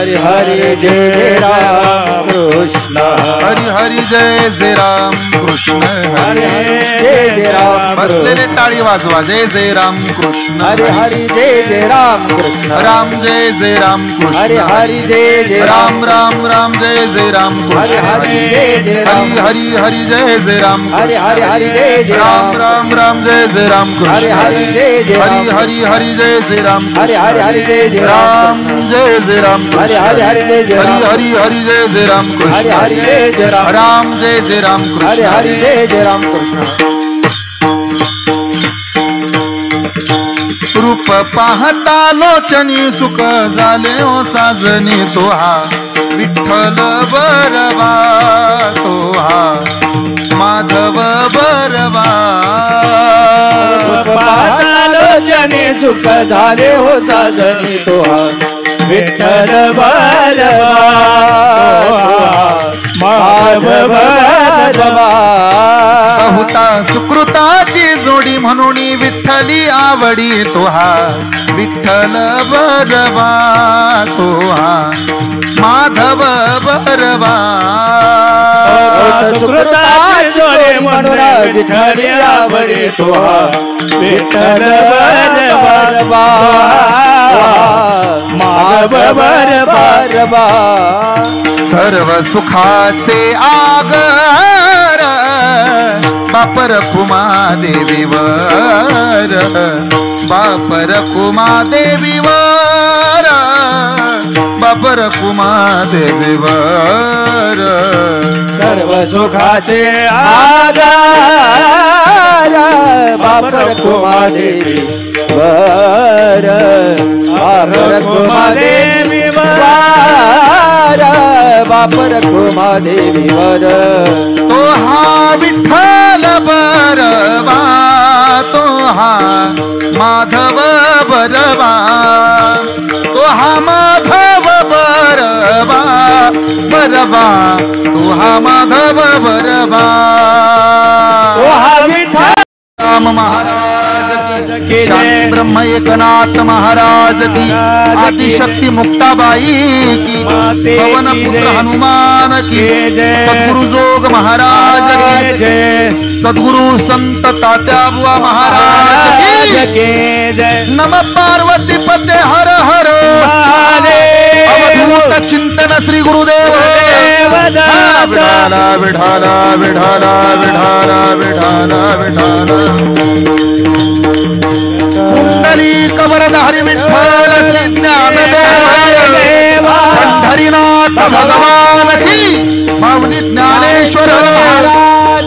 हरि हरि जय राम कृष्ण हरि हरि जय जय राम कृष्ण हरि जय राम बसलेले टाळी वाजवा जय जय राम कृष्ण हरि हरि जय राम कृष्ण राम जय राम कृष्ण हरि हरि जय राम राम राम जय राम हरि कृष्ण हरि जय राम हरि हरि जय राम हरि हरि हरि जय राम राम राम जय राम कृष्ण हरि हरि जय हरि हरि हरि जय राम हरि हरि हरि जय राम जय राम हरि हरि हरि जय हरि हरि हरि जय राम हरि कृष्ण हरि जय राम राम जय राम हरि कृष्ण हरि जय राम कृष्ण रूप पाहता लोचनी सुख झाले ओ साजनी तो हा विठ्ठल बरवा तो हा माधव बरवा पाहता लोचनी सुख झाले हो साजनी तो हा विठ्ठल बरवा माधव बरवा बहुता सुकृताची जोडी म्हणून विठ्ठली आवडी तो हा विठ्ठल बरवा तो हा माधव बरवा सुकृताची जोडी म्हणून विठ्ठली आवडी तो हा विठ्ठल बरवा माधव बरवा सर्व सुखाचे आगर बापर कुमा देवीवर बापर कुमा देवीवर बापर कुमा देवीवर सर्व सुखाचे आधार बापर कुमा देवी वर बापर कुमा देवी वर बापर कुमा देवी वर तो हा विठ्ठल बरवा तो हा माधव बरवा तो हा माधव बरवा बरवा तो हा माधव बरवा तो हा विठ्ठल राम महाराज की जय ब्रह्म एकनाथ महाराज की आदिशक्ती मुक्ताबाई की पवन पुत्र हनुमान की सद्गुरु जोग महाराज की जय सद्गुरु संत तात्या बुवा महाराज की जय नम पार्वती पते हर हर अवधूत चिंतन श्री गुरुदेव विठाला विठाला विठाला विठाला विठाला विठाला कुंडली कवरधारी विठ्ठल श्री ज्ञानदेव पंढरीनाथ भगवान की माऊली ज्ञानेश्वर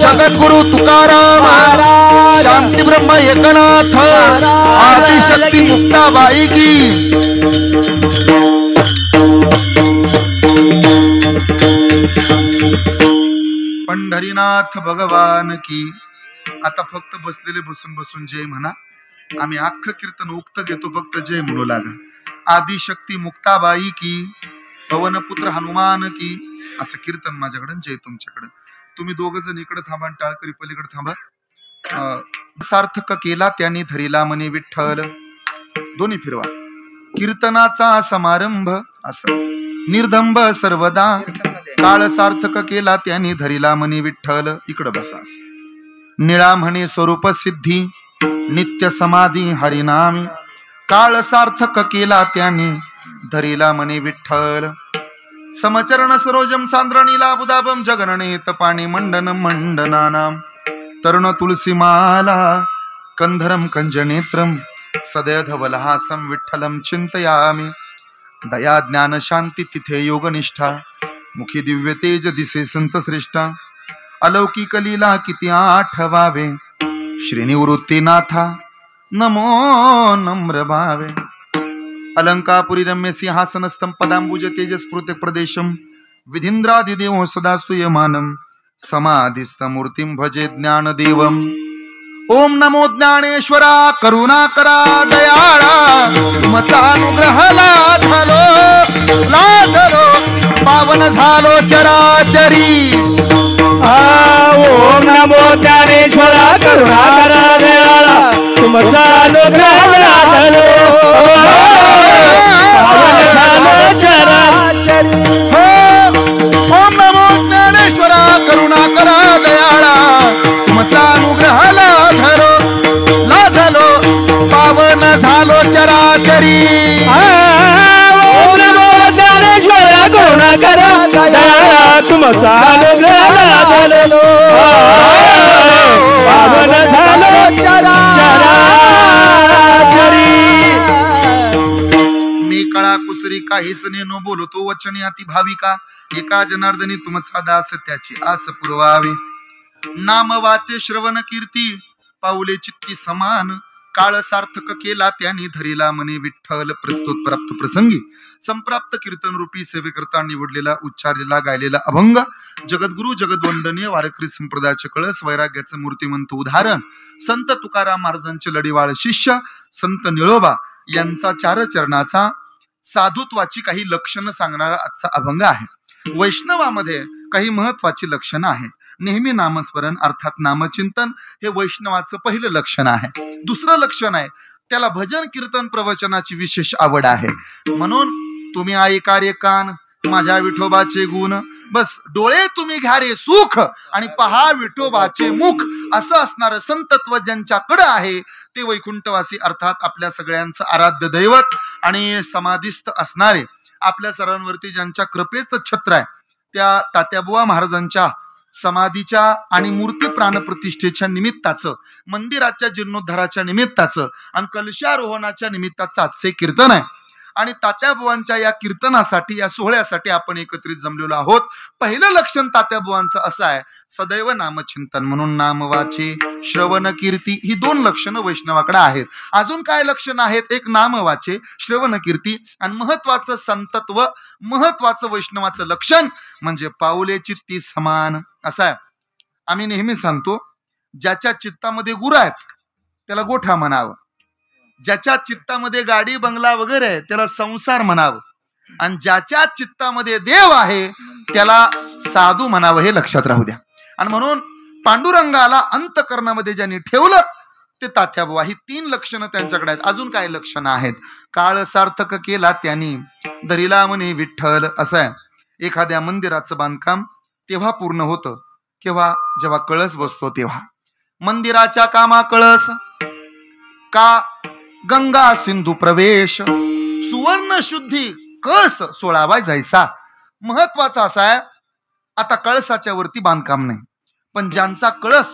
जगद्गुरु तुकाराम शांती ब्रह्म एकनाथ आदिशक्ती मुक्ताबाई की पंढरीनाथ भगवान की आता फक्त बसलेले बसून बसून जय म्हणा आम्ही अख्ख कीर्तन उक्त घेतो फक्त जय म्हणू लागा आदिशक्ती मुक्ताबाई की पवनपुत्र हनुमान की असं कीर्तन माझ्याकडे जय तुमच्याकडे तुम्ही दोघ जण इकडे थांबा टाळकरी पलीकडे थांबा सार्थक केला त्यांनी धरिला मनी विठ्ठल दोन्ही फिरवा कीर्तनाचा समारंभ असं निर्धंब सर्वदा काळ सार्थक केला त्यांनी धरिला मनी विठ्ठल इकडं बसास निळा म्हणे स्वरूप सिद्धी नित्य समाधी हरिनामी काळ सार्थक केला त्यांनी धरिला मनी विठ्ठल समचरण सरोजम सांद्रणीला बुदाबम जगरणेत पाणी मंडन मंडनानाम तरुण तुलसी माला कंधरम कंजनेत्रम सदैधवलहासम विठ्ठलम चिंतयामि दया ज्ञान शांती तिथे योगनिष्ठा मुखी दिव्य तेज दिसे संत श्रेष्ठा अलौकिक लीला किती आठवावे श्रीनिवृत्ती नाथा नमो नम्र भावे अलंकापुरी रम्य सिंहासन स्तंपदांबुज तेजस्फुत प्रदेशम विधींद्रादिदेव सदा स्तूयमानम समाधिस्थ मूर्तिं भजे ज्ञानदेवम ओम नमो ज्ञानेश्वरा करुणाकरा दयाळा तुमचा अनुग्रह लाधलो पावन झालो चराचरी ओम नमो ज्ञानेश्वरा करुणाकरा दयाळा तुमचा अनुग्रह लाधलो पावन झालो चराचरी चालू झालो पावन झालो चराचरी मी कळा कुसरी काहीच नेनो बोलतो वचनी अति भाविका एका जनार्दनी तुमचा दास त्याची आस पुरवावी नाम वाचे श्रवण कीर्ती पाऊले चित्ती समान काळ सार्थक केला त्यांनी धरिला मने विठ्ठल प्रस्तुत प्राप्त प्रसंगी संप्राप्त कीर्तन रूपी सेवेकरता निवडलेला उच्चारलेला गायलेला अभंग जगद्गुरु जगद्वंदनीय वारकरी संप्रदायाचे कळस वैराग्याचं मूर्तिमंत उदाहरण संत तुकाराम महाराजांचे लढीवाळ शिष्य संत निळोबा यांचा चारचरणाचा साधुत्वाची काही लक्षणं सांगणारा आजचा अभंग आहे। वैष्णवामध्ये काही महत्वाची लक्षणं आहेत। नेहमी नामस्मरण अर्थात नामचिंतन हे वैष्णवाचं पहिलं लक्षण आहे। दुसरं लक्षण आहे त्याला भजन कीर्तन प्रवचनाची विशेष आवड आहे। म्हणून तुम्ही ऐका रे कान माझ्या विठोबाचे गुण बस डोळे तुम्ही घ्या रे सुख आणि पहा विठोबाचे मुख असं असणारं संतत्व ज्यांच्याकडे आहे ते वैकुंठवासी अर्थात आपल्या सगळ्यांचं आराध्य दैवत आणि समाधिस्थ असणारे आपल्या सर्वांवरती ज्यांच्या कृपेचं छत्र आहे त्या तात्याबुवा महाराजांच्या समाधीच्या आणि मूर्ती प्राणप्रतिष्ठेच्या निमित्ताचं मंदिराच्या जीर्णोद्धाराच्या निमित्ताचं आणि कलशारोहणाच्या निमित्ताचं आजचे कीर्तन आहे। आणि तात्याबुवांच्या या कीर्तनासाठी या सोहळ्यासाठी आपण एकत्रित जमलेलो आहोत। पहिलं लक्षण तात्याबुवांचं असं आहे सदैव नामचिंतन म्हणून नामवाचे श्रवण कीर्ती ही दोन लक्षणं वैष्णवाकडे आहेत। अजून काय लक्षण आहेत एक नामवाचे श्रवण कीर्ती आणि महत्वाचं संतत्व महत्वाचं वैष्णवाचं लक्षण म्हणजे पाऊले चित्ती समान असं आहे। आम्ही नेहमी सांगतो ज्याच्या चित्तामध्ये गुरु आहेत त्याला गोठा म्हणावं ज्याच्या चित्तामध्ये गाडी बंगला वगैरे आहे त्याला संसार म्हणावं आणि ज्याच्या चित्तामध्ये देव आहे त्याला साधू म्हणावं हे लक्षात राहू द्या। आणि म्हणून पांडुरंगाला अंतकरणामध्ये ज्यांनी ठेवलं ते तात्याबुवा ही तीन लक्षणं त्यांच्याकडे आहेत। अजून काय लक्षणं आहेत काळ सार्थक केला त्यांनी धरिला म्हणे विठ्ठल असं आहे। एखाद्या मंदिराचं बांधकाम तेव्हा पूर्ण होतं जेव्हा कळस बसतो तेव्हा मंदिराच्या कामा कळस का गंगा सिंधू प्रवेश सुवर्ण शुद्धी कळस सोळावा जायचा महत्वाचा असा आहे। आता कळसाच्या वरती बांधकाम नाही पण ज्यांचा कळस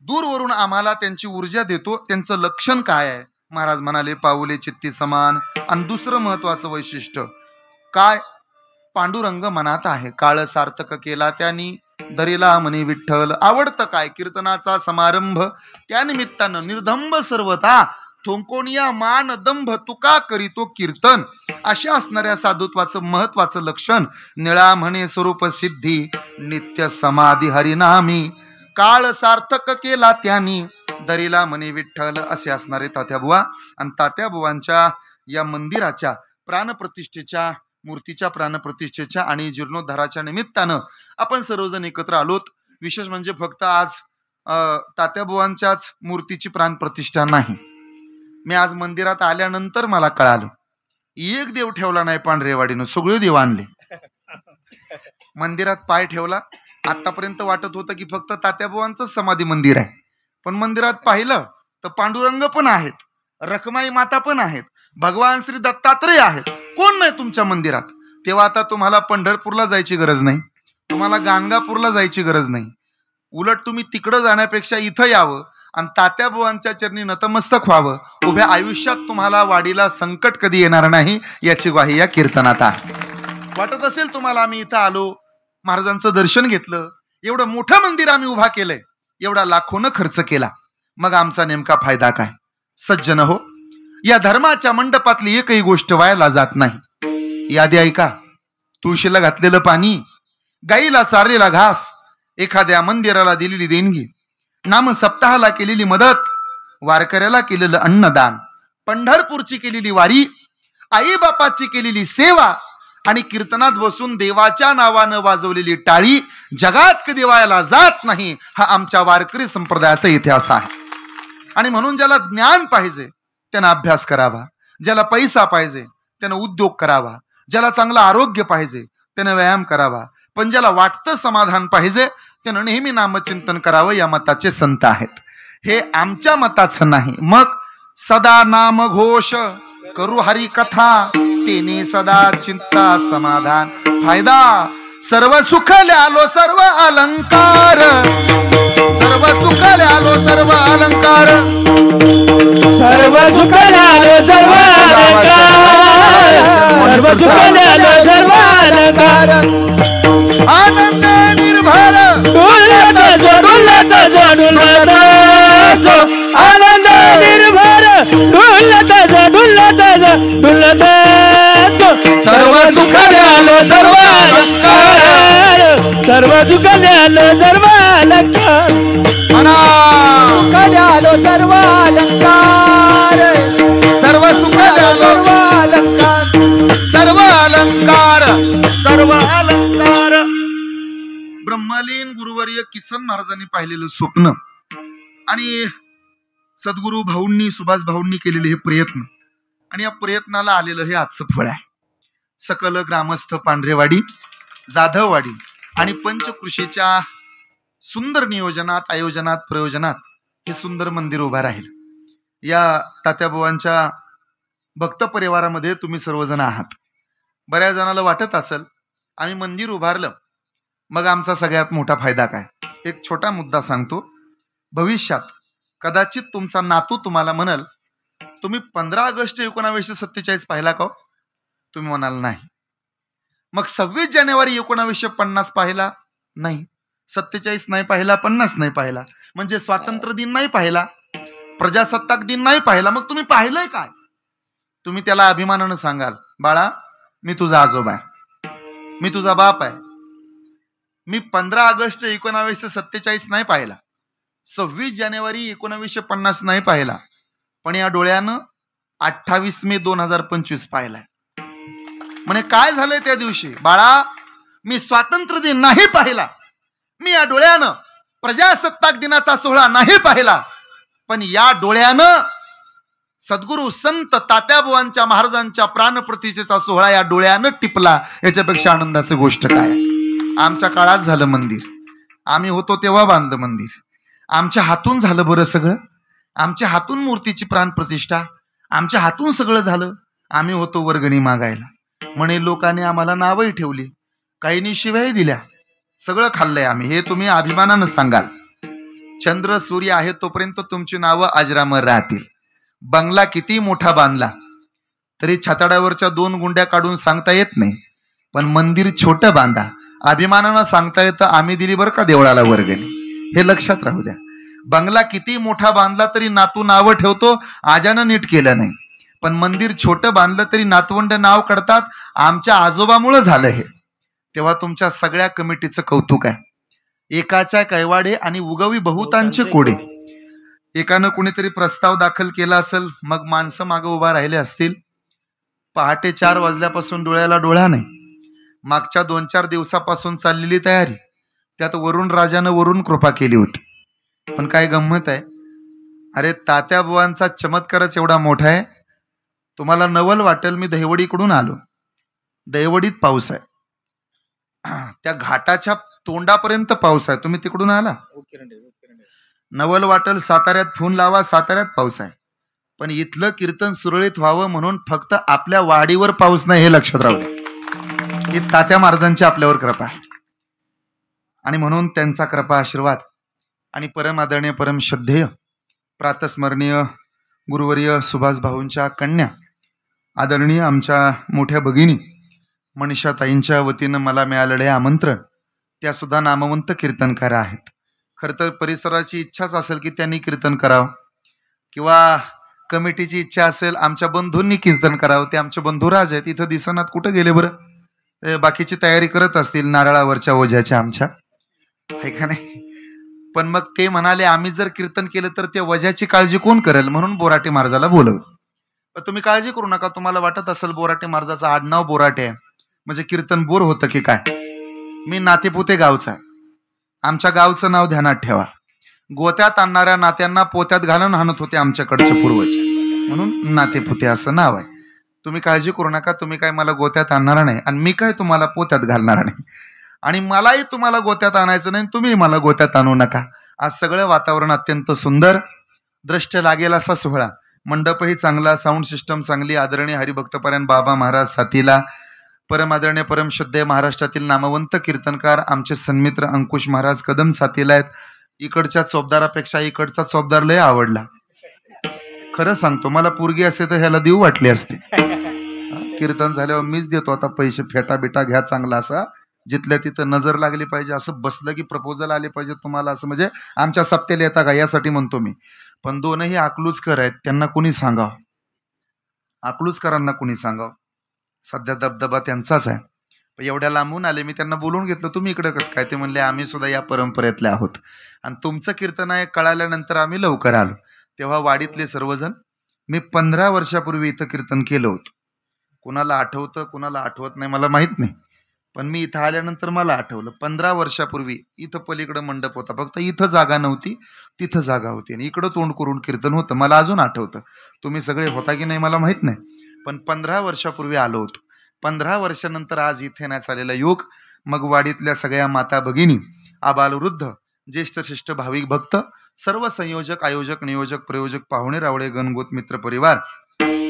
दूरवरून आम्हाला त्यांची ऊर्जा देतो त्यांचं लक्षण काय आहे महाराज म्हणाले पाऊले चित्ती समान। आणि दुसरं महत्वाचं वैशिष्ट्य काय पांडुरंग मनात आहे काळ सार्थक केला त्यांनी धरिला म्हणे विठ्ठल। आवडतं काय कीर्तनाचा समारंभ त्या निमित्तानं निर्धंब सर्वता थोंकोनिया मान दंभ तुका करीतो कीर्तन अशा असणाऱ्या साधुत्वाचं महत्वाचं लक्षण निळा म्हणे स्वरूप सिद्धी नित्य समाधी हरिनामी काळ सार्थक केला त्यांनी धरिला म्हणे विठ्ठल असे असणारे तात्याबुवा। आणि तात्याबुवांच्या या मंदिराच्या प्राणप्रतिष्ठेच्या मूर्तीच्या प्राणप्रतिष्ठेच्या आणि जीर्णोद्धाराच्या निमित्तानं आपण सर्वजण एकत्र आलोत। विशेष म्हणजे फक्त आज तात्याबुवांच्याच मूर्तीची प्राणप्रतिष्ठा नाही मी आज मंदिरात आल्यानंतर मला कळालं एक देव ठेवला नाही पांढरेवाडीनं सगळे देव आणले मंदिरात पाय ठेवला आतापर्यंत वाटत होतं की फक्त तात्याबुवांचं समाधी मंदिर आहे पण मंदिरात पाहिलं तर पांडुरंग पण आहेत रखमाई माता पण आहेत भगवान श्री दत्तात्रय आहेत कोण नाही तुमच्या मंदिरात तेव्हा आता तुम्हाला पंढरपूरला जायची गरज नाही तुम्हाला गाणगापूरला जायची गरज नाही उलट तुम्ही तिकडं जाण्यापेक्षा इथं यावं आणि तात्याबुवांच्या चरणी नतमस्तक व्हावं उभ्या आयुष्यात तुम्हाला वाडीला संकट कधी येणार नाही याची ग्वाही या कीर्तनात आहे। वाटत असेल तुम्हाला आम्ही इथं आलो महाराजांचं दर्शन घेतलं एवढं मोठं मंदिर आम्ही उभा केलंय एवढा लाखोनं खर्च केला मग आमचा नेमका फायदा काय सज्जन हो या धर्माच्या मंडपातली एकही गोष्ट वायाला जात नाही। यादी ऐका तुळशीला घातलेलं पाणी गाईला चारलेला घास एखाद्या मंदिराला दिलेली देणगी नाम सप्ताहाला केलेली मदत वारकऱ्याला केलेलं अन्नदान पंढरपूरची केलेली वारी आई बापाची केलेली सेवा आणि कीर्तनात बसून देवाच्या नावानं वाजवलेली टाळी जगात कधी वायाला जात नाही हा आमच्या वारकरी संप्रदायाचा इतिहास आहे। आणि म्हणून ज्याला ज्ञान पाहिजे त्यानं अभ्यास करावा ज्याला पैसा पाहिजे त्यानं उद्योग करावा ज्याला चांगलं आरोग्य पाहिजे त्यानं व्यायाम करावा पण ज्याला वाटतं समाधान पाहिजे त्यानं नेहमी नामचिंतन करावं या मताचे संत आहेत। हे आमच्या मताचं नाही मग सदा नाम घोष करू हरी कथा तेने सदा चिंता समाधान फायदा सर्व सुखले आलो सर्व अलंकार, सर्व सुखले आलो सर्व अलंकार, सर्व सुखले आलो सर्व अलंकार, सर्व सुखले आलो सर्व अलंकार, आनंद निर्भर डुलत जो डुलत जो डुलत जो आनंद निर्भर डुलत जो डुलत जो डुलत जो सर्व सुखले आलो सर्व अलंकार, सर्व सुखले आलो सर्व अलंकार, सुखले आलो सर्व अलंकार, सर्व सुखले आलो सर्व अलंकार, सर्व अलंकार, सर्व अलंकार. ब्रह्मलीन गुरुवर्य किसन महाराजांनी पाहिलेलं स्वप्न आणि सद्गुरु भाऊंनी सुभाष भाऊंनी केलेले हे प्रयत्न आणि या प्रयत्नाला आलेलं हे आजचं फळ आहे. सकल ग्रामस्थ पांढरेवाडी, जाधववाडी आणि पंचकृषीच्या सुंदर नियोजनात, आयोजनात, प्रयोजनात हे सुंदर मंदिर उभा राहील. या तात्याबुवांच्या भक्त परिवारामध्ये तुम्ही सर्वजण आहात. बऱ्याच जणाला वाटत असेल आम्ही मंदिर उभारलं मग आमचा सगळ्यात मोठा फायदा काय. एक छोटा मुद्दा सांगतो. भविष्यात कदाचित तुमचा नातू तुम्हाला म्हणाल तुम्ही 15 ऑगस्ट 1947 पाहिला का? तुम्ही म्हणाल नाही. मग 26 जानेवारी 1950 पाहिला नाही, 47 नाही पाहिला, 50 नाही पाहिला, म्हणजे स्वातंत्र्य दिन नाही पाहिला, प्रजासत्ताक दिन नाही पाहिला. मग तुम्ही पाहिलंय काय? तुम्ही त्याला अभिमानानं सांगाल बाळा मी तुझा आजोबा आहे, मी तुझा बाप आहे, मी 15 ऑगस्ट 1947 नाही पाहिला, 26 जानेवारी 1950 नाही पाहिला, पण या डोळ्यानं 28 मे 2025 पाहिलाय. म्हणे काय झालंय त्या दिवशी? बाळा मी स्वातंत्र्य दिन नाही पाहिला, मी या डोळ्यानं प्रजासत्ताक दिनाचा सोहळा नाही पाहिला, पण या डोळ्यानं सद्गुरु संत तात्याबुवांच्या महाराजांच्या प्राणप्रतिष्ठेचा सोहळा या डोळ्यानं टिपला. याच्यापेक्षा आनंदाची गोष्ट काय? आमच्या काळात झालं मंदिर, आम्ही होतो तेव्हा बांधलं मंदिर, आमच्या हातून झालं बरं सगळं, आमच्या हातून मूर्तीची प्राणप्रतिष्ठा, आमच्या हातून सगळं झालं. आम्ही होतो वर्गणी मागायला. म्हणे लोकांनी आम्हाला नावही ठेवली, काहींनी शिव्याही दिल्या, सगळं खाल्लंय आम्ही. हे तुम्ही अभिमानानं सांगाल. चंद्र सूर्य आहे तोपर्यंत तुमची नावं अजरामर राहतील. बंगला किती मोठा बांधला तरी छाताड्यावरच्या 2 गुंड्या काढून सांगता येत नाही, पण मंदिर छोटं बांधा अभिमानानं सांगता येतं आम्ही दिली बरं का देवळाला वर्गणी. हे लक्षात राहू द्या. बंगला किती मोठा बांधला तरी नातू नावं ठेवतो आजानं नीट केलं नाही, पण मंदिर छोटं बांधलं तरी नातवंड नाव काढतात आमच्या आजोबामुळं झालं हे. तेव्हा तुमच्या सगळ्या कमिटीचं कौतुक आहे. एकाच्या कैवाडे आणि उगवी बहुतांचे कोडे. एकानं कुणीतरी प्रस्ताव दाखल केला असेल, मग माणसं मागं उभा राहिले असतील. पहाटे 4 वाजल्यापासून डोळ्याला डोळा नाही, मागच्या 2-4 दिवसापासून चाललेली तयारी, त्यात वरुण राजानं वरून कृपा केली होती. पण काय गंमत आहे, अरे तात्याबुवांचा चमत्कारच एवढा मोठा आहे. तुम्हाला नवल वाटेल मी दहिवडीकडून आलो, दहिवडीत पाऊस आहे, त्या घाटाच्या तोंडापर्यंत पाऊस आहे, तुम्ही तिकडून आला. नवल वाटेल साताऱ्यात फोन लावा, साताऱ्यात पाऊस आहे, पण इथलं कीर्तन सुरळीत व्हावं म्हणून फक्त आपल्या वाडीवर पाऊस नाही हे लक्षात राहू दे. ही तात्या महाराजांची आपल्यावर कृपा आहे. आणि म्हणून त्यांचा कृपा आशीर्वाद आणि परम आदरणीय परम श्रद्धेय प्रातस्मरणीय गुरुवर्य सुभाष भाऊंच्या कन्या आदरणीय आमच्या मोठ्या भगिनी मनीषाताईंच्या वतीनं मला मिळालेले आमंत्रण. त्या सुद्धा नामवंत कीर्तनकार आहेत. खरं तर परिसराची इच्छाच असेल की त्यांनी कीर्तन करावं, किंवा कमिटीची इच्छा असेल आमच्या बंधूंनी कीर्तन करावं. ते आमचे बंधुराज आहेत, इथं दिसनात कुठं गेले बरं? बाकीची तयारी करत असतील नारळावरच्या ओझ्याच्या आमच्या, आहे का नाही? पण मग ते म्हणाले आम्ही जर कीर्तन केलं तर ते वजाची काळजी कोण करेल, म्हणून बोराटे महाराजाला बोलवलं. तुम्ही काळजी करू नका. तुम्हाला वाटत असेल बोराटे महाराजाचं आडनाव बोराटे आहे म्हणजे कीर्तन बोर होतं की काय? मी नातेपुते गावचा आहे. आमच्या गावचं नाव ध्यानात ठेवा. गोत्यात आणणाऱ्या नात्यांना पोत्यात घालून हाणत होते आमच्याकडचे पूर्वज, म्हणून नातेपुते असं नाव आहे. तुम्ही काळजी करू नका. तुम्ही काय मला गोत्यात आणणार नाही आणि मी काय तुम्हाला पोत्यात घालणार नाही, आणि मलाही तुम्हाला गोत्यात आणायचं नाही, तुम्ही मला गोत्यात आणू नका. आज सगळं वातावरण अत्यंत सुंदर, दृष्ट लागेल असा सोहळा. मंडपही चांगला, साऊंड सिस्टम चांगली, आदरणीय हरिभक्तपरायण बाबा महाराज साथीला, परमादरणीय परमश्रद्धेय महाराष्ट्रातील नामवंत कीर्तनकार आमचे सन्मित्र अंकुश महाराज कदम साथीला आहेत. इकडच्या चोपदारापेक्षा इकडचा चोपदार लय आवडला. खरं सांगतो, मला पोरगी असते तर ह्याला देऊ वाटली असते. कीर्तन झाल्यावर मीच देतो आता पैसे, फेटा बिटा घ्या चांगला असा, जिथल्या तिथं नजर लागली पाहिजे, असं बसलं की प्रपोजल आले पाहिजे तुम्हाला, असं म्हणजे आमच्या सप्त्याला येता का यासाठी म्हणतो मी. पण दोनही अकलूजकर आहेत, त्यांना कुणी सांगावं, अकलूजकरांना कुणी सांगावं, सध्या दबदबा त्यांचाच आहे. एवढ्या लांबून आले, मी त्यांना बोलून घेतलं तुम्ही इकडे कसं काय, ते म्हणले आम्ही सुद्धा या परंपरेतले आहोत आणि तुमचं कीर्तन आहे कळाल्यानंतर आम्ही लवकर आलो. तेव्हा वाडीतले सर्वजण, मी 15 वर्षापूर्वी इथं कीर्तन केलं होतं. कुणाला आठवतं कुणाला आठवत नाही मला माहित नाही, पण मी इथं आल्यानंतर मला आठवलं 15 वर्षापूर्वी इथं पलीकडं मंडप होता, फक्त इथं जागा नव्हती, तिथं जागा होती आणि इकडं तोंड करून कीर्तन होतं. मला अजून आठवतं, तुम्ही सगळे होता की नाही मला माहित नाही, पण 15 वर्षापूर्वी आलो होतो. 15 वर्षानंतर आज इथे येण्याचा आलेला योग. मग वाडीतल्या सगळ्या माता भगिनी, आबालवृद्ध, ज्येष्ठ शिष्ट भाविक भक्त, सर्व संयोजक आयोजक नियोजक प्रयोजक पाहुणे रावळे गणगोत मित्र परिवार,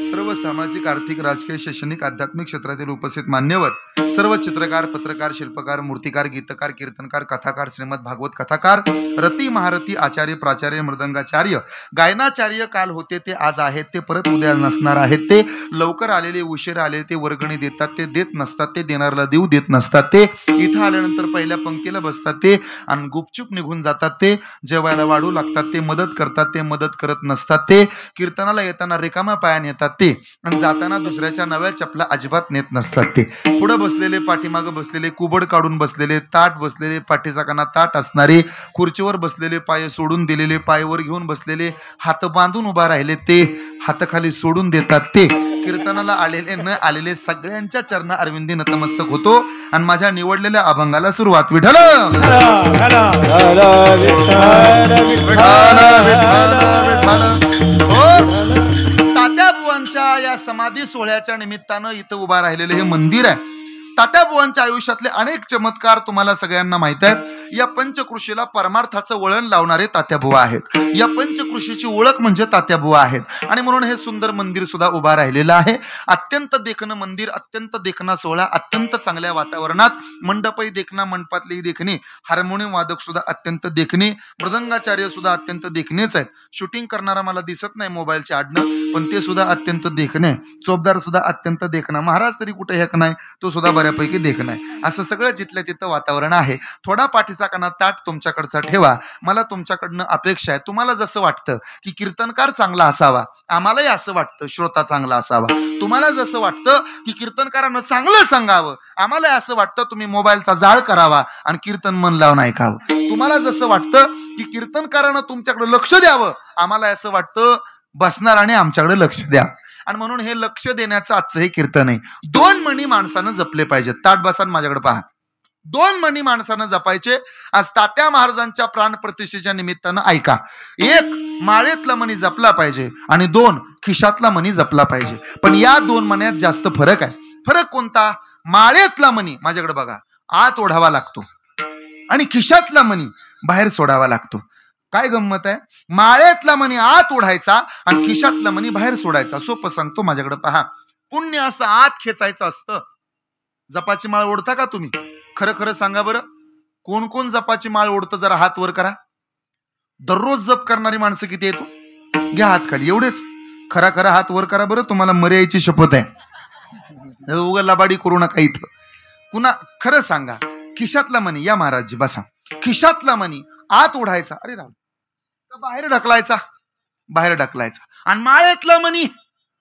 सर्व सामाजिक आर्थिक राजकीय शैक्षणिक आध्यात्मिक क्षेत्रातील उपस्थित मान्यवर, सर्व चित्रकार पत्रकार शिल्पकार मूर्तिकार गीतकार कीर्तनकार कथाकार श्रीमद भागवत कथाकार रती महारथी आचार्य प्राचार्य मृदंगाचार्य गायनाचार्य, काल होते ते आज आहेत ते परत उद्या नसणार आहेत, ते लवकर आलेले उशीर आलेले, ते वर्गणी देतात ते देत नसतात, ते देणाऱ्याला देऊ देत नसतात, ते इथं आल्यानंतर पहिल्या पंक्तीला बसतात ते आणि गुपचूप निघून जातात, ते जेवायला वाढू लागतात, ते मदत करतात ते मदत करत नसतात, ते कीर्तनाला येताना रिकामा पायाने येतात ते आणि जाताना दुसऱ्याच्या नव्या चपला अजिबात नेत नसतात, ते पुढे बसलेले पाठीमागं बसलेले कुबड काढून बसलेले ताट बसलेले पाठीचा काना ताट असणारे, खुर्चीवर बसलेले पाय सोडून दिलेले, पायवर घेऊन बसलेले, हात बांधून उभा राहिले ते हात खाली सोडून देतात, ते कीर्तनाला आलेले न आलेले सगळ्यांच्या चरणा अरविंदी नतमस्तक होतो आणि माझ्या निवडलेल्या अभंगाला सुरुवात. विठ्ठल तात्याबुवांच्या या समाधी सोहळ्याच्या निमित्तानं इथं उभा राहिलेलं हे मंदिर आहे. तात्याबुवांच्या आयुष्यातले अनेक चमत्कार तुम्हाला सगळ्यांना माहित आहेत. या पंचकृषीला परमार्थाचं वळण लावणारे तात्याबुवा आहेत. या पंचकृषीची ओळख म्हणजे तात्याबुवा आहेत आणि म्हणून हे सुंदर मंदिर सुद्धा उभा राहिलेलं आहे. अत्यंत देखणं मंदिर, अत्यंत देखणा सोहळा, अत्यंत चांगल्या वातावरणात, मंडपही देखणा, मंडपातलेही देखणे, हार्मोनियम वादक सुद्धा अत्यंत देखणे, मृदंगाचार्य सुद्धा अत्यंत देखणेच आहेत. शूटिंग करणारा मला दिसत नाही मोबाईलचे आडणं, पण ते सुद्धा अत्यंत देखणे, चोपदार सुद्धा अत्यंत देखणा, महाराज तरी कुठे हेक नाही, तो सुद्धा बऱ्यापैकी देखणं आहे. असं सगळं जिथल्या तिथं वातावरण आहे. थोडा पाठीचा काना ताट तुमच्याकडचा ठेवा. मला तुमच्याकडनं अपेक्षा आहे, तुम्हाला जसं वाटतं की कीर्तनकार चांगला असावा, आम्हालाही असं वाटतं श्रोता चांगला असावा. तुम्हाला जसं वाटतं की कीर्तनकारानं चांगलं सांगावं, आम्हालाही असं वाटतं तुम्ही मोबाईलचा जाळ करावा आणि कीर्तन मन लावून ऐकावं. तुम्हाला जसं वाटतं की कीर्तनकारानं तुमच्याकडे लक्ष द्यावं, आम्हाला असं वाटतं बसणाराने आमच्याकडे लक्ष द्या. आणि म्हणून हे लक्ष देण्याचं आजचं हे कीर्तन आहे. 2 मणी माणसानं जपले पाहिजेत. ताट बसा माझ्याकडे पहा. 2 मणी माणसानं जपायचे. आज तात्या महाराजांच्या प्राण प्रतिष्ठेच्या निमित्तानं ऐका. 1 माळेतला मणी जपला पाहिजे आणि 2 खिशातला मणी जपला पाहिजे. पण या 2 मण्यात जास्त फरक आहे. फरक कोणता? माळेतला मणी माझ्याकडे बघा आत ओढावा लागतो आणि खिशातला मणी बाहेर सोडावा लागतो. काय गंमत आहे? माळेतला मणी आत ओढायचा आणि खिशातला मणी बाहेर सोडायचा. सोपं सांगतो माझ्याकडे पहा. पुण्य असं आत खेचायचं असतं. जपाची माळ ओढता का तुम्ही? खरं खरं सांगा बरं, कोण कोण जपाची माळ ओढतं? जरा हात वर करा. दररोज जप करणारी माणसं किती येतो? घ्या हात खाली. एवढेच? खरा खरा हात वर करा बरं, तुम्हाला मर्यायची शपथ आहे. उगा लबाडी करू नका इथं. पुन्हा खरं सांगा, खिशातला मणी, या महाराजजी बसा, खिशातला मणी आत ओढायचा, अरे राव, बाहेर ढकलायचा, बाहेर ढकलायचा. आणि माळेतला मणी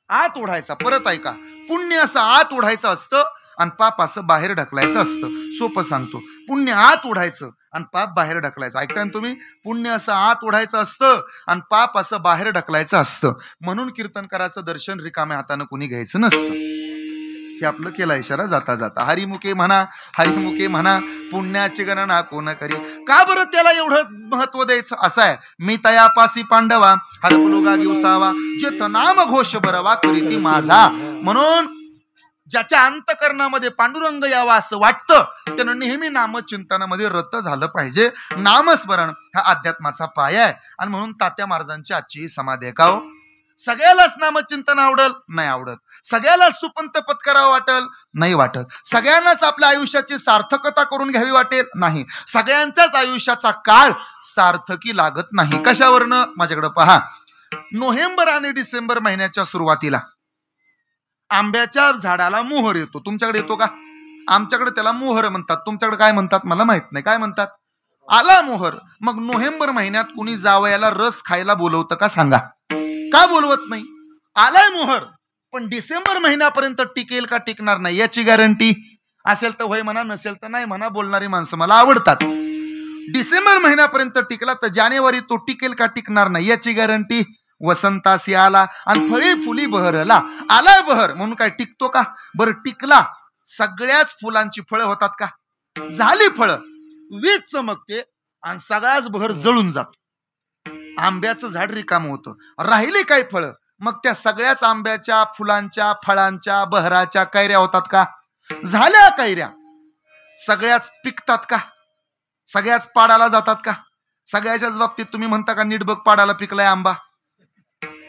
आत ओढायचा. परत ऐका, पुण्य असं आत ओढायचं असतं आणि पाप असं बाहेर ढकलायचं असतं. सोपं सांगतो, पुण्य आत ओढायचं आणि पाप बाहेर ढकलायचं. ऐकताय तुम्ही? पुण्य असं आत ओढायचं असतं आणि पाप असं बाहेर ढकलायचं असतं. म्हणून कीर्तनकाराचं दर्शन रिकाम्या हातानं कुणी घ्यायचं नसतं. हे आपलं केला इशारा जाता जाता. हरिमुखे म्हणा, हरिमुखे म्हणा, पुण्याची गणना कोण करी. का बरं त्याला एवढं महत्व द्यायचं? असं आहे, मी तयापासी पांडवा हरपलोगा घेऊसावा, जेथ नाम घोष बरवा करीती माझा. म्हणून ज्याच्या अंतकरणामध्ये पांडुरंग यावा असं वाटतं त्यानं नेहमी नामचिंतनामध्ये रत झालं पाहिजे. नामस्मरण हा अध्यात्माचा पाया आहे. आणि म्हणून तात्या महाराजांची आजची ही समाधी आहे. का हो? सगळ्यालाच नामचिंतन आवडल, नाही आवडत. सगळ्यालाच सुपंत पत्करावं वाटल, नाही वाटत. सगळ्यांनाच आपल्या आयुष्याची सार्थकता करून घ्यावी वाटेल, नाही. सगळ्यांच्याच आयुष्याचा काळ सार्थकी लागत नाही. कशावरनं? माझ्याकडे पहा. नोव्हेंबर आणि डिसेंबर महिन्याच्या सुरुवातीला आंब्याच्या झाडाला मोहर येतो. तुमच्याकडे येतो का? आमच्याकडे त्याला मोहर म्हणतात. तुमच्याकडे काय म्हणतात मला माहित नाही. काय म्हणतात? आला मोहर. मग नोव्हेंबर महिन्यात कुणी जावयाला रस खायला बोलवतं का सांगा? का बोलवत नाही? आलाय मोहर, पण डिसेंबर महिन्यापर्यंत टिकेल का टिकणार नाही याची गॅरंटी असेल तर होय म्हणा, नसेल तर नाही म्हणा. बोलणारी माणसं मला आवडतात. डिसेंबर महिन्यापर्यंत टिकला तर जानेवारी तो टिकेल का टिकणार नाही याची गॅरंटी. वसंतासी आला आणि फळी फुली बहरला. आलाय बहर म्हणून काय टिकतो का? बरं टिकला, सगळ्याच फुलांची फळं होतात का? झाली फळं, वीज चमकते आणि सगळाच बहर जळून जातो. आंब्याचं झाड रिकाम होतं, राहिली काय फळं? मग त्या सगळ्याच आंब्याच्या फुलांच्या फळांच्या बहराच्या कैऱ्या होतात का? झाल्या कैऱ्या, सगळ्याच पिकतात का? सगळ्याच पाडाला जातात का? सगळ्याच्याच बाबतीत तुम्ही म्हणता का नीट बघ पाडाला पिकलाय आंबा?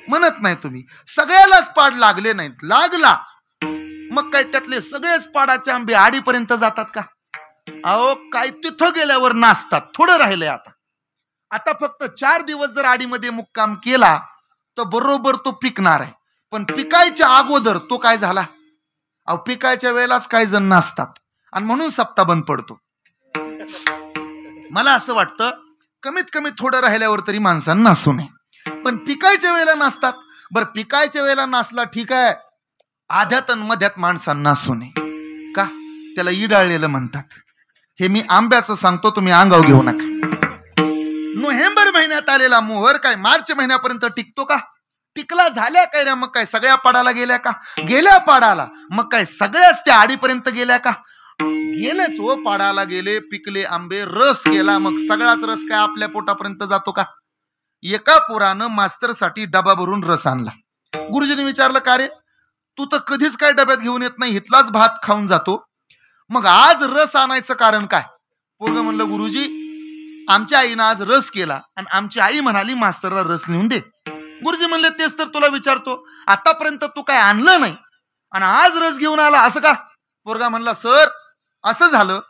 म्हणत नाही तुम्ही. सगळ्यालाच पाड लागले नाहीत. लागला मग काय त्यातले सगळेच पाडाचे आंबे आडीपर्यंत जातात का? अहो काय तिथं गेल्यावर नाचतात. थोडं राहिलंय आता. आता फक्त 4 दिवस जर आडीमध्ये मुक्काम केला तर बरोबर तो पिकणार आहे. पण पिकायच्या अगोदर तो काय झाला? अहो पिकायच्या वेळेलाच काही जण नाचतात आणि म्हणून सप्ताह बंद पडतो. मला असं वाटतं कमीत कमी थोडं राहिल्यावर तरी माणसांना नाचू नये, पण पिकायच्या वेळेला नाचतात. बरं पिकायच्या वेळेला नाचला ठीक आहे, आध्यात आणि मध्यात माणसांना नाचू नये का? त्याला इडाळलेलं म्हणतात. हे मी आंब्याचं सांगतो, तुम्ही अंगावर घेऊ नका. नोव्हेंबर महिन्यात आलेला मोहर काय मार्च महिन्यापर्यंत टिकतो का? टिकला, झाल्या कैऱ्या, मग काय सगळ्या पाडाला गेल्या का? गेल्या पाडाला, मग काय सगळ्याच त्या आडीपर्यंत गेल्या का? गेलेच हो. पाडाला गेले, पिकले आंबे, रस केला, मग सगळाच रस काय आपल्या पोटापर्यंत जातो का? एका पोरानं मास्तरसाठी डबा भरून रस आणला. गुरुजीने विचारलं का रे, तू तर कधीच काय डब्यात घेऊन येत नाही, इथलाच भात खाऊन जातो, मग आज रस आणायचं कारण काय? पोरगं म्हणलं गुरुजी आमच्या आईनं आज रस केला आणि आमची आई म्हणाली मास्तरला रस नेऊन दे. गुरुजी म्हणले तेच तर तुला विचारतो, आतापर्यंत तू काय आणलं नाही आणि आज रस घेऊन आला असं का? पोरगा म्हणला सर असं झालं,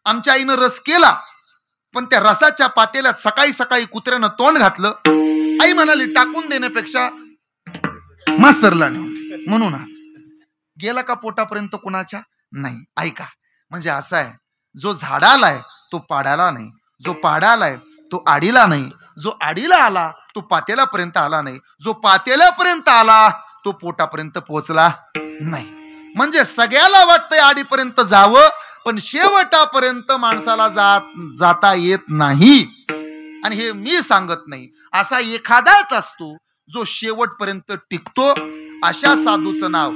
आमच्या आईनं रस केला पण त्या रसाच्या पातेल्यात सकाळी सकाळी कुत्र्यानं तोंड घातलं. आई म्हणाली टाकून देण्यापेक्षा मास्तरला नेऊन, म्हणून गेला का पोटापर्यंत कुणाच्या? नाही. ऐका, म्हणजे असं आहे, जो झाडाला आहे तो पाडाला नाही, जो पाडालाय तो आडीला नाही, जो आडीला आला तो पातेल्यापर्यंत आला नाही, जो पातेल्यापर्यंत आला तो पोटापर्यंत पोहोचला नाही. म्हणजे सगळ्याला वाटतंय आडीपर्यंत जावं, पण शेवटापर्यंत माणसाला जाता येत नाही. आणि हे मी सांगत नाही, असा एखादाच असतो जो शेवटपर्यंत टिकतो. अशा साधूचं नाव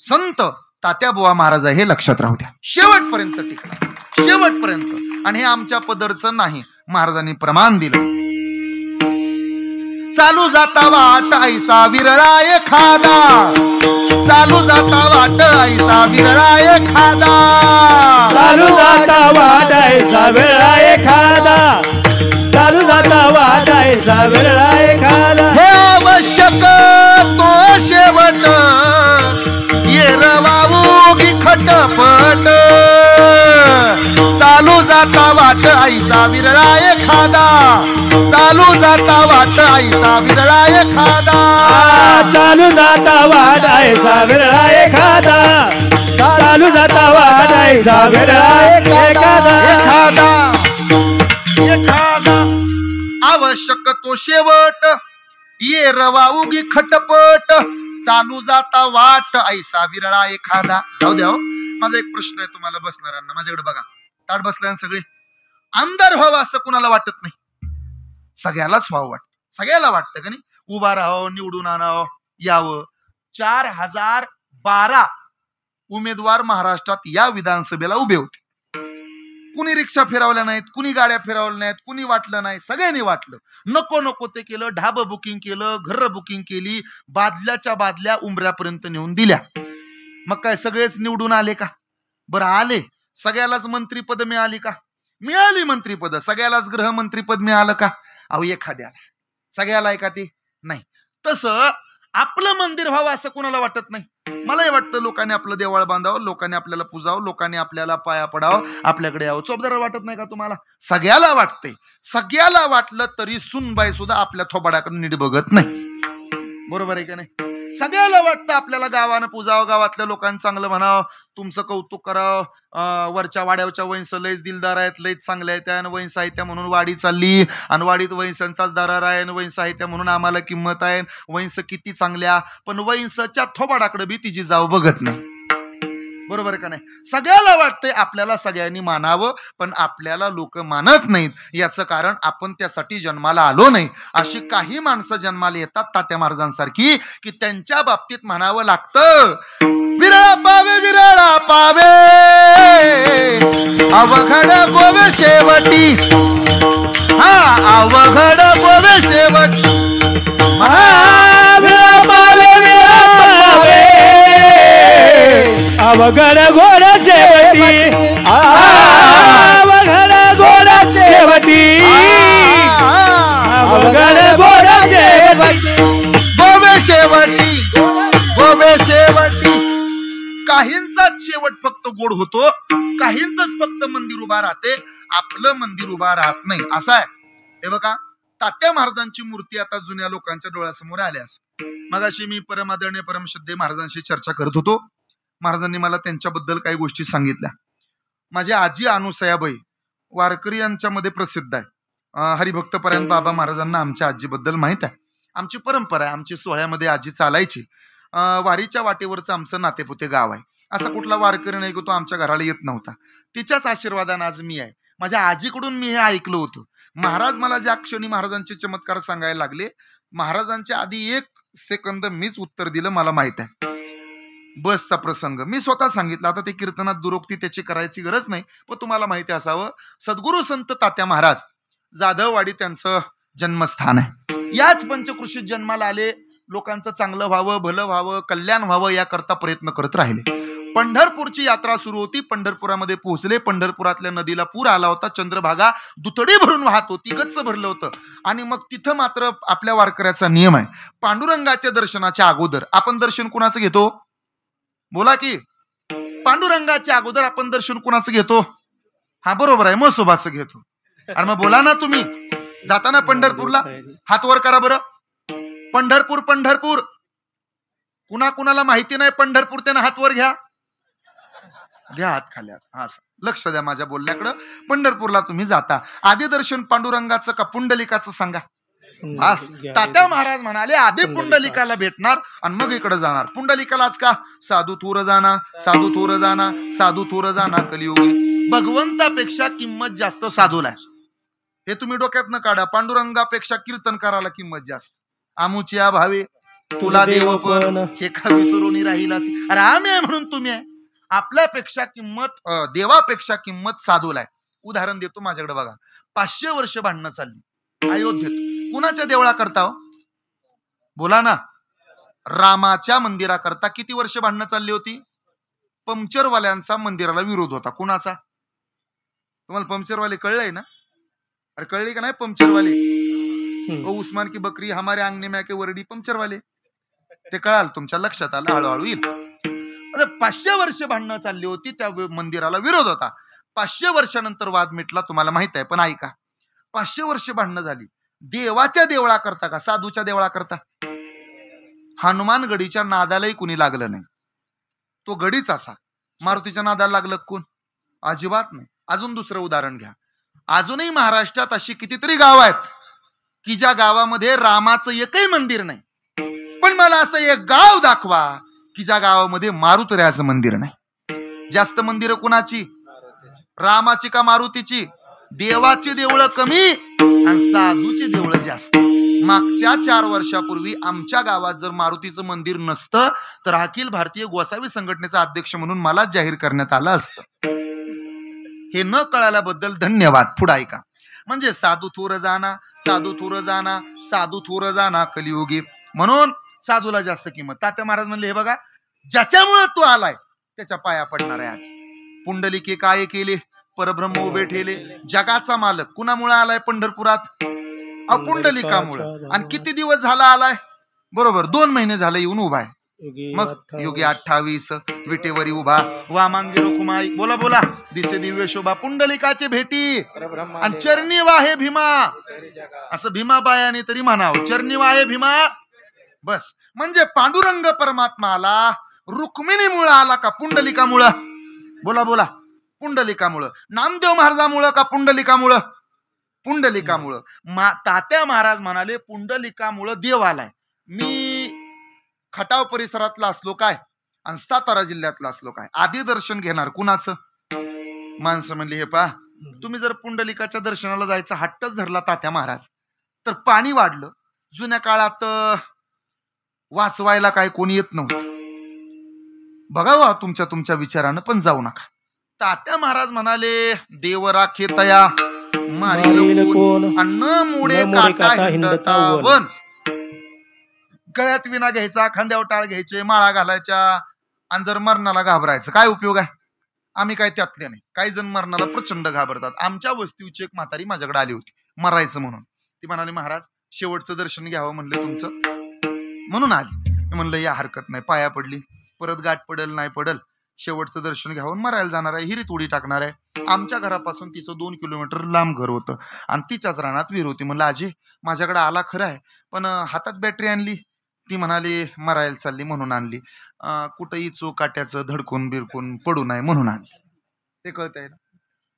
संत तात्याबुवा महाराज आहे, हे लक्षात राहू द्या. शेवटपर्यंत टिकला, शेवटपर्यंत. आणि हे आमच्या पदरचं नाही, महाराजांनी प्रमाण दिलं. चालू जाता वाट ऐसा विरळा एखादा, चालू जाता वाट ऐसा विरळा एखादा, चालू जाता वाट ऐसा विरळा एखादा, चालू जाता वाट ऐसा विरळा एखादा. हे आवश्यक तो शेवट, ये रवाऊगी खटपट, चालू जाता वाट ऐसा विरळा एखादा, चालू जाता वाट ऐसा विरळा एखादा, चालू जाता वाट ऐसा विरळा एखादा, चालू जाता वाट ऐसा विरळा एखादा, एखादा एखादा. आवश्यक तो शेवट, ये रवाऊगी खटपट, चालू जाता वाट ऐसा विरळा एखादा. जाऊ द्या. माझा एक प्रश्न आहे तुम्हाला बसणाऱ्यांना, माझ्याकडे बघा. ताट बसल्या सगळे. आमदार व्हावं असं कुणाला वाटत नाही? सगळ्यालाच व्हावं वाटतं. सगळ्याला वाटतं का नाही? उभा राहावं, निवडून आणावं, यावं. 4012 उमेदवार महाराष्ट्रात या विधानसभेला उभे होते. कुणी रिक्षा फिरवल्या नाहीत, कुणी गाड्या फिरवल्या नाहीत, कुणी वाटलं नाही, सगळ्यांनी वाटलं. नको नको ते केलं, ढाबं बुकिंग केलं, घर बुकिंग केली, बादल्याच्या बादल्या उंबऱ्यापर्यंत नेऊन दिल्या. मग काय सगळेच निवडून आले का? बरं आले. सगळ्यालाच मंत्रीपद मिळाली का? मिळाली मंत्रीपद. सगळ्यालाच गृहमंत्रीपद मिळालं का? अहो एखाद्याला. सगळ्याला आहे का ते? नाही. तसं आपलं मंदिर व्हावं असं कोणाला वाटत नाही. मलाही वाटतं लोकांनी आपलं देवाळ बांधावं, लोकांनी आपल्याला पूजावं, लोकांनी आपल्याला पाया पडावं, आपल्याकडे यावं. चोपदार वाटत नाही का तुम्हाला? सगळ्याला वाटतंय. सगळ्याला वाटलं तरी सुनबाई सुद्धा आपल्या थोबाडाकडे नीट बघत नाही. बरोबर आहे का नाही? सगळ्याला वाटतं आपल्याला गावानं पूजावं, गावातल्या लोकांनी चांगलं म्हणावं, तुमचं कौतुक करावं. वरच्या वाड्यावरच्या वैंस लयच दिलदार आहेत, लयच चांगल्या आहेत, आणि वैंस साहित्य म्हणून वाडी चालली, आणि वाडीत वैंसांचाच दरार आहे, आणि वैंस साहित्य म्हणून आम्हाला किंमत आहे, वैंस किती चांगल्या. पण वैंसच्या थोबाडाकडे बी तिची जाव बघत नाही. बरोबर आहे का नाही? सगळ्याला वाटतंय आपल्याला सगळ्यांनी मानावं, पण आपल्याला लोक मानत नाहीत. याचं कारण आपण त्यासाठी जन्माला आलो नाही. अशी काही माणसं जन्माला येतात तात्या महाराजांसारखी, की त्यांच्या बाबतीत म्हणावं लागतं, विरळा पावे, विरळा पावे, अवघड गोवे शेवटी. हा, अवघड गोवे शेवटी. विरळा पावे, विरळा पावे, अवघड गोड शेवटी, अवघड गोड शेवटी, अवघड गोड शेवटी, गोवे शेवटी, गोवे शेवटी. काहींचाच शेवट फक्त गोड होतो, काहींचाच फक्त मंदिर उभा राहते, आपलं मंदिर उभा राहत नाही. असं आहे. हे बघा, तात्या महाराजांची मूर्ती आता जुन्या लोकांच्या डोळ्यासमोर आल्यास. मगाशी मी परमादरणीय परमश्रद्धेय महाराजांशी चर्चा करत होतो. महाराजांनी मला त्यांच्याबद्दल काही गोष्टी सांगितल्या. माझी आजी अनुसयाबाई वारकरी यांच्यामध्ये प्रसिद्ध आहे. हरिभक्तपरायण बाबा महाराजांना आमच्या आजीबद्दल माहित आहे. आमची परंपरा आहे, आमची सोहळ्यामध्ये आजी चालायची. वारीच्या वाटेवरचं आमचं नातेपुते गाव आहे. असा कुठला वारकरी नाही की तो आमच्या घराला येत नव्हता. तिच्याच आशीर्वादाने आज मी आहे. माझ्या आजीकडून मी हे ऐकलं होतं. महाराज मला ज्या क्षणी महाराजांचे चमत्कार सांगायला लागले, महाराजांच्या आधी 1 सेकंद मीच उत्तर दिलं. मला माहित आहे बसचा प्रसंग मी स्वतः सांगितला. आता ते कीर्तनात दुरोक्ती त्याची करायची गरज नाही, पण तुम्हाला माहिती असावं, सद्गुरू संत तात्या महाराज जाधववाडी त्यांचं जन्मस्थान आहे. याच पंचकृषीत जन्माला आले. लोकांचं चांगलं व्हावं, भलं व्हावं, कल्याण व्हावं याकरता प्रयत्न करत राहिले. पंढरपूरची यात्रा सुरू होती. पंढरपुरामध्ये पोहोचले. पंढरपुरातल्या नदीला पूर आला होता. चंद्रभागा दुतडी भरून वाहत होती, गच्च भरलं होतं. आणि मग तिथं मात्र आपल्या वारकऱ्याचा नियम आहे, पांडुरंगाच्या दर्शनाच्या अगोदर आपण दर्शन कुणाचं घेतो? बोला की, पांडुरंगाच्या अगोदर आपण दर्शन कुणाचं घेतो? हा बरोबर आहे, म्हसोबाचं घेतो. अरे मग बोला ना, तुम्ही जाताना पंढरपूरला हात वर करा बरं. पंढरपूर, पंढरपूर कुणा कुणाला माहिती नाही पंढरपूर, त्यानं हात वर घ्या, घ्या हात खाली. हा, लक्ष द्या माझ्या बोलण्याकडं. पंढरपूरला तुम्ही जाता, आधी दर्शन पांडुरंगाचं का पुंडलिकाचं सांगा? तात्या महाराज म्हणाले आधी पुंडलिकाला भेटणार आणि मग इकडे जाणार. पुंडलिकालाच का? साधू थोर जाना, साधू थोर जाना, साधू थोर जाना कलियुगी. भगवंतापेक्षा किंमत जास्त साधूला आहे. हे तुम्ही डोक्यात न काढा. पांडुरंगापेक्षा कीर्तनकाराला किंमत जास्त. आमुच्या भावे तुला देव पण हे का विसरून राहिला. अरे आम्ही आहे म्हणून तुम्ही आहे. आपल्यापेक्षा किंमत, देवापेक्षा किंमत साधूला आहे. उदाहरण देतो, माझ्याकडे बघा. 500 वर्ष भांडणं चालली अयोध्येत. कुणाच्या देवळा करता हो? बोला ना. रामाच्या मंदिराकरता किती वर्ष भांडणं चालली होती? पंक्चरवाल्यांचा मंदिराला विरोध होता. कुणाचा? तुम्हाला पंक्चरवाले कळलंय ना? अरे कळले का नाही पंक्चरवाले? उस्मान की बकरी हमारे अंगणे में के वरडी पंक्चरवाले. ते कळाल, तुमच्या लक्षात आलं, हळूहळू येईल. 500 वर्ष भांडणं चालली होती, त्या मंदिराला विरोध होता. 500 वर्षानंतर वाद मिटला, तुम्हाला माहित आहे. पण ऐका, 500 वर्ष भांडणं झाली. देवाच्या देवळा करता का साधूच्या देवळा करता? हनुमान गडीच्या नादालाही कुणी लागलं नाही. तो गडीच असा. मारुतीच्या नादाला लागलं कोण? अजिबात नाही. अजून दुसरं उदाहरण घ्या. अजूनही महाराष्ट्रात अशी कितीतरी गाव आहेत की ज्या गावामध्ये रामाचं एकही मंदिर नाही. पण मला असं एक गाव दाखवा की ज्या गावामध्ये मारुतीरायाचं मंदिर नाही. जास्त मंदिरं कुणाची? रामाची का मारुतीची? देवाची देवळं कमी आणि साधूची देवळं जास्त. मागच्या 4 वर्षापूर्वी आमच्या गावात जर मारुतीचं मंदिर नसतं तर अखिल भारतीय गोसावी संघटनेचा अध्यक्ष म्हणून मला जाहीर करण्यात आलं असतं. हे न कळाल्याबद्दल धन्यवाद. पुढे ऐका. म्हणजे साधू थोर जाना, साधू थोर जाना, साधू थोर जाना कलियुगी. म्हणून साधूला जास्त किंमत. तात्या महाराज म्हणले, हे बघा, ज्याच्यामुळे तू आलाय त्याच्या पाया पडणार आहे. आज पुंडलिके काय केले? परब्रह्म उभे ठेले. जगाचा मालक कुणामुळे आलाय पंढरपुरात? पुंडलिकामुळे. आणि किती दिवस झाला आलाय? बरोबर 2 महिने झाले येऊन उभा आहे. मग योगी 28 विटेवरी उभा वामांगी रुकुमाई बोला बोला दिसे दिव्य शोभा पुंडलिकाचे भेटी आणि चरणी वाहे भीमा असं भीमाबायाने तरी म्हणावं चरणी वाहे भीमा. बस म्हणजे पांडुरंग परमात्मा आला रुक्मिणीमुळं आला का पुंडलिकामुळं बोला बोला पुंडलिकामुळं. नामदेव महाराजामुळं का पुंडलिकामुळं पुंडलिकामुळं. तात्या महाराज म्हणाले पुंडलिकामुळं देव आलाय. मी खटाव परिसरातला असलो काय आणि सातारा जिल्ह्यातला असलो काय आधी दर्शन घेणार कुणाचं. माणसं म्हणली हे पा तुम्ही जर पुंडलिकाच्या दर्शनाला जायचा हट्टच धरला तात्या महाराज तर पाणी वाढलं. जुन्या काळात वाचवायला काय कोणी येत नव्हतं. बघावा तुमच्या तुमच्या विचारानं पण जाऊ नका. तात्या महाराज म्हणाले देव राखे तया मारील कोण अन्न मोडे काटा हिंडता वन. गळ्यात विना घ्यायचा खांद्यावर टाळ घ्यायचे माळा घालायच्या आणि जर मरणाला घाबरायचं काय उपयोग आहे. आम्ही काय त्यातले नाही. काही जण मरणाला प्रचंड घाबरतात. आमच्या वस्तीची एक म्हातारी माझ्याकडे आली होती मरायचं म्हणून. ती म्हणाली महाराज शेवटचं दर्शन घ्यावं म्हणलं तुमचं म्हणून आली. म्हणलं या हरकत नाही पाया पडली परत गाठ पडल नाही पडल शेवटचं दर्शन घ्यावं मरायला जाणार आहे हिरीत उडी टाकणार आहे. आमच्या घरापासून तिचं 2 किलोमीटर लांब घर होतं आणि तिच्याच रानात विहीर होती. म्हणलं आजी माझ्याकडे आला खरं आहे पण हातात बॅटरी आणली. ती म्हणाली मरायला चालली म्हणून आणली. कुठंही चोख काट्याचं धडकून बिरकून पडू नये म्हणून आणली. ते कळतंय ना.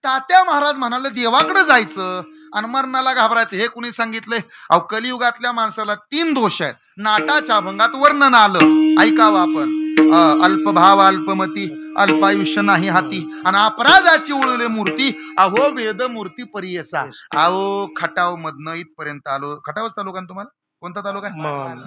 तात्या महाराज म्हणाले देवाकडे जायचं आणि मरणाला घाबरायचं हे कुणी सांगितलंय. अहो कलियुगातल्या माणसाला 3 दोष आहेत. नाटाच्या अभंगात वर्णन आलं ऐकावं आपण. अल्पभाव अल्पमती अल्पायुष्य नाही हाती आणि अपराधाची उळले मूर्ती अहो वेद मूर्ती परियसा. अहो खटाव मधनं इथपर्यंत आलो. खटावच तालुका तुम्हाला कोणता तालुका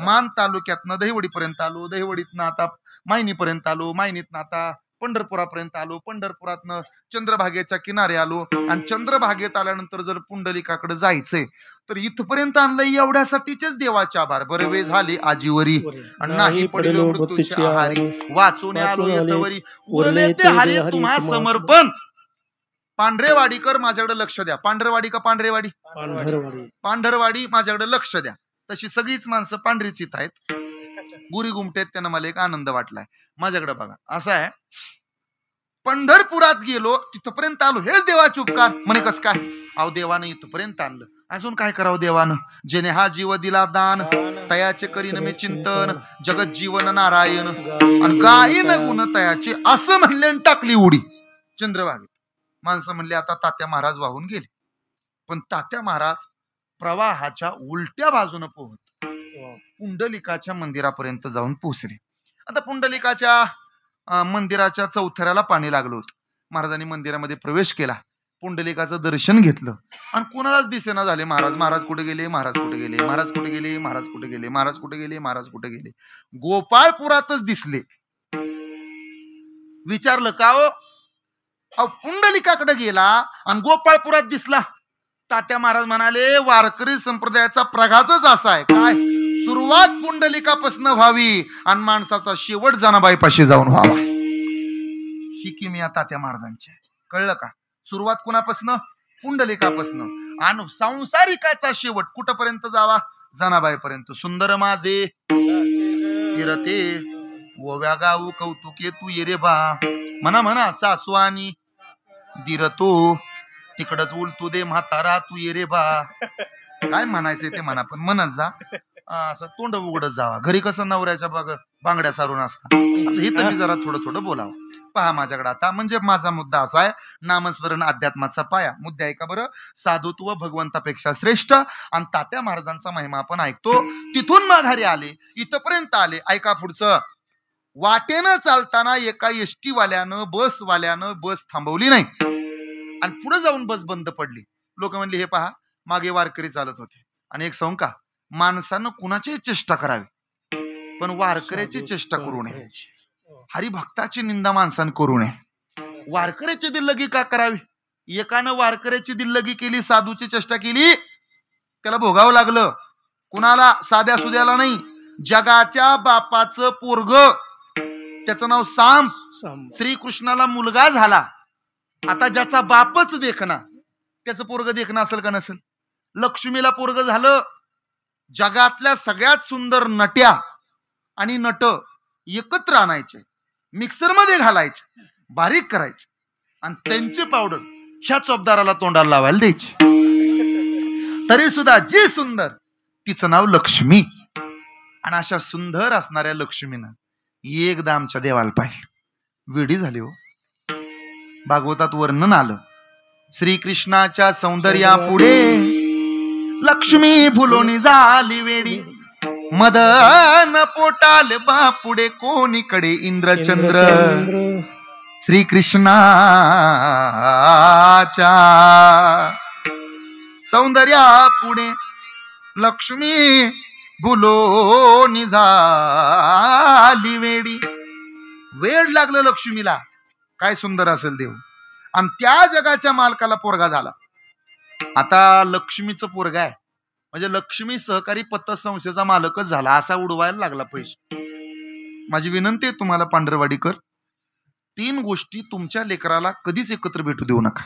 मान तालुक्यातनं दहिवडी पर्यंत आलो. दहिवडीतनं आता मायनी पर्यंत आलो. मायनीतनं आता पंढरपुरापर्यंत आलो. पंढरपुरातनं चंद्रभागेच्या किनारे आलो आणि चंद्रभागेत आल्यानंतर जर पुंडलिकाकडे जायचंय तर इथपर्यंत आणलंय एवढ्यासाठीच देवाचे आभार. बरवे झाले आजीवरी आणि नाही पडलो मृत्यूची आहारी वाचून आलो येतवरी उरले ते हरी तुम्हा समर्पण. पांढरेवाडीकर माझ्याकडे लक्ष द्या. पांढरवाडी का पांढरेवाडी पांढरवाडी माझ्याकडे लक्ष द्या. तशी सगळीच माणसं पांढरीच इथं आहेत. गुरी गुमटेत त्यांना मला एक आनंद वाटलाय. माझ्याकडे बघा असं आहे पंढरपुरात गेलो तिथपर्यंत आलो हेच देवाचे उपकार. म्हणे कस काय अहो देवानं इथपर्यंत आणलं अजून काय करावं देवानं. जेने हा जीव दिला दान तयाचे करीन मी चिंतन जगत जीवन नारायण आणि गायीन गुण तयाचे असं म्हणले टाकली उडी चंद्रभागेत. माणसं म्हणले आता तात्या महाराज वाहून गेले. पण तात्या महाराज प्रवाहाच्या उलट्या बाजूने पोहत पुंडलिकाच्या मंदिरापर्यंत जाऊन पोहोचले. आता पुंडलिकाच्या मंदिराच्या चौथऱ्याला पाणी लागलं होतं. महाराजांनी मंदिरामध्ये प्रवेश केला. पुंडलिकाचं दर्शन घेतलं आणि कोणालाच दिसेना झाले. महाराज महाराज कुठे गेले महाराज कुठे गेले महाराज कुठे गेले महाराज कुठे गेले महाराज कुठे गेले महाराज कुठे गेले. गोपाळपुरातच दिसले. विचारलं का हो पुंडलिकाकडे गेला आणि गोपाळपुरात दिसला. तात्या महाराज म्हणाले वारकरी संप्रदायाचा प्रघातच असा आहे काय सुरुवात पुंडलिकापासून व्हावी आणि माणसाचा शेवट जनाबाईपाशी जाऊन व्हावा. ही किमया तात्या महाराजांची. कळलं का. सुरुवात कुणापासून पुंडलिकापासून आणि संसारिकाचा शेवट कुठपर्यंत जावा जनाबाईपर्यंत. सुंदर माझे फिरते ओव्या गाऊ कौतुके तू ये रे बा म्हणा म्हणा सासवानी दिरतो तिकडच उलतू दे म्हातारा तू ये रे बा. काय म्हणायचंय ते म्हणा पण म्हणत जा. असं तोंड उघडत जावा. घरी कसं नवऱ्याच्या बांगड्या सारून असतात असं हे तर जरा थोडं थोडं बोलावं. पहा माझ्याकडे आता म्हणजे माझा मुद्दा असा आहे नामस्मरण अध्यात्माचा पाया. मुद्दा आहे का बरं. साधुत्व भगवंतापेक्षा श्रेष्ठ आणि तात्या महाराजांचा महिमा आपण ऐकतो. तिथून माघारी आले इथपर्यंत आले. ऐका पुढचं. वाटेनं चालताना एका एसटी वाल्यानं बस थांबवली नाही आणि पुढे जाऊन बस बंद पडली. लोक म्हणले हे पहा मागे वारकरी चालत होते. आणि एक सांगू का माणसानं कुणाची चेष्टा करावी पण वारकऱ्याची चेष्टा करू नये. हरिभक्ताची निंदा माणसानं करू नये. वारकऱ्याची दिल्लगी का करावी. एकानं वारकऱ्याची दिल्लगी केली साधूची चेष्टा केली त्याला भोगावं लागलं. कुणाला साध्या सुद्याला नाही. जगाच्या बापाचं पोरग त्याचं नाव साम. श्रीकृष्णाला मुलगा झाला. आता ज्याचा बापच देखना त्याचं पोरग देखना असेल का नसेल. लक्ष्मीला पोरग झालं जगातल्या सगळ्यात सुंदर नट्या आणि नट एकत्र आणायचे, मिक्सर मध्ये घालायचे, बारीक करायचे आणि त्यांची पावडर ह्या चोपदाराला तोंडाला लावायला द्यायची. तरी सुद्धा जी सुंदर तिचं नाव लक्ष्मी. आणि अशा सुंदर असणाऱ्या लक्ष्मीनं एकदा आमच्या देवाला पाहिलं, वेडी झाली हो. भागवतात वर्णन आलं, श्रीकृष्णाच्या सौंदर्यापुढे लक्ष्मी फुलोनी झाली वेडी. मदन पोटाल बापुडे कोणीकडे इंद्रचंद्र. श्रीकृष्णाच्या सौंदर्यापुढे लक्ष्मी फुलोनी झाली वेडी. वेड लागलं लक्ष्मीला, काय सुंदर असेल देव. आणि त्या जगाच्या मालकाला पोरगा झाला. आता लक्ष्मीचं पोरगा आहे म्हणजे लक्ष्मी सहकारी पतसंस्थेचा मालकच झाला, असा उडवायला लागला पैसे. माझी विनंती आहे तुम्हाला पांढरवाडीकर, 3 गोष्टी तुमच्या लेकराला कधीच एकत्र भेटू देऊ नका.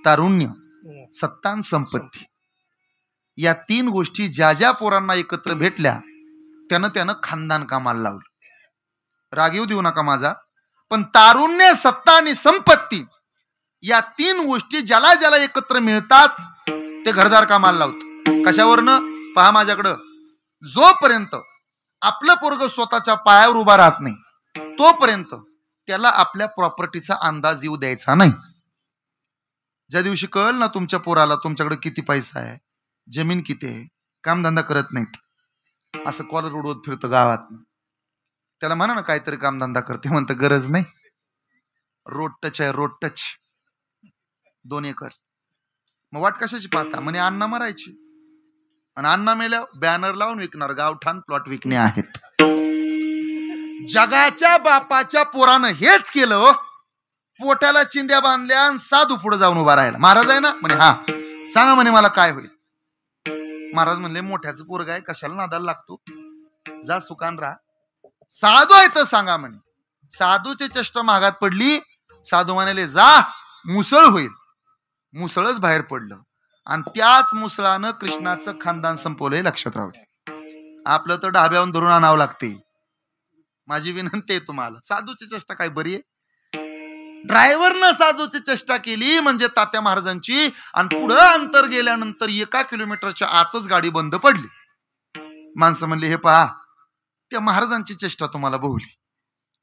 तारुण्य, सत्ता आणि संपत्ती. या 3 गोष्टी ज्या ज्या पोरांना एकत्र भेटल्या त्यानं खानदान कामाला लावलं. रागीव देऊ नका माझा, पण तारुण्य, सत्ता आणि संपत्ती या 3 गोष्टी ज्याला ज्याला एकत्र मिळतात ते घरदार कामाला लावत. कशावरनं? पहा माझ्याकडं, जोपर्यंत आपलं पोरग स्वतःच्या पायावर उभा राहत नाही तोपर्यंत त्याला आपल्या प्रॉपर्टीचा अंदाज येऊ द्यायचा नाही. ज्या दिवशी कळलं ना तुमच्या पोराला तुमच्याकडे किती पैसा आहे, जमीन किती आहे, कामधंदा करत नाहीत, असं कॉलर उडवत फिरतं गावात, त्याला म्हणा ना काहीतरी कामधंदा करते, म्हणतं गरज नाही, रोड टच आहे, रोड टच 2 एकर. मग वाट कशाची पाहता? म्हणे अण्णा मरायची, आणि अण्णा मेल्या बॅनर लावून विकणार, गावठाण प्लॉट विकणे आहेत. जगाच्या बापाच्या पोरानं हेच केलं हो. पोटाला चिंध्या बांधल्या आणि साधू पुढे जाऊन उभा राहिला. महाराज आहे ना? म्हणे हा, सांगा म्हणे मला काय होईल. महाराज म्हणले मोठ्याचं पोरग आहे, कशाला नादाला लागतो, जा सुकान राहा. साधू आहे तर सांगा म्हणे. साधूची चेष्टा महागात पडली. साधू म्हणाले जा, मुसळ होईल. मुसळच बाहेर पडलं आणि त्याच मुसळानं कृष्णाचं खानदान संपवलंय. लक्षात राहू दे. आपलं तर ढाब्यावरून धरून आणावं लागते. माझी विनंती आहे तुम्हाला, साधूची चेष्टा काय बरी आहे. ड्रायव्हरनं साधूची चेष्टा केली म्हणजे तात्या महाराजांची, आणि पुढं अंतर गेल्यानंतर 1 किलोमीटरच्या आतच गाडी बंद पडली. माणसं म्हणली हे पहा, त्या महाराजांची चेष्टा तुम्हाला बहुली.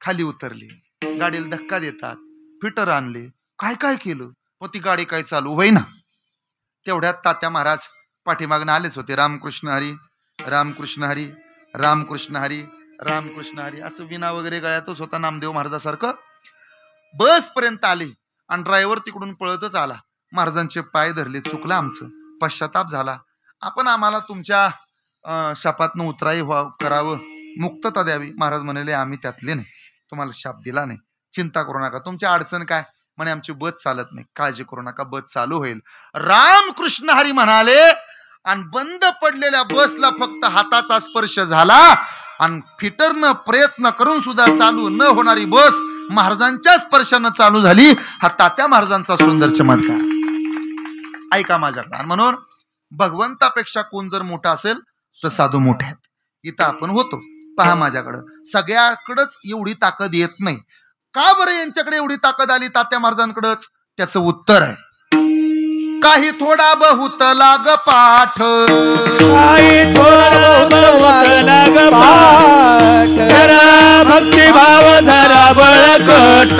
खाली उतरली, गाडीला धक्का देतात, फिटर आणले, काय काय केलं, मग ती गाडी काय चालू होईना. तेवढ्यात तात्या महाराज पाठीमागनं आलेच होते. रामकृष्ण हरी, रामकृष्ण हरी, रामकृष्ण हरी, रामकृष्ण हरी, असं विना वगैरे गळ्यातच होता नामदेव महाराजासारखं. बस पर्यंत आले आणि ड्रायव्हर तिकडून पळतच आला. महाराजांचे पाय धरले, चुकलं आमचं, पश्चाताप झाला, आपण आम्हाला तुमच्या शापातनं उतराई करावं, मुक्तता द्यावी. महाराज म्हणाले आम्ही त्यातले नाही, तुम्हाला शाप दिला नाही, चिंता करू नका. तुमच्या अडचण काय? म्हणे आमची बस चालत नाही, काळजी करू नका, बस चालू होईल. रामकृष्ण हरी म्हणाले आणि बंद पडलेल्या बसला फक्त हाताचा स्पर्श झाला आणि फिटरनं प्रयत्न करून सुद्धा चालू न होणारी बस महाराजांच्या स्पर्शानं चालू झाली. हा तात्या महाराजांचा सुंदर चमत्कार. ऐका माझ्याकडे. म्हणून भगवंतापेक्षा कोण जर मोठा असेल तर साधू मोठे आहेत. इथं आपण होतो. पहा माझ्याकडं, सगळ्याकडंच एवढी ताकद येत नाही. का बरं यांच्याकडे एवढी ताकद आली तात्या महाराजांकडंच? त्याचं उत्तर आहे, काही थोडा बहुत लाग पाठ, काही थोडा बहुत लाग पाठ, धरा भक्ती भाव धरा बळकट,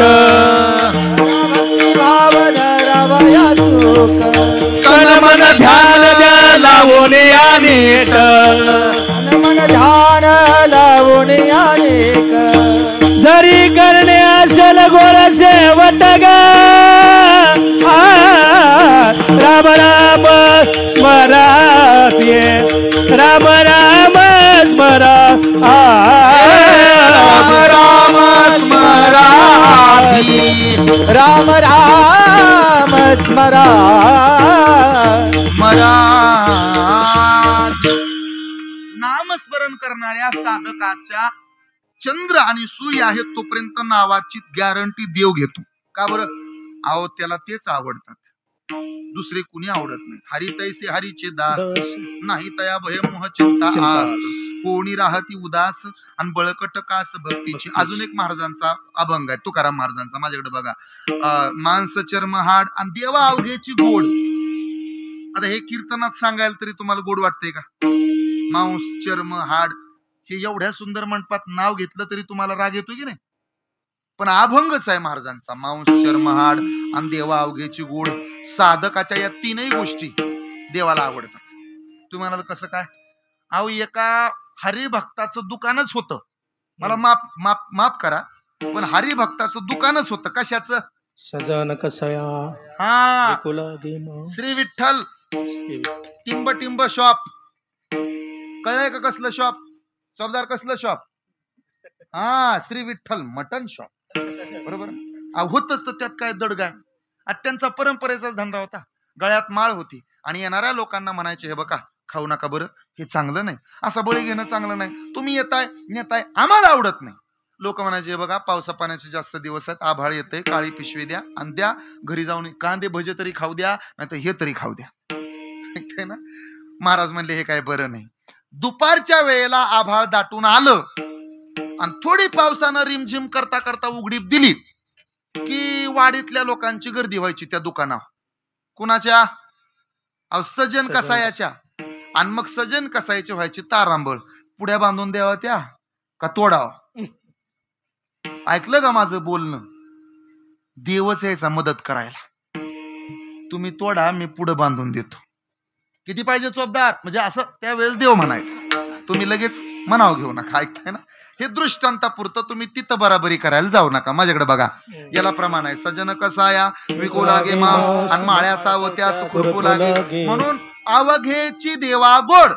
भाव धरा वया सुख, तन मन ध्यान द्या लावून या नीट, तन मन ध्यान लावून या नीट, जरी करणे असेल गोर शेवट ग, राम राम स्मरात ये, राम राम स्मरा, राम राम स्मरात, राम राम स्मरा, नामस्मरण करणाऱ्या साधकाच्या चंद्र आणि सूर्य आहेत तोपर्यंत नावाची गॅरंटी देव घेतो. का बरं? अहो त्याला तेच आवडतात. दुसरे कुणी आवडत नाही. हरी तैसे हरीचे दास, नाही तया भय मोह चिंता आस, कोणी राहती उदास आणि बळकट कास भक्तीची. अजून एक महाराजांचा अभंग आहे, तुकाराम महाराजांचा. माझ्याकडे बघा. मांस चर्म हाड आणि देवा अवघेची गोड. आता हे कीर्तनात सांगायला तरी तुम्हाला गोड वाटतंय का? मांस चर्म हाड हे एवढ्या सुंदर मंडपात नाव घेतलं तरी तुम्हाला राग येतो की नाही? पण अभंगच आहे महाराजांचा. मांस चर्म हाड आणि देवा अवघेची गोड. साधकाच्या या तीनही गोष्टी देवाला आवडतात. तुम्ही म्हणाल कसं काय? अहो, एका हरिभक्ताचं दुकानच होतं. मला माफ करा, पण हरिभक्ताचं दुकानच होतं. कशाचं? सजन कसया. हा, श्री विठ्ठल टिंब टिंब शॉप. कळलंय का कसलं शॉप? चौदार कसलं शॉप? हा, श्री विठ्ठल मटन शॉप. बरोबर. होतच तर त्यात काय दडगाय. त्यांचा परंपरेचाच धंदा होता. गळ्यात माळ होती आणि येणाऱ्या लोकांना म्हणायचे, हे बघा खाऊ नका बरं, हे चांगलं नाही, असं बळी घेणं चांगलं नाही, तुम्ही येताय नेताय, आम्हाला आवडत नाही. लोक म्हणायचे, हे बघा पावसा पाण्याचे जास्त दिवस आहेत, आभाळ येते, काळी पिशवी द्या आणि द्या घरी जाऊन कांदे भजे तरी खाऊ द्या, नाही तर हे तरी खाऊ द्या. ना महाराज म्हणले, हे काय बरं नाही. दुपारच्या वेळेला आभाळ दाटून आलं आणि थोडी पावसानं रिमझिम करता करता उघडीप दिली की वाडीतल्या लोकांची गर्दी व्हायची त्या दुकानावर. कुणाच्या? सजन कसायाच्या. आणि मग सजन कसायचे व्हायची तारांबळ. पुढ्या बांधून द्यावा त्या का तोडावा? ऐकलं का माझं बोलणं? देवच यायचा मदत करायला. तुम्ही तोडा, मी पुढे बांधून देतो. किती पाहिजे चोपदार? म्हणजे असं त्यावेळेस देव म्हणायचं. तुम्ही लगेच म्हणावं घेऊ नका. ऐकताय ना? हे दृष्टांतापुरतं. तुम्ही तिथं बराबरी करायला जाऊ नका. माझ्याकडे बघा, याला प्रमाण आहे. सजन कसाया विकू लागे मांस आणि माळ्या सावत्यास खुरपू लागे, म्हणून अवघेची देवा गोड.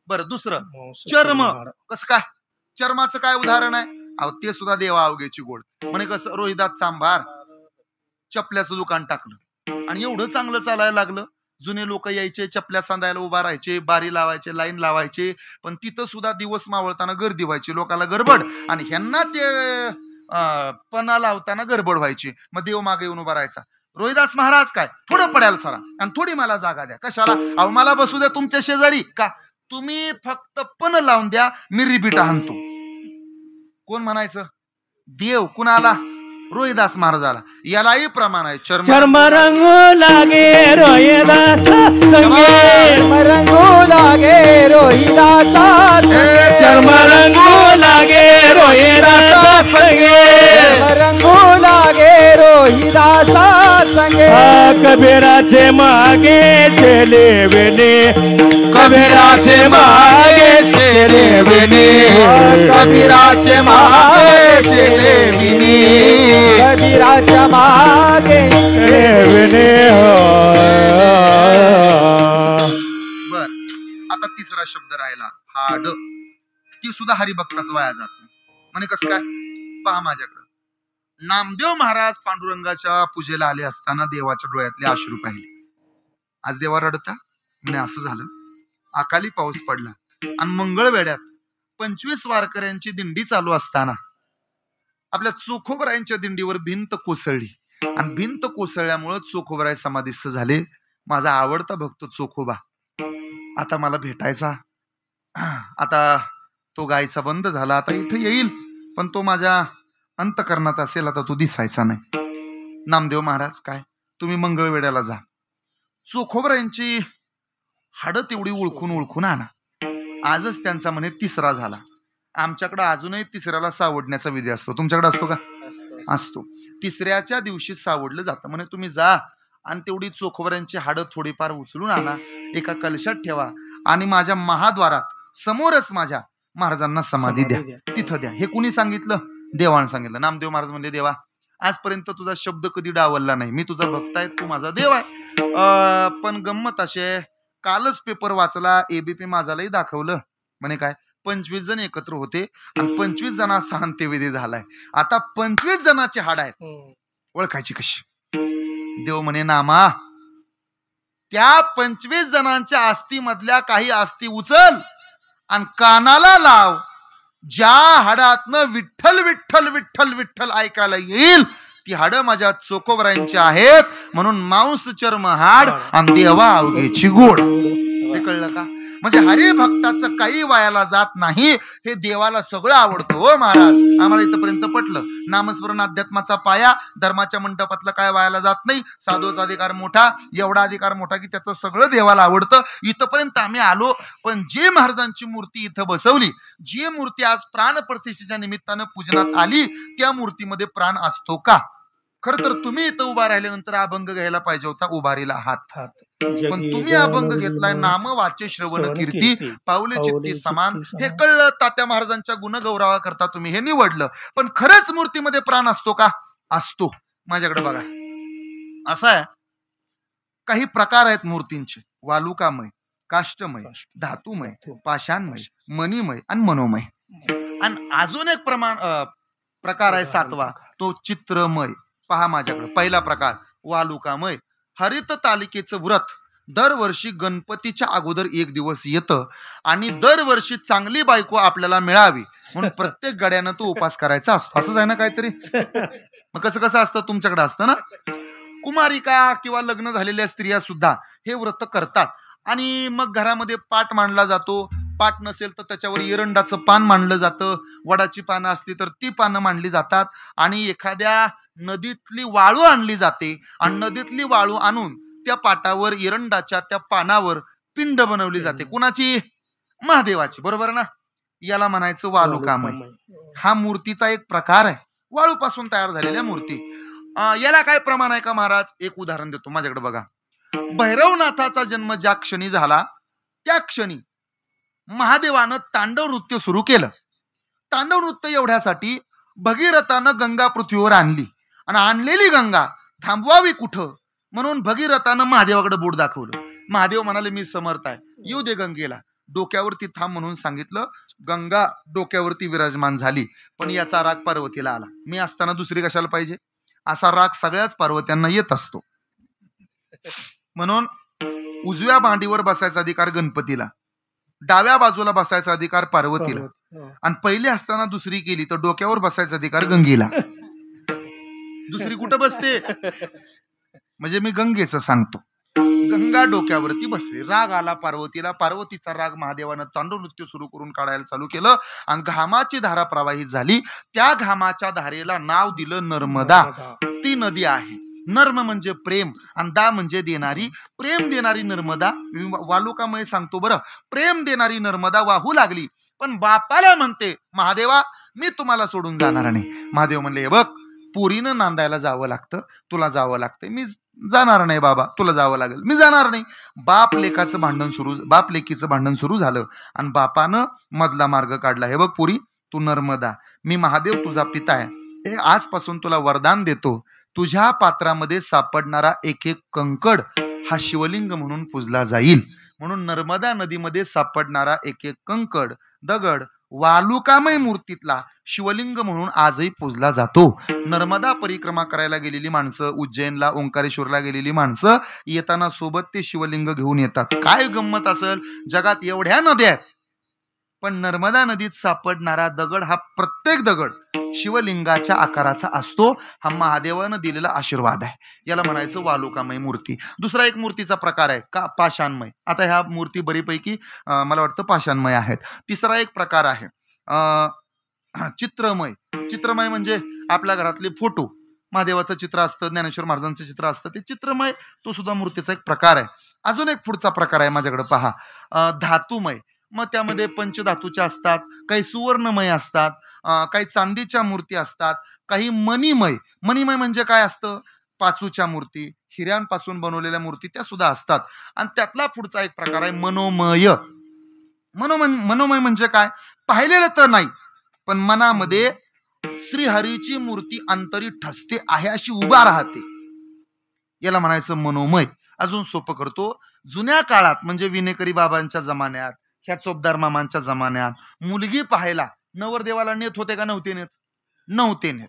बरं, दुसरं चर्म. कसं काय? चर्माचं काय उदाहरण आहे? अहो, ते सुद्धा देवा अवघेची गोड. म्हणे कसं? रोहिदास चांभार चपल्याचं दुकान टाकलं आणि एवढं चांगलं चालायला लागलं. जुने लोक यायचे, चपल्या सांधायला उभा राहायचे, बारी लावायचे, लाईन लावायचे. पण तिथं सुद्धा दिवस मावळताना गर्दी व्हायची, लोकांना गडबड. आणि ह्यांना ते पणा लावताना गडबड व्हायची. मग देव मागे येऊन उभा राहायचा. रोहिदास महाराज काय पुढं पडायला सरा आणि थोडी मला जागा द्या. कशाला? अहो, मला बसू द्या तुमच्या शेजारी. का? तुम्ही फक्त पण लावून द्या, मी रिपीट आणतो. कोण म्हणायचं? देव. कुणाला? रोहिदास महाराजाला. यालाही प्रमाण आहे. चर्म रंगू लागे रोहिदास संगे, रंगू लागे रोहिदासा संगे, चर्म रंगू लागे रोहिदास संगे, रंगू लागे रोहिदासा संगे. कबीराचे मागे छेले विने, कबीराचे मागे छेले विने, कबीराचे मागे छेले विने, कबीराच्या मागे विने. बर, आता तिसरा शब्द राहिला, हाड. ती सुद्धा हरिभक्ताच वाया जात नाही. म्हणे कसं काय? पहा माझ्याकडे. नामदेव महाराज पांडुरंगाच्या पूजेला आले असताना देवाच्या डोळ्यातले अश्रू पाहिले. आज देवा रडता? म्हणे असं झालं, अकाली पाऊस पडला आणि मंगळवेड्यात 25 वारकऱ्यांची दिंडी चालू असताना आपल्या चोखोबरायांच्या दिंडीवर भिंत कोसळली आणि भिंत कोसळल्यामुळे चोखोबराय समाधीस्थ झाले. माझा आवडता भक्त चोखोबा आता मला भेटायचा. आता तो गायचा बंद झाला, आता इथे येईल, पण तो माझ्या अंतकरणात असेल, आता तो दिसायचा नाही. नामदेव महाराज काय, तुम्ही मंगळवेड्याला जा, चोखोबरायांची हाडं तेवढी ओळखून ओळखून आणा. आजच त्यांचा म्हणे तिसरा झाला. आमच्याकडे अजूनही तिसऱ्याला सावडण्याचा विधी असतो. तुमच्याकडे असतो का? असतो. तिसऱ्याच्या दिवशी सावडलं जातं. म्हणे तुम्ही जा आणि तेवढी चोखोबऱ्यांची हाडं थोडीफार उचलून आणा, एका कलशात ठेवा आणि माझ्या महाद्वारात समोरच माझ्या महाराजांना समाधी द्या, तिथं द्या. हे कुणी सांगितलं? देवानं सांगितलं. नामदेव महाराज म्हणले, देवा आजपर्यंत तुझा शब्द कधी डावलला नाही, मी तुझा भक्त आहे, तू माझा देव आहे. पण गंमत असे, कालच पेपर वाचला, एबीपी माझालाही दाखवलं. म्हणे काय? 25 जण एकत्र होते आणि 25 जणांचा अंत्यविधी झालाय. आता 25 जणांची हाड आहेत, ओळखायची कशी? देव म्हणे, नामा त्या 25 जणांच्या अस्थी मधल्या काही अस्थी उचल आणि कानाला लाव. ज्या हाडातनं विठ्ठल विठ्ठल विठ्ठल विठ्ठल ऐकायला येईल ती हाडं माझ्या चोकोबरायांची आहेत, म्हणून मांस चर्म हाड आणि देवा अवघेची गोड. हे कळलं का? म्हणजे हरिभक्ताचं काही वायाला जात नाही, हे देवाला सगळं आवडतं. हो महाराज, आम्हाला इथपर्यंत पटलं. नामस्मरण अध्यात्माचा पाया, धर्माच्या मंडपातलं काय वायाला जात नाही. साधूचा अधिकार मोठा, एवढा अधिकार मोठा की त्याचं सगळं देवाला आवडतं. इथपर्यंत आम्ही आलो. पण जे महाराजांची मूर्ती इथं बसवली, जी मूर्ती आज प्राण प्रतिष्ठेच्या निमित्तानं पूजनात आली, त्या मूर्तीमध्ये प्राण असतो का? खर तर तुम्ही इथं उभा राहिल्यानंतर अभंग घ्यायला पाहिजे होता, उभारीला हात. पण तुम्ही अभंग घेतलाय. नाम वाचे श्रवण कीर्ती पाऊले चित्ती समान. हे कळलं. तात्या महाराजांच्या गुणगौरवा करता तुम्ही हे निवडलं. पण खरंच मूर्तीमध्ये प्राण असतो का? असतो. माझ्याकडे बघा. असा आहे, काही प्रकार आहेत मूर्तींचे. वालुकामय, काष्टमय, धातुमय, पाषाणमय, मणिमय आणि मनोमय. आणि अजून एक प्रकार आहे 7वा, तो चित्रमय. पहा माझ्याकडे. पहिला प्रकार वालुकामय. हरित तालिकेचं व्रत दरवर्षी गणपतीच्या अगोदर 1 दिवस येतं आणि दरवर्षी चांगली बायको आपल्याला मिळावी म्हणून प्रत्येक गड्यानं तो उपास करायचा असतो. असंच आहे ना काहीतरी? मग कसं कसं असतं? तुमच्याकडे असतं ना? कुमारिका किंवा लग्न झालेल्या स्त्रिया सुद्धा हे व्रत करतात. आणि मग घरामध्ये पाट मांडला जातो. पाट नसेल तर त्याच्यावर एरंडाचं पान मांडलं जातं. वडाची पानं असली तर ती पानं मांडली जातात. आणि एखाद्या नदीतली वाळू आणली जाते आणि नदीतली वाळू आणून त्या पाटावर, एरंडाच्या त्या पानावर पिंड बनवली जाते. कुणाची? महादेवाची. बरोबर ना? याला म्हणायचं वालुकामय. हा मूर्तीचा एक प्रकार आहे, वाळूपासून तयार झालेल्या मूर्ती. याला काय प्रमाण आहे का महाराज? एक उदाहरण देतो. माझ्याकडे बघा. भैरवनाथाचा जन्म ज्या क्षणी झाला, त्या क्षणी महादेवानं तांडव नृत्य सुरू केलं. तांडव नृत्य एवढ्यासाठी भगीरथानं गंगा पृथ्वीवर आणली आणि आणलेली गंगा थांबवावी कुठं म्हणून भगीरथानं महादेवाकडे बोट दाखवलं. महादेव म्हणाले, मी समर्थ आहे, येऊ दे गंगेला. डोक्यावरती थांब म्हणून सांगितलं. गंगा डोक्यावरती विराजमान झाली. पण याचा राग पार्वतीला आला. मी असताना दुसरी कशाला पाहिजे? असा राग सगळ्याच पार्वत्यांना येत असतो. म्हणून उजव्या मांडीवर बसायचा अधिकार गणपतीला, डाव्या बाजूला बसायचा अधिकार पार्वतीला, आणि पहिली असताना दुसरी केली तर डोक्यावर बसायचा अधिकार गंगेला. दुसरी कुठं बसते? म्हणजे मी गंगेचं सांगतो. गंगा डोक्यावरती बसली. राग आला पार्वतीला. पार्वतीचा राग महादेवानं तांडव नृत्य सुरू करून काढायला चालू केलं आणि घामाची धारा प्रवाहित झाली. त्या घामाच्या धारेला नाव दिलं नर्मदा. ती नदी आहे. नर्म म्हणजे प्रेम आणि दा म्हणजे देणारी. प्रेम देणारी नर्मदा, वालुकामय सांगतो बरं, प्रेम देणारी नर्मदा वाहू लागली. पण बापाला म्हणते, महादेवा मी तुम्हाला सोडून जाणार नाही. महादेव म्हणले, हे बघ, पोरीनं नांदायला जावं लागतं, तुला जावं लागतंय. मी जाणार नाही बाबा, तुला जावं लागेल, मी जाणार नाही. बाप लेकीचं भांडण सुरू झालं आणि बापानं मधला मार्ग काढला. हे बघ पोरी, तू नर्मदा, मी महादेव तुझा पिता आहे. हे आजपासून तुला वरदान देतो, तुझ्या पात्रामध्ये सापडणारा एक एक कंकड हा शिवलिंग म्हणून पूजला जाईल. म्हणून नर्मदा नदीमध्ये सापडणारा एक एक कंकड, दगड वालुकामय मूर्तीतला शिवलिंग म्हणून आजही पूजला जातो. नर्मदा परिक्रमा करायला गेलेली माणसं, उज्जैनला, ओंकारेश्वरला गेलेली माणसं येताना सोबत ते शिवलिंग घेऊन येतात. काय गंमत असेल? जगात एवढ्या नद्या आहेत, पण नर्मदा नदीत सापडणारा दगड हा प्रत्येक दगड शिवलिंगाच्या आकाराचा असतो. हा महादेवानं दिलेला आशीर्वाद आहे. याला म्हणायचं वालुकामय मूर्ती. दुसरा एक मूर्तीचा प्रकार आहे का पाषाणमय. आता ह्या मूर्ती बरीपैकी मला वाटतं पाषाणमय आहेत. तिसरा एक प्रकार आहे चित्रमय. चित्रमय म्हणजे आपल्या घरातले फोटो, महादेवाचं चित्र असतं, ज्ञानेश्वर महाराजांचं चित्र असतं, ते चित्रमय. तो सुद्धा मूर्तीचा एक प्रकार आहे. अजून एक पुढचा प्रकार आहे माझ्याकडे पहा, धातुमय. मग त्यामध्ये पंचधातूच्या असतात, काही सुवर्णमय असतात, काही चांदीच्या मूर्ती असतात, काही मणिमय. मणिमय म्हणजे काय असतं? पाचूच्या मूर्ती, हिऱ्यांपासून बनवलेल्या मूर्ती त्या सुद्धा असतात. आणि त्यातला पुढचा एक प्रकार आहे मनोमय. मनोमय म्हणजे काय? पाहिलेलं तर नाही, पण मनामध्ये श्रीहरीची मूर्ती अंतरी ठसते आहे अशी उभा राहते. याला म्हणायचं मनोमय. अजून सोपं करतो. जुन्या काळात म्हणजे विनेकरी बाबांच्या जमान्यात, ह्या चोपदार मामांच्या जमान्यात मुलगी पाहायला नवरदेवाला नेत होते का नव्हते नेत? नव्हते नेत.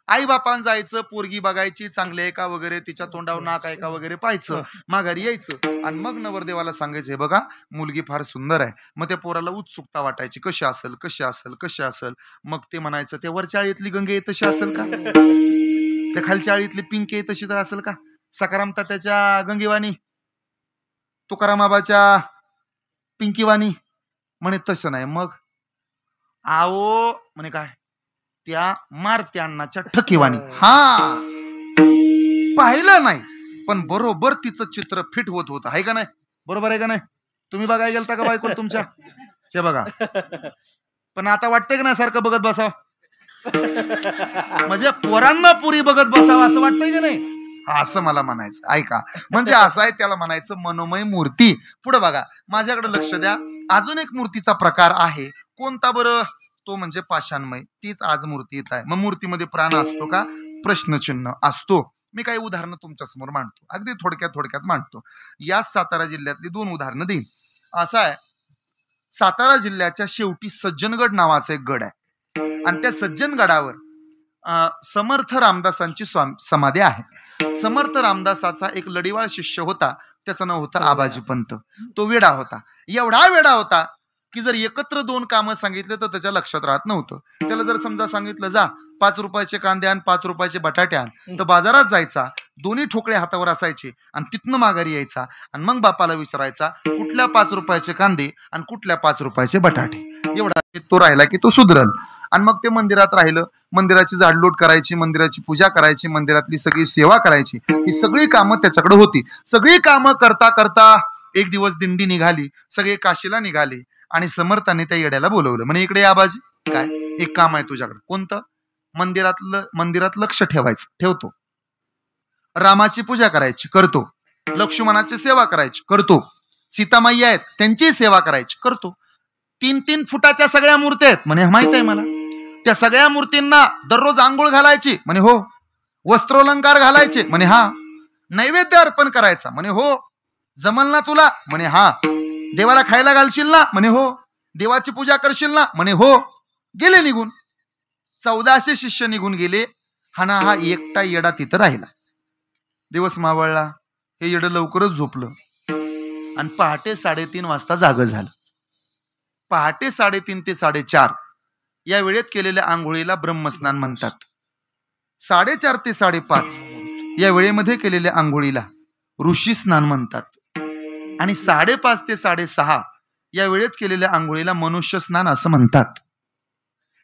आई बापान जायचं, पोरगी बघायची, चांगली आहे का वगैरे, तिच्या तोंडावर नाक आहे का वगैरे पाहायचं, माघारी यायचं आणि मग नवरदेवाला सांगायचं, हे बघा मुलगी फार सुंदर आहे. मग त्या पोराला उत्सुकता वाटायची, कशी असेल कशी असेल कशी असेल. मग ते म्हणायचं, ते वरच्या आळीतली गंगे तशी असेल का? त्या खालच्या आळीतली पिंकी आहे तशी तर असेल का? सकाराम तात्याच्या गंगेवाणी, तुकारामाबाच्या पिंकीवाणी म्हणे तसं नाही. मग आओ म्हणे काय, त्या मारत्या अण्णाच्या ठकीवाणी. हा पाहिलं नाही पण बरोबर तिचं चित्र फिट होत होतं, आहे का नाही? बरोबर आहे का नाही? तुम्ही बघायला गेलता का बायको तुमच्या? हे बघा. पण आता वाटतंय का नाही सारखं बघत बसावं, म्हणजे पोरांना पुरी बघत बसावं असं वाटतंय का नाही? असं मला म्हणायचं. ऐका, म्हणजे असं आहे, त्याला म्हणायचं मनोमय मूर्ती. पुढे बघा, माझ्याकडे लक्ष द्या. अजून एक मूर्तीचा प्रकार आहे. कोणता बरं? तो म्हणजे पाषाणमय. तीच आज मूर्ती येत आहे. मग मूर्तीमध्ये प्राण असतो का? प्रश्नचिन्ह असतो. मी काही उदाहरणं तुमच्या समोर मांडतो, अगदी थोडक्यात मांडतो. याच सातारा जिल्ह्यातली 2 उदाहरणं देईन. असं आहे, सातारा जिल्ह्याच्या शेवटी सज्जनगड नावाचा एक गड आहे आणि त्या सज्जनगडावर समर्थ रामदासांची समाधी आहे. समर्थ रामदासाचा एक लढीवाळ शिष्य होता, त्याचं नाव होतं आबाजी पंत. तो वेडा होता, एवढा वेडा होता की जर एकत्र 2 कामं सांगितले तर त्याच्या लक्षात राहत नव्हतं. त्याला जर समजा सांगितलं जा 5 रुपयाचे कांदे आण, 5 रुपयाचे बटाटे आण, तर बाजारात जायचा, दोन्ही ठोकळे हातावर असायचे आणि तिथनं माघारी यायचा आणि मग बापाला विचारायचा कुठल्या 5 रुपयाचे कांदे आणि कुठल्या 5 रुपयाचे बटाटे. एवढा तो राहिला की तो सुधरल. आणि मग ते मंदिरात राहिलं, मंदिराची जाडलोट करायची, मंदिराची पूजा करायची, मंदिरातली सगळी सेवा करायची, ही सगळी कामं त्याच्याकडे होती. सगळी कामं करता करता एक दिवस दिंडी निघाली, सगळे काशीला निघाले आणि समर्थाने त्या येड्याला बोलवलं. म्हणे इकडे या आबाजी, काय एक काम आहे तुझ्याकडे. कोणतं? मंदिरात लक्ष ठेवायचं, ठेवतो. रामाची पूजा करायची, करतो. लक्ष्मणाची सेवा करायची, करतो. सीतामाई आहेत त्यांची सेवा करायची, करतो. 3-3 फुटाच्या सगळ्या मूर्त्या आहेत म्हणे, माहित आहे मला. त्या सगळ्या मूर्तींना दररोज आंघोळ घालायची म्हणे, हो. वस्त्रोलंकार घालायचे म्हणे, हा. नैवेद्य अर्पण करायचा म्हणे, हो. जमल ना तुला म्हणे, हा. देवाला खायला घालशील ना म्हणे, हो. देवाची पूजा करशील ना म्हणे, हो. गेले निघून. 1400 शिष्य निघून गेले. हा एकटा येडा तिथं राहिला. दिवस मावळला, हे येडं लवकरच झोपलं आणि पहाटे 3:30 वाजता जागं झालं. पहाटे 3:30 ते 4:30 या वेळेत केलेल्या आंघोळीला ब्रह्मस्नान म्हणतात. 4:30 ते 5:30 या वेळेमध्ये केलेल्या आंघोळीला ऋषी स्नान म्हणतात. आणि 5:30 ते 6:30 या वेळेत केलेल्या आंघोळीला मनुष्य स्नान असं म्हणतात.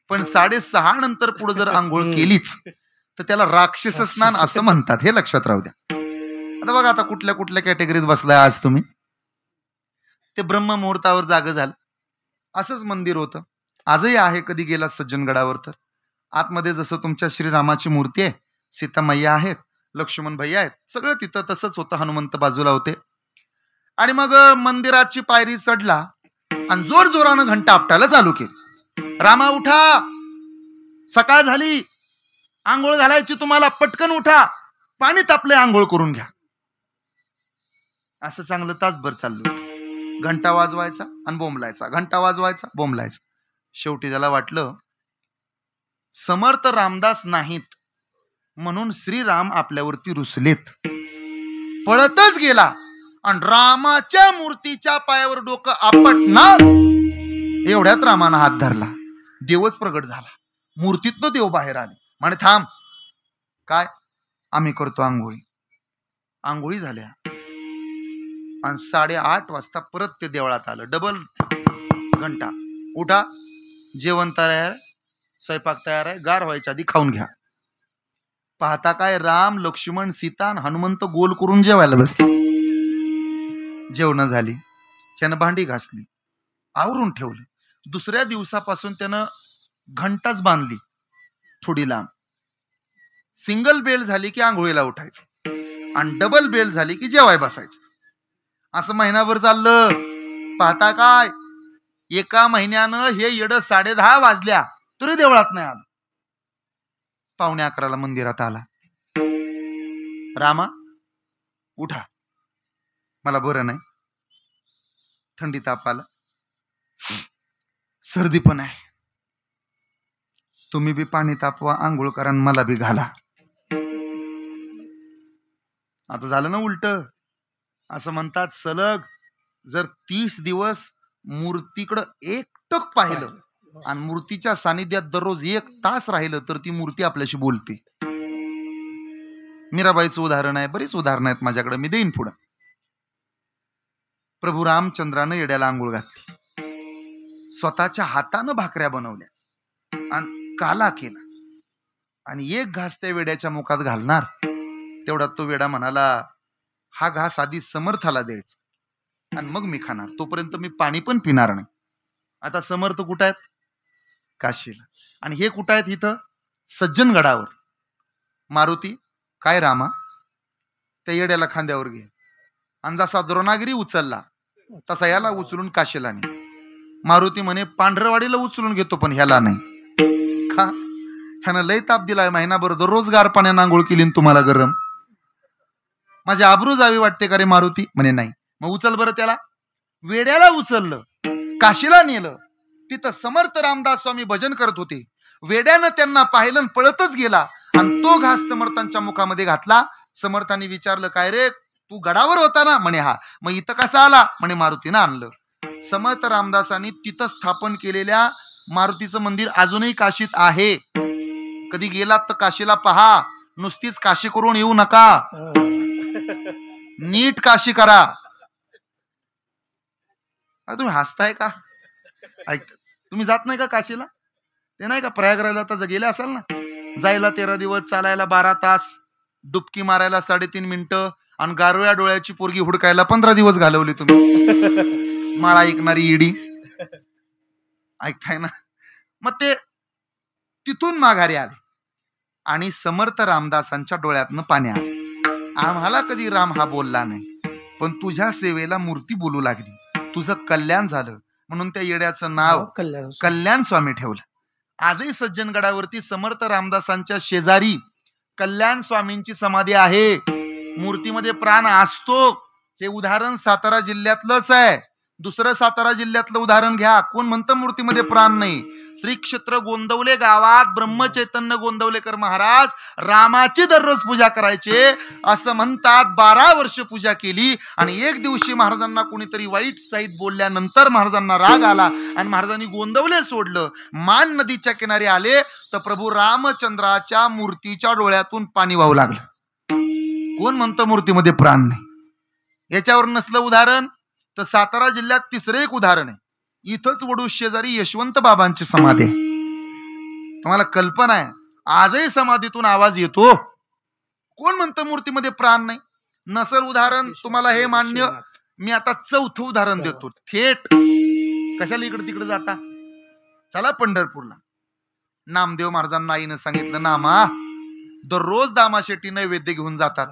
पण 6:30 नंतर पुढे जर आंघोळ केलीच तर त्याला राक्षस स्नान असं म्हणतात. हे लक्षात राहू द्या. आता बघा, आता कुठल्या कुठल्या कॅटेगरीत बसलाय आज तुम्ही. ते ब्रह्म मुहूर्तावर जागं झालं. असंच मंदिर होतं, आजही आहे. कधी गेला सज्जनगडावर तर आतमध्ये जसं तुमच्या श्रीरामाची मूर्ती आहे, सीतामय्या आहेत, लक्ष्मण भैया आहेत, सगळं तिथं तसंच होतं. हनुमंत बाजूला होते. आणि मग मंदिराची पायरी चढला आणि जोर जोरानं घंटा आपटायला चालू केली. रामा उठा, सकाळ झाली, आंघोळ घालायची तुम्हाला, पटकन उठा, पाणी तापले, आंघोळ करून घ्या. असं चांगलं तासभर चाललं होतं. घंटा वाजवायचा आणि बोंबलायचा, घंटा वाजवायचा, बोंबलायचा. शेवटी त्याला वाटलं समर्थ रामदास नाहीत म्हणून श्रीराम आपल्यावरती रुसलेत. पळतच गेला आणि रामाच्या मूर्तीच्या पायावर डोकं आपटणार. एवढ्यात रामानं हात धरला, देवच प्रगट झाला. मूर्तीतनं देव बाहेर आले. म्हणे थांब, काय? आम्ही करतो आंघोळी. आंघोळी झाल्या आणि 8:30 वाजता परत ते देवळात आलं. डबल घंटा. उठा, जेवण तयार, स्वयंपाक तयार आहे, गार व्हायच्या आधी खाऊन घ्या. पाहता काय, राम, लक्ष्मण, सीता, हनुमंत गोल करून जेवायला बसले. जेवण झाली, त्यानं भांडी घासली, आवरून ठेवली. दुसऱ्या दिवसापासून त्यानं घंटाच बांधली थोडी लांब. सिंगल बेल झाली की आंघोळीला उठायचं आणि डबल बेल झाली की जेवाय बसायचं. असं महिनाभर चाललं. पाहता काय, एका महिन्यानं हे येडं 10:30 वाजल्या तरी देवळात नाही आलं. 11:45 मंदिरात आला. रामा उठा, मला बरं नाही, थंडी ताप आला, सर्दी पण आहे, तुम्ही बी पाणी तापवा, आंघोळ करा, मला बी घाला. आता झालं ना उलट. असं म्हणतात, सलग जर 30 दिवस मूर्तीकडं एकटक पाहिलं आणि मूर्तीच्या सानिध्यात दररोज 1 तास राहिलं तर ती मूर्ती आपल्याशी बोलते. मीराबाईचं उदाहरण आहे, बरीच उदाहरणं आहेत माझ्याकडे, मी देईन पुढं. प्रभू रामचंद्रानं येड्याला आंघोळ घातली, स्वतःच्या हातानं भाकऱ्या बनवल्या आणि काला केला, आणि एक घास त्या वेड्याच्या मुखात घालणार, तेवढ्यात तो वेडा म्हणाला, हा घास आधी समर्थाला द्यायचा आणि मग मी खाणार, तोपर्यंत मी पाणी पण पिणार नाही. आता समर्थ कुठं आहेत? काशीला. आणि हे कुठं आहेत? इथं सज्जनगडावर. मारुती, काय रामा, त्या येड्याला खांद्यावर घे, आणि जसा द्रोणागिरी उचलला तसा याला उचलून काशीला नाही. मारुती म्हणे, पांढरवाडीला उचलून घेतो पण ह्याला नाही. का? ह्यानं लय ताप दिलाय, महिनाभर दररोज गार पाण्यानं आंघोळ केली तुम्हाला गरम, माझी आबरू जावी वाटते का रे मारुती? म्हणे नाही. मग उचल बरं त्याला. वेड्याला उचललं, काशीला नेलं, तिथं समर्थ रामदास स्वामी भजन करत होते. वेड्यानं त्यांना पाहिलं, पळतच गेला आणि तो घास समर्थांच्या मुखामध्ये घातला. समर्थांनी विचारलं, काय रे तू गडावर होता ना? म्हणे हा. मग इथं कसा आला? म्हणे मारुतीनं आणलं. समर्थ रामदासांनी तिथं स्थापन केलेल्या मारुतीचं मंदिर अजूनही काशीत आहे. कधी गेलात तर काशीला पहा, नुसतीच काशी करून येऊ नका, नीट काशी करा. तुम्ही हसताय का? ऐक, तुम्ही जात नाही का काशीला? ते नाही का प्रयागराजला आता गेले असाल ना, जायला 13 दिवस, चालायला 12 तास, डुबकी मारायला 3.5 मिनिटं, आणि गारोळ्या डोळ्याची पोरगी हुडकायला 15 दिवस घालवले तुम्ही. माळा ऐकणारी इडी, ऐकताय ना? मग ते तिथून माघारी आले आणि समर्थ रामदासांच्या डोळ्यातनं पाणी आले. आम्हाला कधी राम हा बोलला नाही, पण तुझ्या सेवेला मूर्ती बोलू लागली, तुझं कल्याण झालं म्हणून त्या येड्याचं नाव कल्याण स्वामी ठेवलं. आजही सज्जनगडावरती समर्थ रामदासांच्या शेजारी कल्याण स्वामींची समाधी आहे. मूर्तीमध्ये प्राण असतो. हे उदाहरण सातारा जिल्ह्यातलंच आहे. दुसरं सातारा जिल्ह्यातलं उदाहरण घ्या, कोण म्हणतं मूर्तीमध्ये प्राण नाही? श्री क्षेत्र गोंदवले गावात ब्रह्मचैतन्य गोंदवलेकर महाराज रामाची दररोज पूजा करायचे असं म्हणतात. 12 वर्ष पूजा केली आणि एक दिवशी महाराजांना कोणीतरी वाईट साईट बोलल्यानंतर महाराजांना राग आला आणि महाराजांनी गोंदवले सोडलं. मान नदीच्या किनारी आले तर प्रभू रामचंद्राच्या मूर्तीच्या डोळ्यातून पाणी वाहू लागलं. कोण म्हणतं मूर्तीमध्ये प्राण नाही? याच्यावर नसलं उदाहरण तर सातारा जिल्ह्यात तिसरं एक उदाहरण आहे. इथंच वडू शेजारी यशवंत बाबांची समाधी आहे. तुम्हाला कल्पना आहे, आजही समाधीतून आवाज येतो. कोण म्हणतं मूर्तीमध्ये प्राण नाही? नसल उदाहरण तुम्हाला हे मान्य. मी आता 4थं उदाहरण देतो. थेट कशाला इकडे तिकडे जाता, चला पंढरपूरला. नामदेव महाराजांना आईनं सांगितलं, नामा दररोज दामाशेट्टी नैवेद्य घेऊन जातात,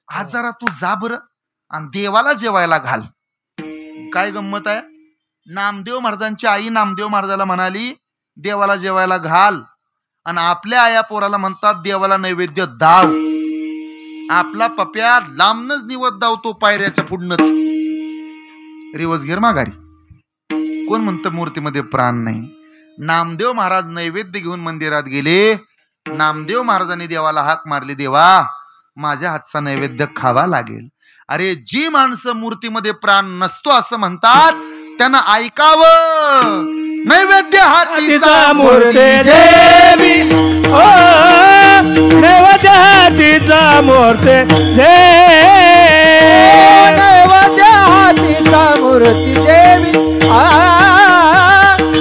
आज जरा तू जा बरं आणि देवाला जेवायला घाल. काय गंमत आहे, नामदेव महाराजांची आई नामदेव महाराजाला म्हणाली देवाला जेवायला घाल, आणि आपल्या आया पोराला म्हणतात देवाला नैवेद्य दाव. आपला पप्या लांबनच निवत दावतो, पायऱ्याच्या पुढनच रिवर्स घेर माघारी. कोण म्हणतं मूर्तीमध्ये प्राण नाही? नामदेव महाराज नैवेद्य घेऊन मंदिरात गेले. नामदेव महाराजांनी देवाला हाक मारली, देवा माझ्या हातचा नैवेद्य खावा लागेल. अरे जी माणसं मूर्तीमध्ये प्राण नसतो असं म्हणतात त्यांना ऐकावं. नैवेद्य हातीचा मूर्ती देवी, ओ नैवेद्य हातीचा मूर्ती नैवेद्य हातीचा मूर्ती देवी,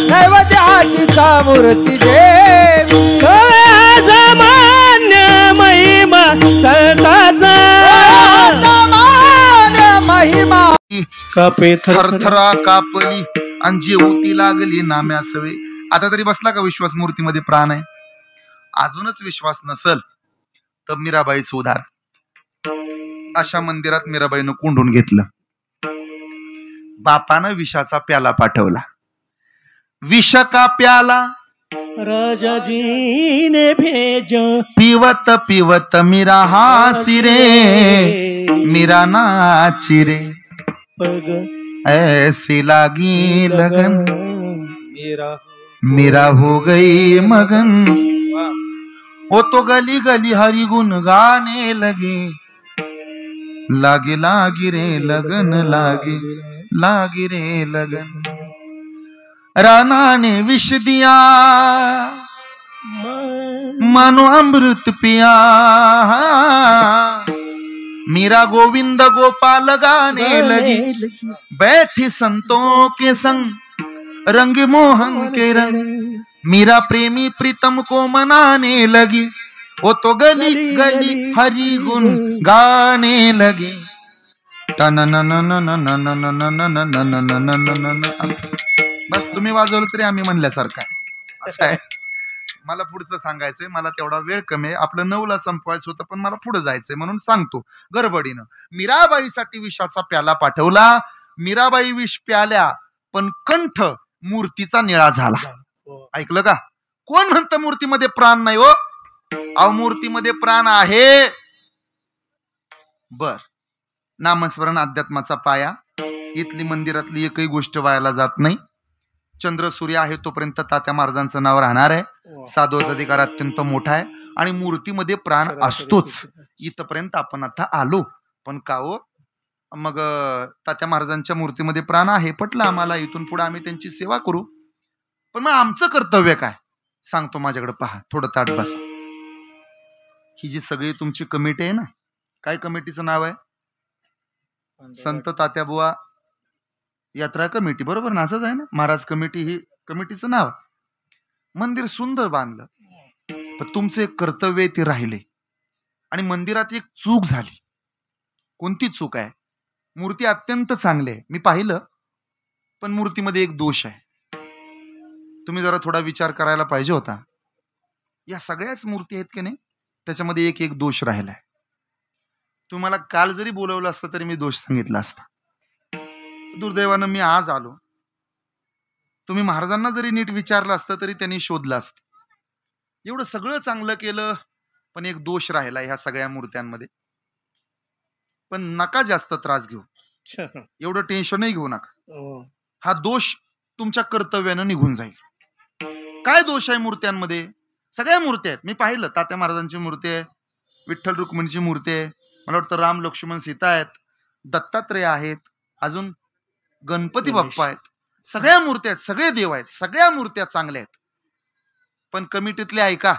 नैवेद्य हातीचा मूर्ती देवी. सामान्य महिमा संताचा, महिमा कापे थरथरा कापली आणि जेवती लागली नाम्या सवे. आता तरी बसला का विश्वास मूर्तीमध्ये प्राण आहे? अजूनच विश्वास नसल तर मीराबाईचं उदाहरण. अशा मंदिरात मीराबाईनं कोंडून घेतलं. बापानं विषाचा प्याला पाठवला. विष का प्याला राजाजीने भेज, पिवत पिवत मीरा हासी रे, मीरा नाची रे, पग ऐसी लागी लगन, मेरा मीरा हो गई मगन. वो तो गली गली हरि गुन गाने लगे, लागे लागी रे लगन, लागे लागी रे लगन. राणा ने विष दिया, मानो अमृत पिया। मीरा गोविंद गोपाल गाने लगी, बैठी संतों के संग रंग मोहन के रंग। मीरा प्रेमी प्रीतम को मनाने लगी, वो तो गली गली हरि गुण गाने लगी। बस तुम्ही वाजवलं तरी आम्ही म्हणल्यासारखं आहे, असं आहे। मला पुढचं सांगायचंय, मला तेवढा वेळ कमी आहे, आपलं 9ला संपवायचं होतं पण मला पुढे जायचंय म्हणून सांगतो गडबडीनं। मीराबाईसाठी विषाचा प्याला पाठवला, मीराबाई विष प्याल्या पण कंठ मूर्तीचा निळा झाला। ऐकलं का? कोण म्हणतं मूर्तीमध्ये प्राण नाही? हो अहो, मूर्तीमध्ये प्राण आहे। बर, नामस्मरण अध्यात्माचा पाया, इथली मंदिरातली एकही गोष्ट वायाला जात नाही। चंद्र सूर्य आहे तोपर्यंत तात्या महाराजांचं नाव राहणार आहे। साधूचा अधिकार अत्यंत मोठा आहे आणि मूर्तीमध्ये प्राण असतोच। इथपर्यंत आपण आता आलो, पण का हो मग तात्या महाराजांच्या मूर्तीमध्ये प्राण आहे पटलं आम्हाला, इथून पुढे आम्ही त्यांची सेवा करू, पण मग आमचं कर्तव्य काय सांगतो। माझ्याकडे पहा, थोडं ताट बसा। ही जी सगळी तुमची कमिटी आहे ना, काय कमिटीचं नाव आहे? संत तात्याबुवा यात्रा कमिटी, बरोबर ना? असंच आहे ना, महाराज कमिटी ही कमिटीचं नाव। मंदिर सुंदर बांधलं, पण तुमचं एक कर्तव्य ते राहिले आणि मंदिरात एक चूक झाली। कोणती चूक आहे? मूर्ती अत्यंत चांगली आहे, मी पाहिलं, पण मूर्तीमध्ये एक दोष आहे। तुम्ही जरा थोडा विचार करायला पाहिजे होता। या सगळ्याच मूर्ती आहेत की नाही, त्याच्यामध्ये एक एक दोष राहिलाय। तुम्हाला काल जरी बोलवलं असतं तरी मी दोष सांगितला असता। दुर्दैवानं मी आज आलो, तुम्ही महाराजांना जरी नीट विचारलं असतं तरी त्यांनी शोधलं असतं। एवढं सगळं चांगलं केलं, पण एक दोष राहिला ह्या सगळ्या मूर्त्यांमध्ये। पण नका जास्त त्रास घेऊ, एवढं टेन्शनही घेऊ नका, हा दोष तुमच्या कर्तव्यानं निघून जाईल। काय दोष आहे मूर्त्यांमध्ये? सगळ्या मूर्त्या आहेत, मी पाहिलं। तात्या महाराजांची मूर्ती आहे, विठ्ठल रुक्मिणीची मूर्ती आहे, मला वाटतं राम लक्ष्मण सीता आहेत, दत्तात्रय आहेत, अजून गणपती बाप्पा आहेत। सगळ्या मूर्त्या आहेत, सगळे देव आहेत, सगळ्या मूर्त्या चांगल्या आहेत। पण कमिटीतले ऐका,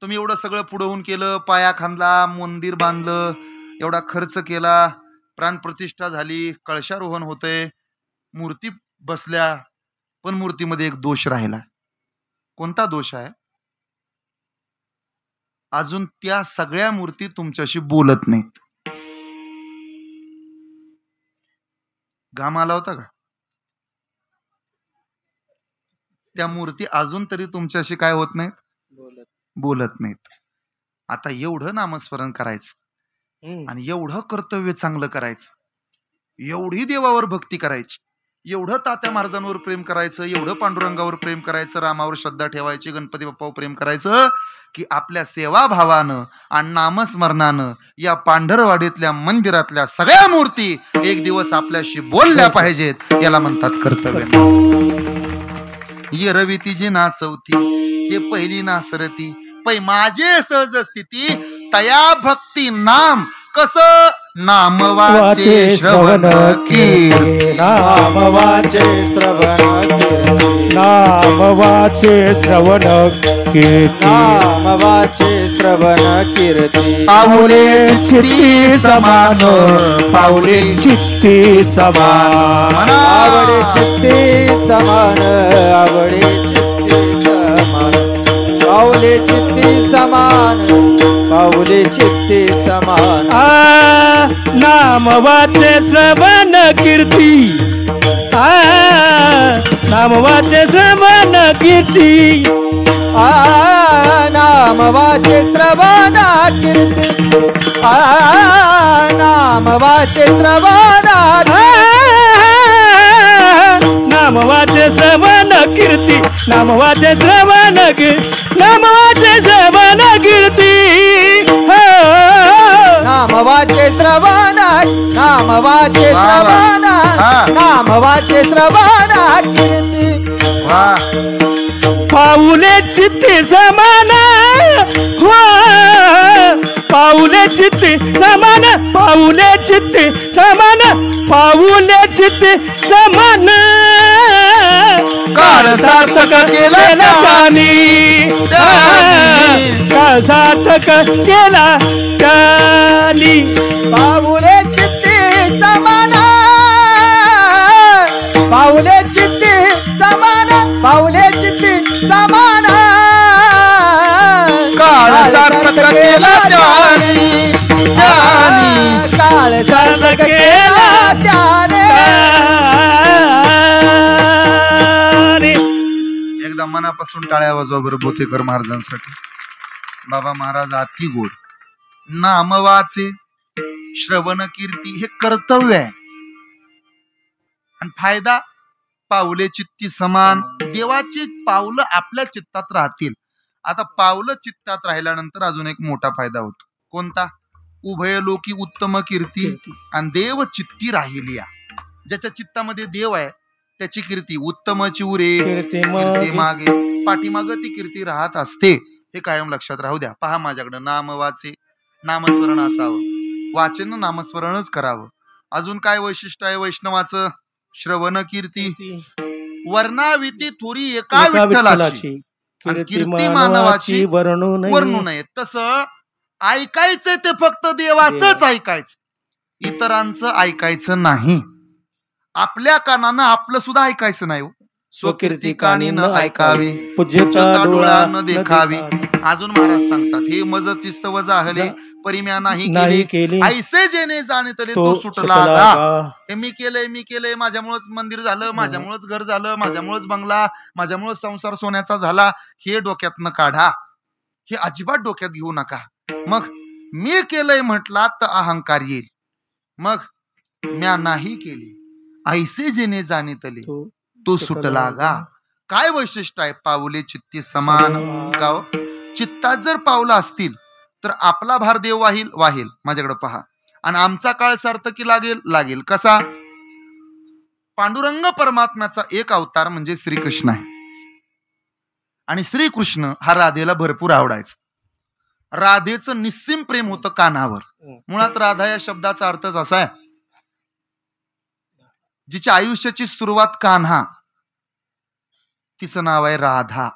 तुम्ही एवढं सगळं पुढवून केलं, पाया खांदला, मंदिर बांधलं, एवढा खर्च केला, प्राणप्रतिष्ठा झाली, कळशारोहण होतंय, मूर्ती बसल्या, पण मूर्तीमध्ये एक दोष राहिला। कोणता दोष आहे? अजून त्या सगळ्या मूर्ती तुमच्याशी बोलत नाहीत। घाम आला होता का? त्या मूर्ती अजून तरी तुमच्याशी काय होत नाहीत? बोलत नाहीत। आता एवढं नामस्मरण करायचं आणि एवढं कर्तव्य चांगलं करायचं, एवढी देवावर भक्ती करायची, एवढं तात्या महाराजांवर प्रेम करायचं, एवढं पांडुरंगावर प्रेम करायचं, रामावर श्रद्धा ठेवायची, गणपती बाप्पावर प्रेम करायचं, की आपल्या सेवाभावानं आणि नामस्मरणानं या पांढरवाडीतल्या मंदिरातल्या सगळ्या मूर्ती एक दिवस आपल्याशी बोलल्या पाहिजेत। याला म्हणतात कर्तव्य। ये रविती जी नाचवती, हे पहिली नासरती, पै माझे सहज स्थिती, तया भक्ती नाम कस नाम वाचे श्रवण कीर्ती, नाम वाचे श्रवण कीर्ती, नाम वाचे श्रवण कीर्ती, नाम वाचे श्रवण कीर्ती। पाऊले चित्ती समान, पाऊले चित्ती समान, आवडे चित्ती समान, आवडे चित्ती समान, पाऊले चित्ती समान, पाऊले चित्ती समान। नाम वाचे श्रवण कीर्ती, नाम वाचे श्रवण कीर्ती, नाम वाचे श्रवण कीर्ती, नाम वाचे श्रवण, नाम वाचे श्रवण कीर्ती, नाम वाचे श्रवण कीर्ती, नाम वाचे श्रवण कीर्ती, नाम वाचे श्रवण, नाम वाचे श्रवण, नाम वाचे श्रवण कीर्ती। पाऊले चित्ती समान, हो पाऊले चित्ती समान, पाऊले चित्ती समान, पाऊले चित्ती समान, काळ सार्थक केला त्यानी, काळ सार्थक केला त्यानी. पाऊले चित्ती समान, पाऊले चित्ती समान, पाऊले चित्ती समान, काळ सार्थक केला त्यानी, त्यानी काळ सार्थक केला त्याने. एकदा मनापासून टाळ्या वाजवा बरं बोथेकर महाराजांसाठी. बाबा महाराज अति गोड. नाम वाचे, श्रवण कीर्ती हे कर्तव्य आहे, आणि फायदा पावले चित्ती समान. देवाची पावलं आपल्या चित्तात राहतील. आता पावलं चित्तात राहिल्यानंतर अजून एक मोठा फायदा होतो. कोणता? उभय लोकी उत्तम कीर्ती, आणि देव चित्ती राहिली. ज्याच्या चित्तामध्ये देव आहे त्याची कीर्ती उत्तम चिउरे, कीर्ती मागे पाठीमाग ती कीर्ती राहत असते. हे कायम लक्षात राहू द्या. पहा माझ्याकडे नाम वाचे, नामस्मरण असावं, वाचन नामस्मरणच करावं. अजून काय वैशिष्ट्य आहे वैष्णवाचं? श्रवण कीर्ती, वर्णाविती थोरी एका विठ्ठलाची, कीर्ती मानवाची वर्णू नये. तसं ऐकायचं ते फक्त देवाचंच ऐकायचं, इतरांचं ऐकायचं नाही. आपल्या कानानं आपलं सुद्धा ऐकायचं नाही. स्वकीर्ती कानी न ऐकावी, पूज्यता डोळा न देखावी. अजून महाराज सांगतात, हे मज चिस्त वजाहले परिम्या नाही केली, ऐसे जेने जाणे तले तो सुटला गा. हे मी केलंय, माझ्यामुळेच मंदिर झालं, माझ्यामुळेच घर झालं, माझ्यामुळेच बंगला, माझ्यामुळेच संसार सोन्याचा झाला. हे डोक्यातनं काढा, हे अजिबात डोक्यात घेऊ नका. मग मी केलंय म्हटला तर अहंकार येईल. मग म्या नाही केली, ऐसे जेने जाणे तले तो सुटला गा. काय वैशिष्ट्य आहे? पावले चित्ती समान. गाव चित्तात जर पावलं असतील तर आपला भार देव वाहील. माझ्याकडे पहा. आणि आमचा काळ सार्थकी लागेल. कसा? पांडुरंग परमात्म्याचा एक अवतार म्हणजे श्रीकृष्ण आहे, आणि श्रीकृष्ण हा राधेला भरपूर आवडायचा. राधेचं निस्सीम प्रेम होतं कान्हावर. मुळात राधा या शब्दाचा अर्थच असा आहे, जिच्या आयुष्याची सुरुवात कान्हा, तिचं नाव आहे राधा.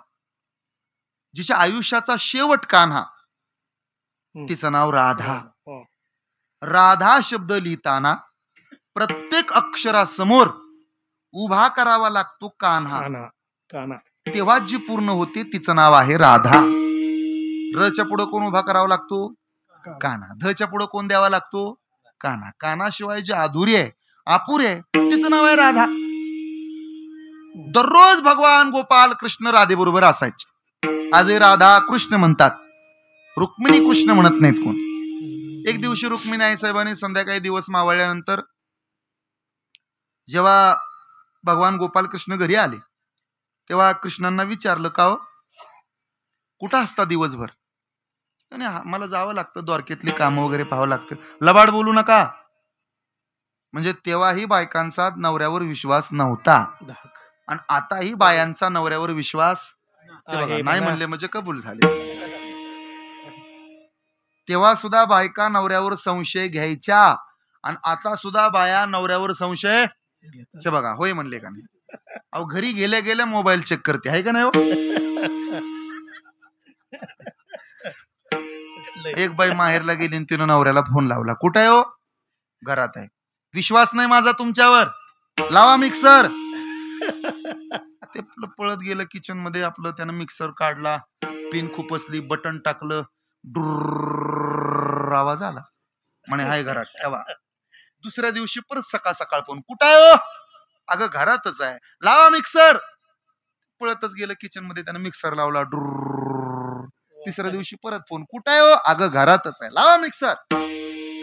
जिच्या आयुष्याचा शेवट कान्हा, तिचं नाव राधा. राधा शब्द लिहिताना प्रत्येक अक्षरासमोर उभा करावा लागतो कान्हा. तेव्हा जी पूर्ण होते तिचं नाव आहे राधा. रच्या पुढे कोण उभा करावा लागतो? कान्हा. धच्या पुढे कोण द्यावा लागतो? कान्हा. कान्हाशिवाय जी अधुरी आहे, अपुरी आहे, तिचं नाव आहे राधा. दररोज भगवान गोपाल कृष्ण राधे बरोबर असायचे. आजही राधा कृष्ण म्हणतात, रुक्मिणी कृष्ण म्हणत नाहीत कोण. एक दिवशी रुक्मिणी आई साहेबांनी संध्याकाळी दिवस मावळल्यानंतर जेव्हा भगवान गोपाल कृष्ण घरी आले तेव्हा कृष्णांना विचारलं, का हो कुठं असता दिवसभर? आणि मला जावं लागतं, द्वारकेतली कामं वगैरे पाहावं लागतं. लबाड बोलू नका. म्हणजे तेव्हाही बायकांचा नवऱ्यावर विश्वास नव्हता, आणि आताही बायांचा नवऱ्यावर विश्वास नाही म्हणले म्हणजे कबूल झाले. तेव्हा सुद्धा बायका नवऱ्यावर संशय घ्यायच्या, आणि आता सुद्धा बाया नवऱ्यावर संशय हे बघा होय म्हणले का नाही. अहो घरी गेल्या गेल्या मोबाईल चेक करते, आहे का नाही हो? एक बाई माहेरला गेली आणि तिनं नवऱ्याला फोन लावला, कुठे आहे हो? घरात आहे. विश्वास नाही माझा तुमच्यावर, लावा मिक्सर. ते पळत गेलं किचन मध्ये, आपलं त्यानं मिक्सर काढला, पिन खुपसली, बटन टाकलं, डुर्र आवाज आला. म्हणे हाय घरात ठेवा. दुसऱ्या दिवशी परत सकाळ फोन, कुठं आहे हो? अगं घरातच आहे, लावा मिक्सर. पळतच गेलं किचन मध्ये, त्यानं मिक्सर लावला, डुर्र. तिसऱ्या दिवशी परत फोन, कुठं आहे हो? अगं घरातच आहे, लावा मिक्सर.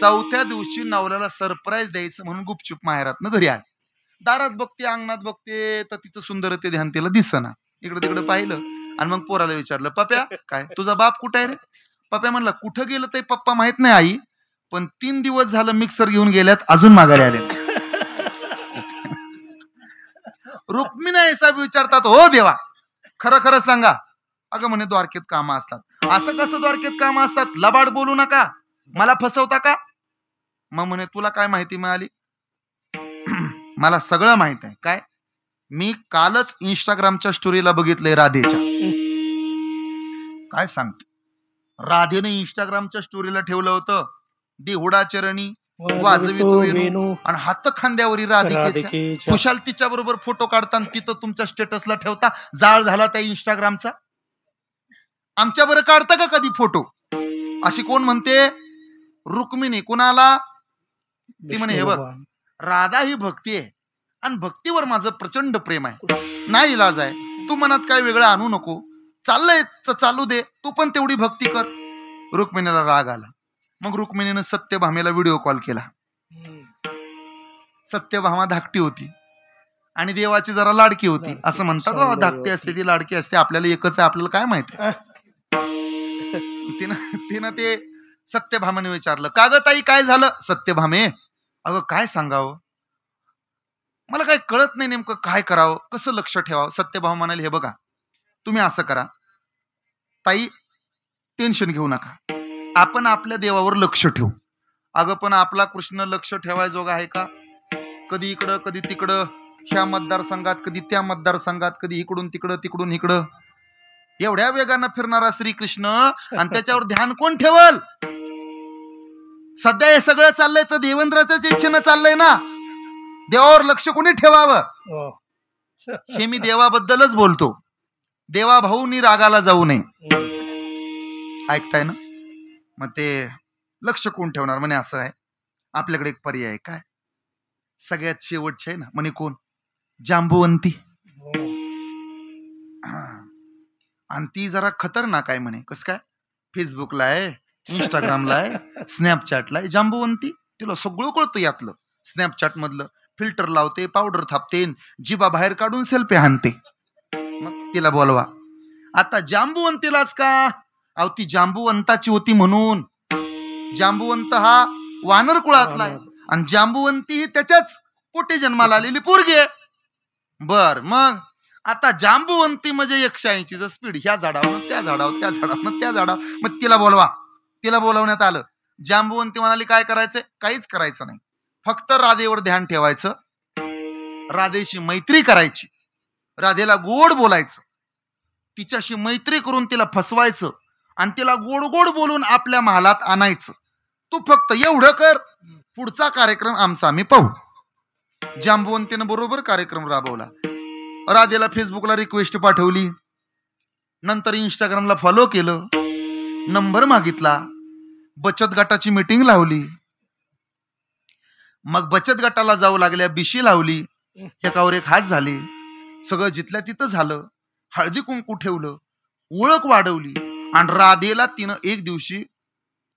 चौथ्या दिवशी नवऱ्याला सरप्राईज द्यायचं म्हणून गुपचूप माहेरातनं घरी आले. दारात बघते, अंगणात बघते, तर तिचं सुंदरते ध्यान तिला दिसना. इकडे तिकडे पाहिलं आणि मग पोराला विचारलं, पप्या काय तुझा बाप कुठे आहे रे? पप्या म्हणला, कुठं गेलं ते पप्पा माहित नाही आई, पण 3 दिवस झालं मिक्सर घेऊन गेल्यात, अजून माघारी आले. रुक्मिणी साहेब विचारतात, हो देवा खरं खरं सांगा. अगं म्हणे द्वारकेत कामं असतात. असं कसं द्वारकेत कामं असतात? लबाड बोलू नका, मला फसवता का? मग म्हणे तुला काय माहिती मिळाली? मला सगळं माहित आहे. काय? मी कालच इंस्टाग्रामच्या स्टोरीला बघितलंय राधेच्या. काय सांगते, राधेने इंस्टाग्रामच्या स्टोरीला ठेवलं होतं, देहुडा चरणी वाजवितो वेणू आणि हात खांद्यावरी राधिकेच्या. खुशाल तिच्या बरोबर फोटो काढताना तिथं तुमच्या स्टेटसला ठेवता. जाळ झाला त्या इंस्टाग्रामचा. आमच्या बरं काढता का कधी फोटो? अशी कोण म्हणते? रुक्मिणी. कुणाला? ती म्हणे हे बघ, राधा ही भक्ती आहे आणि भक्तीवर माझं प्रचंड प्रेम आहे, नाही इलाज आहे, तू मनात काय वेगळं आणू नको, चाललंय तर चालू दे, तू पण तेवढी भक्ती कर. रुक्मिणीला राग आला. मग रुक्मिणीनं सत्यभामेला व्हिडिओ कॉल केला. सत्यभामा धाकटी होती आणि देवाची जरा लाडकी होती. असं म्हणतात हो, धाकटी असते ती लाडकी असते. आपल्याला एकच आहे, आपल्याला काय माहिती. तिनं ते सत्यभामेने विचारलं, का ग ताई काय झालं? सत्यभामे, अगं काय सांगावं, मला काही कळत नाही नेमकं काय करावं, कसं लक्ष ठेवावं. सत्यभामा म्हणाले, हे बघा तुम्ही असं करा ताई, टेन्शन घेऊ नका, आपण आपल्या देवावर लक्ष ठेवू. अगं पण आपला कृष्ण लक्ष ठेवायजोगा आहे का? कधी इकडं कधी तिकडं, ह्या मतदारसंघात कधी त्या मतदारसंघात, कधी इकडून तिकडं तिकडून इकडं. एवढ्या वेगानं फिरणारा श्रीकृष्ण आणि त्याच्यावर ध्यान कोण ठेवल? सध्या हे सगळं चाललंय तर देवेंद्राच्याच इच्छेनं चाललंय ना. देवावर लक्ष कोणी ठेवावं? हे मी देवाबद्दलच बोलतो. देवा भाऊनी रागाला जाऊ नये. ऐकताय ना? मग ते लक्ष कोण ठेवणार? म्हणे असं आहे, आपल्याकडे एक पर्याय आहे. काय? सगळ्यात शेवटचे आहे ना. म्हणे कोण? जांबुवंती. आणि ती जरा खतरनाक आहे म्हणे. कस काय? फेसबुकला आहे, इंस्टाग्रामला आहे, स्नॅपचॅटला आहे. जांबुवंती, तिला सगळं कळतं यातलं. स्नॅपचॅट मधलं फिल्टर लावते, पावडर थापते, जिबा बाहेर काढून सेल्फी हाणते. मग तिला बोलवा. आता जांबुवंतीलाच का? अहो ती जांबुवंताची होती म्हणून. जांबुवंत हा वानर कुळातला आहे आणि जांबुवंती ही त्याच्याच पोटी जन्माला आलेली पोरगी आहे. बर, मग आता जांबुवंती म्हणजे 180चं स्पीड, ह्या झाडावर त्या झाडावर, त्या झाडावर त्या झाडावर. मग तिला बोलवा. तिला बोलवण्यात आलं. जांबुवंती म्हणाली, काय करायचंय? काहीच करायचं नाही, फक्त राधेवर ध्यान ठेवायचं, राधेशी मैत्री करायची, राधेला गोड बोलायचं, तिच्याशी मैत्री करून तिला फसवायचं आणि तिला गोड गोड बोलून आपल्या महालात आणायचं. तू फक्त एवढं कर, पुढचा कार्यक्रम आमचा आम्ही पाहू. जांबुवंतीनं बरोबर कार्यक्रम राबवला. राधेला फेसबुकला रिक्वेस्ट पाठवली, नंतर इंस्टाग्रामला फॉलो केलं, नंबर मागितला, बचत गटाची मीटिंग लावली. मग बचत गटाला जाऊ लागल्या, बिशी लावली, एकावर एक हात झाले, सगळं जिथल्या तिथं झालं. हळदी कुंकू ठेवलं, ओळख वाढवली आणि राधेला तिनं एक दिवशी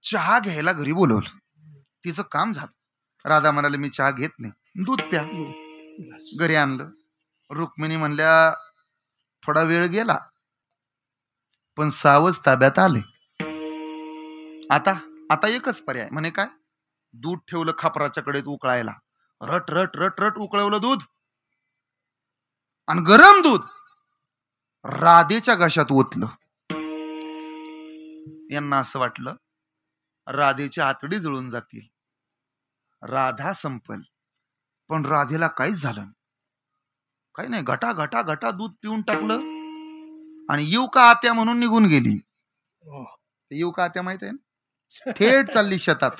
चहा घ्यायला घरी बोलवलं. तिचं काम झालं. राधा म्हणाले, मी चहा घेत नाही, दूध प्या. घरी आणलं. रुक्मिणी म्हणल्या, थोडा वेळ गेला पण सावज ताब्यात आले. आता एकच पर्याय. म्हणे काय? दूध ठेवलं खापराच्या कडेत उकळायला. रट रट रट रट उकळवलं दूध आणि गरम दूध राधेच्या घशात ओतलं. यांना असं वाटलं राधेची आतडी जळून जातील, राधा संपल. पण राधेला काहीच झालं काही नाही. घटा घटा घटा दूध पिऊन टाकलं आणि येऊ का आत्या म्हणून निघून गेली. येऊ का आत्या माहित आहे ना? थेट चालली शेतात.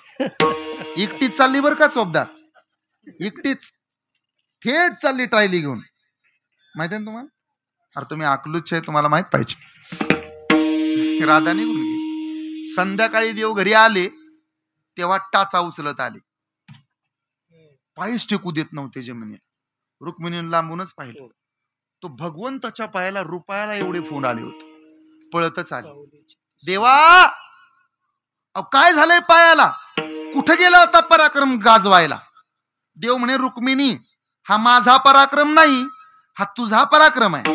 एकटीच चालली बरं का चोपदार, एकटीच थेट चालली ट्रायली घेऊन. माहित आहे ना तुम्हाला? अरे तुम्ही अकलूच आहे, तुम्हाला माहित पाहिजे. राधा निघून गेली. संध्याकाळी देव घरी आले तेव्हा टाचा उचलत आले. पायच टेकू देत नव्हते जमिनीला. रुक्मिणीने लांबूनच पाहिलं. तो भगवंताच्या पायाला रुपयाला एवढे फोन आले होते. पळतच आले. देवा काय झालंय पायाला? कुठे गेला होता पराक्रम गाजवायला? देव म्हणे, रुक्मिणी हा माझा पराक्रम नाही, हा तुझा पराक्रम आहे.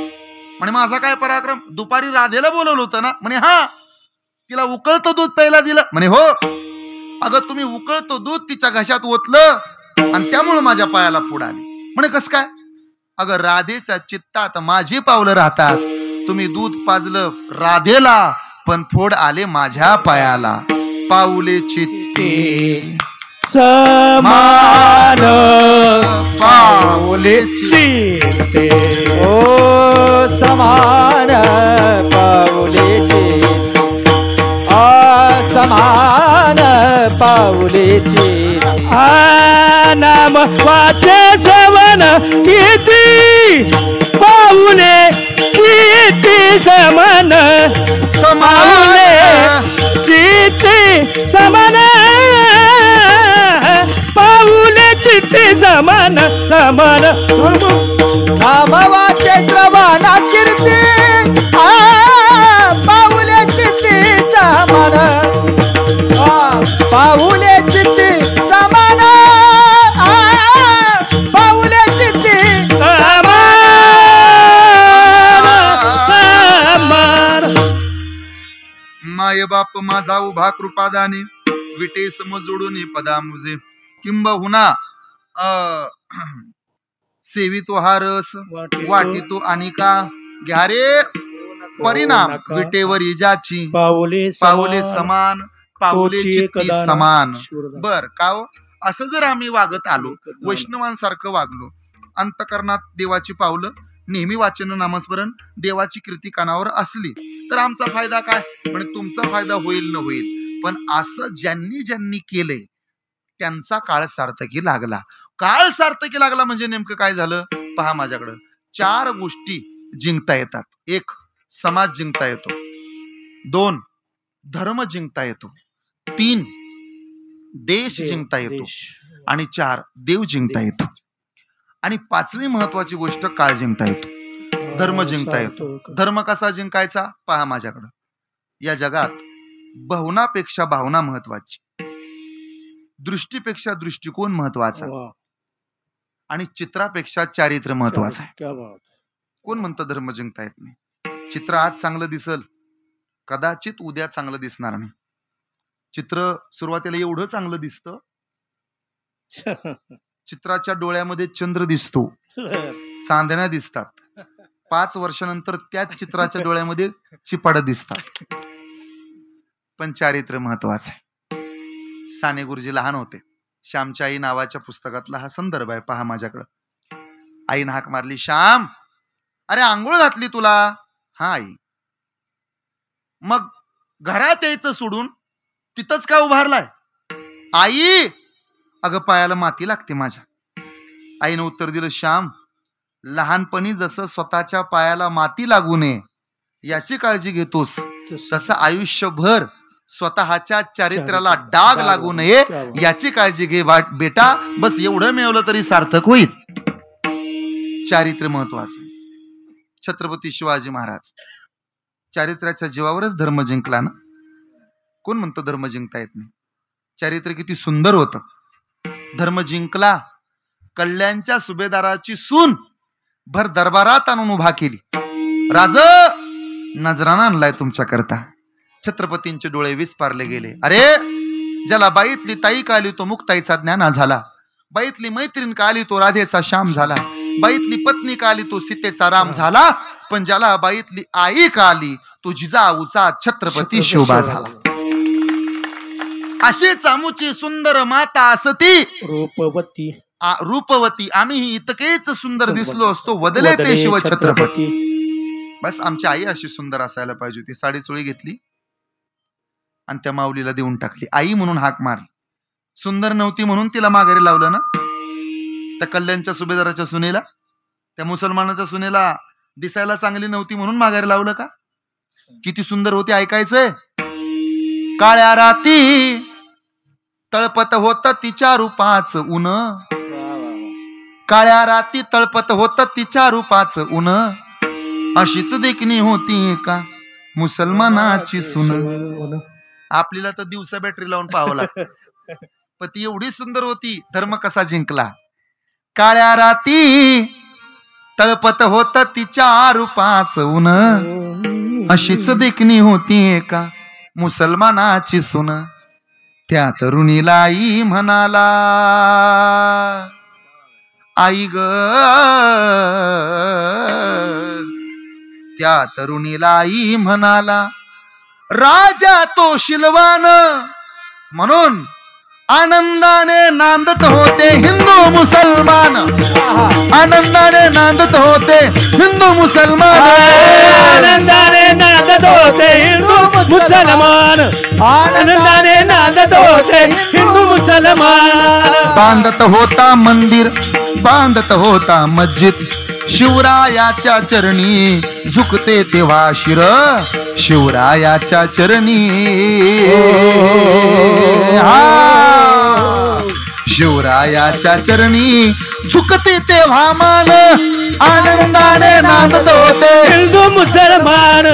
म्हणे माझा काय पराक्रम? दुपारी राधेला बोलवलं होतं ना? म्हणे हा. तिला उकळतं दूध प्यायला दिलं? म्हणे हो. अगं तुम्ही उकळतं दूध तिच्या घशात ओतलं आणि त्यामुळे माझ्या पायाला फोड आली. म्हणे कस काय? अगं राधेच्या चित्तात माझी पावलं राहतात. तुम्ही दूध पाजलं राधेला पण फोड आले माझ्या पायाला. पाऊले चित्ते समान पाऊले चित्ते असमान पाऊलेची असमान पाऊलेची नाम वाचे सवन किती पाऊले चिती समान पाऊले चिती समान पाऊले चिती समान समान नाम वाचे श्रवण कीर्ती पाऊले चित्ती समान पाऊले चित्ती समान पाऊले चित्ती माय बाप माझा उभा कृपादाने विटे समजोडून पदा मुझे किंबहुना सेवितो हा रस वाटितो आणि का घ्या रे परिणाम विटेवर इजाची पाऊले पाऊले समान पाऊले चित्ती समान बर का हो? असं जर आम्ही वागत आलो वैष्णवांसारखं वागलो अंतकरणात देवाची पावलं नेहमी वाचन नामस्मरण देवाची कीर्ती कानावर असली तर आमचा फायदा काय म्हणजे तुमचा फायदा होईल न होईल पण असं ज्यांनी ज्यांनी केलंय त्यांचा काळ सार्थकी लागला काळ सार्थकी लागला म्हणजे नेमकं काय झालं पहा माझ्याकडं 4 गोष्टी जिंकता येतात 1 समाज जिंकता येतो 2 धर्म जिंकता येतो 3 देश जिंकता येतो आणि 4 देव जिंकता येतो आणि 5वी महत्वाची गोष्ट काळ जिंकता येतो धर्म जिंकता येतो धर्म कसा जिंकायचा पहा माझ्याकडं या जगात भावनापेक्षा भावना महत्वाची दृष्टीपेक्षा दृष्टिकोन महत्वाचा आणि चित्रापेक्षा चारित्र्य महत्वाचं आहे कोण म्हणतं धर्म जिंकता येत नाही चित्र आज चांगलं दिसल कदाचित उद्या चांगलं दिसणार नाही चित्र सुरुवातीला एवढं चांगलं दिसतं चित्राच्या डोळ्यामध्ये चंद्र दिसतो चांदण्या दिसतात 5 वर्षानंतर त्याच चित्राच्या डोळ्यामध्ये चिपाड दिसतात पण चारित्र्य महत्वाचं आहे साने गुरुजी लहान होते श्यामची आई नावाच्या पुस्तकातला हा संदर्भ आहे पहा माझ्याकडं आईने हाक मारली श्याम अरे आंघोळ घातली तुला हा आई मग घरात यायचं सोडून तिथंच का उभारलाय आई अगं पायाला माती लागते माझ्या आईने उत्तर दिलं श्याम लहानपणी जसं स्वतःच्या पायाला माती लागू नये याची काळजी घेतोस तसं आयुष्यभर स्वतःच्या चारित्र्याला डाग लागू नये याची काळजी घे बेटा बस एवढं मिळवलं तरी सार्थक होईल चारित्र्य महत्वाचं छत्रपती शिवाजी महाराज चारित्र्याच्या जीवावरच धर्म जिंकला ना कोण म्हणतं धर्म जिंकता येत नाही चारित्र्य किती सुंदर होतं धर्म जिंकला कल्याणच्या सुभेदाराची सून भर दरबारात आणून उभा केली राज नजराना आणलाय तुमच्या करता छत्रपतींचे डोळे विस्पारले गेले अरे ज्याला बाईतली ताई का आली तो मुक्ताईचा ज्ञाना झाला बाईतली मैत्रीण का आली तो राधेचा श्याम झाला बाईतली पत्नी का आली तो सीतेचा राम झाला पण ज्याला बाईतली आई का आली तो जिजाऊचा छत्रपती शिवबा झाला अशी चामूची सुंदर माता असती रूपवती आम्ही इतकेच सुंदर दिसलो असतो वदले ते शिव छत्रपती बस आमची आई अशी सुंदर असायला पाहिजे होती साडी चोळी घेतली आणि त्या माऊलीला देऊन टाकली आई म्हणून हाक मारली सुंदर नव्हती म्हणून तिला माघारी लावलं ना त्या कल्याणच्या सुभेदाराच्या सुनेला त्या मुसलमानाच्या सुनेला दिसायला चांगली नव्हती म्हणून माघारी लावलं का किती सुंदर होती ऐकायचंय काळ्या राती तळपत होत तिच्या रूपाच ऊन काळ्या राती तळपत होत तिच्या रूपाच ऊन अशीच देखणी होती का मुसलमानाची सून आपल्याला तर दिवसा बॅटरी लावून पाहावं लागतं पण ती एवढी सुंदर होती धर्म कसा जिंकला काळ्या राती तळपत होत तिच्या रूपाच ऊन अशीच देखणी होती का मुसलमानाची सून त्या तरुणीला आई म्हणाला आई ग त्या तरुणीला आई म्हणाला राजा तो शिलवान म्हणून आनंदाने नांदत होते हिंदू मुसलमान, आनंदाने नांदत होते हिंदू मुसलमान, आनंदाने नांदत होते हिंदू मुसलमान, आनंदाने नांदत होते हिंदू मुसलमान. बांधत होता मंदिर, बांधत होता मस्जिद, शिवरायाच्या चरणी झुकते तेव्हा शिर, शिवरायाच्या चरणी. शिवरायाच्या चरणी झुकते तेव्हा मान, आनंदाने नांदत होते हिंदू मुसलमान,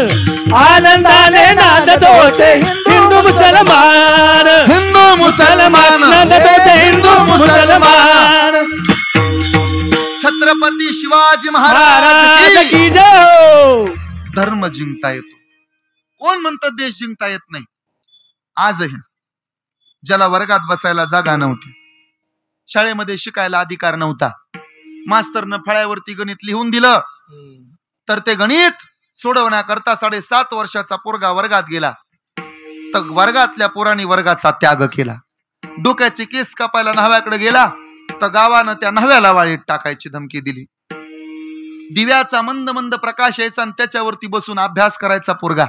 आनंदाने नांदत होते हिंदू मुसलमान, हिंदू मुसलमान नांदत होते हिंदू मुसलमान. छत्रपती शिवाजी महाराज महाराज की की जय. धर्म जिंकता येतो. कोण म्हणतं देश जिंकता येत नाही? आजही ज्याला वर्गात बसायला जागा नव्हती, शाळेमध्ये शिकायला अधिकार नव्हता, मास्तरनं फळ्यावरती गणित लिहून दिलं तर ते गणित सोडवण्याकरता 7.5 वर्षाचा पोरगा वर्गात गेला तर वर्गातल्या पोरांनी वर्गाचा त्याग केला. डोक्याचे केस कापायला न्हाव्याकडे गेला तर गावानं त्या न्हाव्याला वाळीत टाकायची धमकी दिली. दिव्याचा मंद मंद प्रकाश यायचा आणि त्याच्यावरती बसून अभ्यास करायचा पोरगा.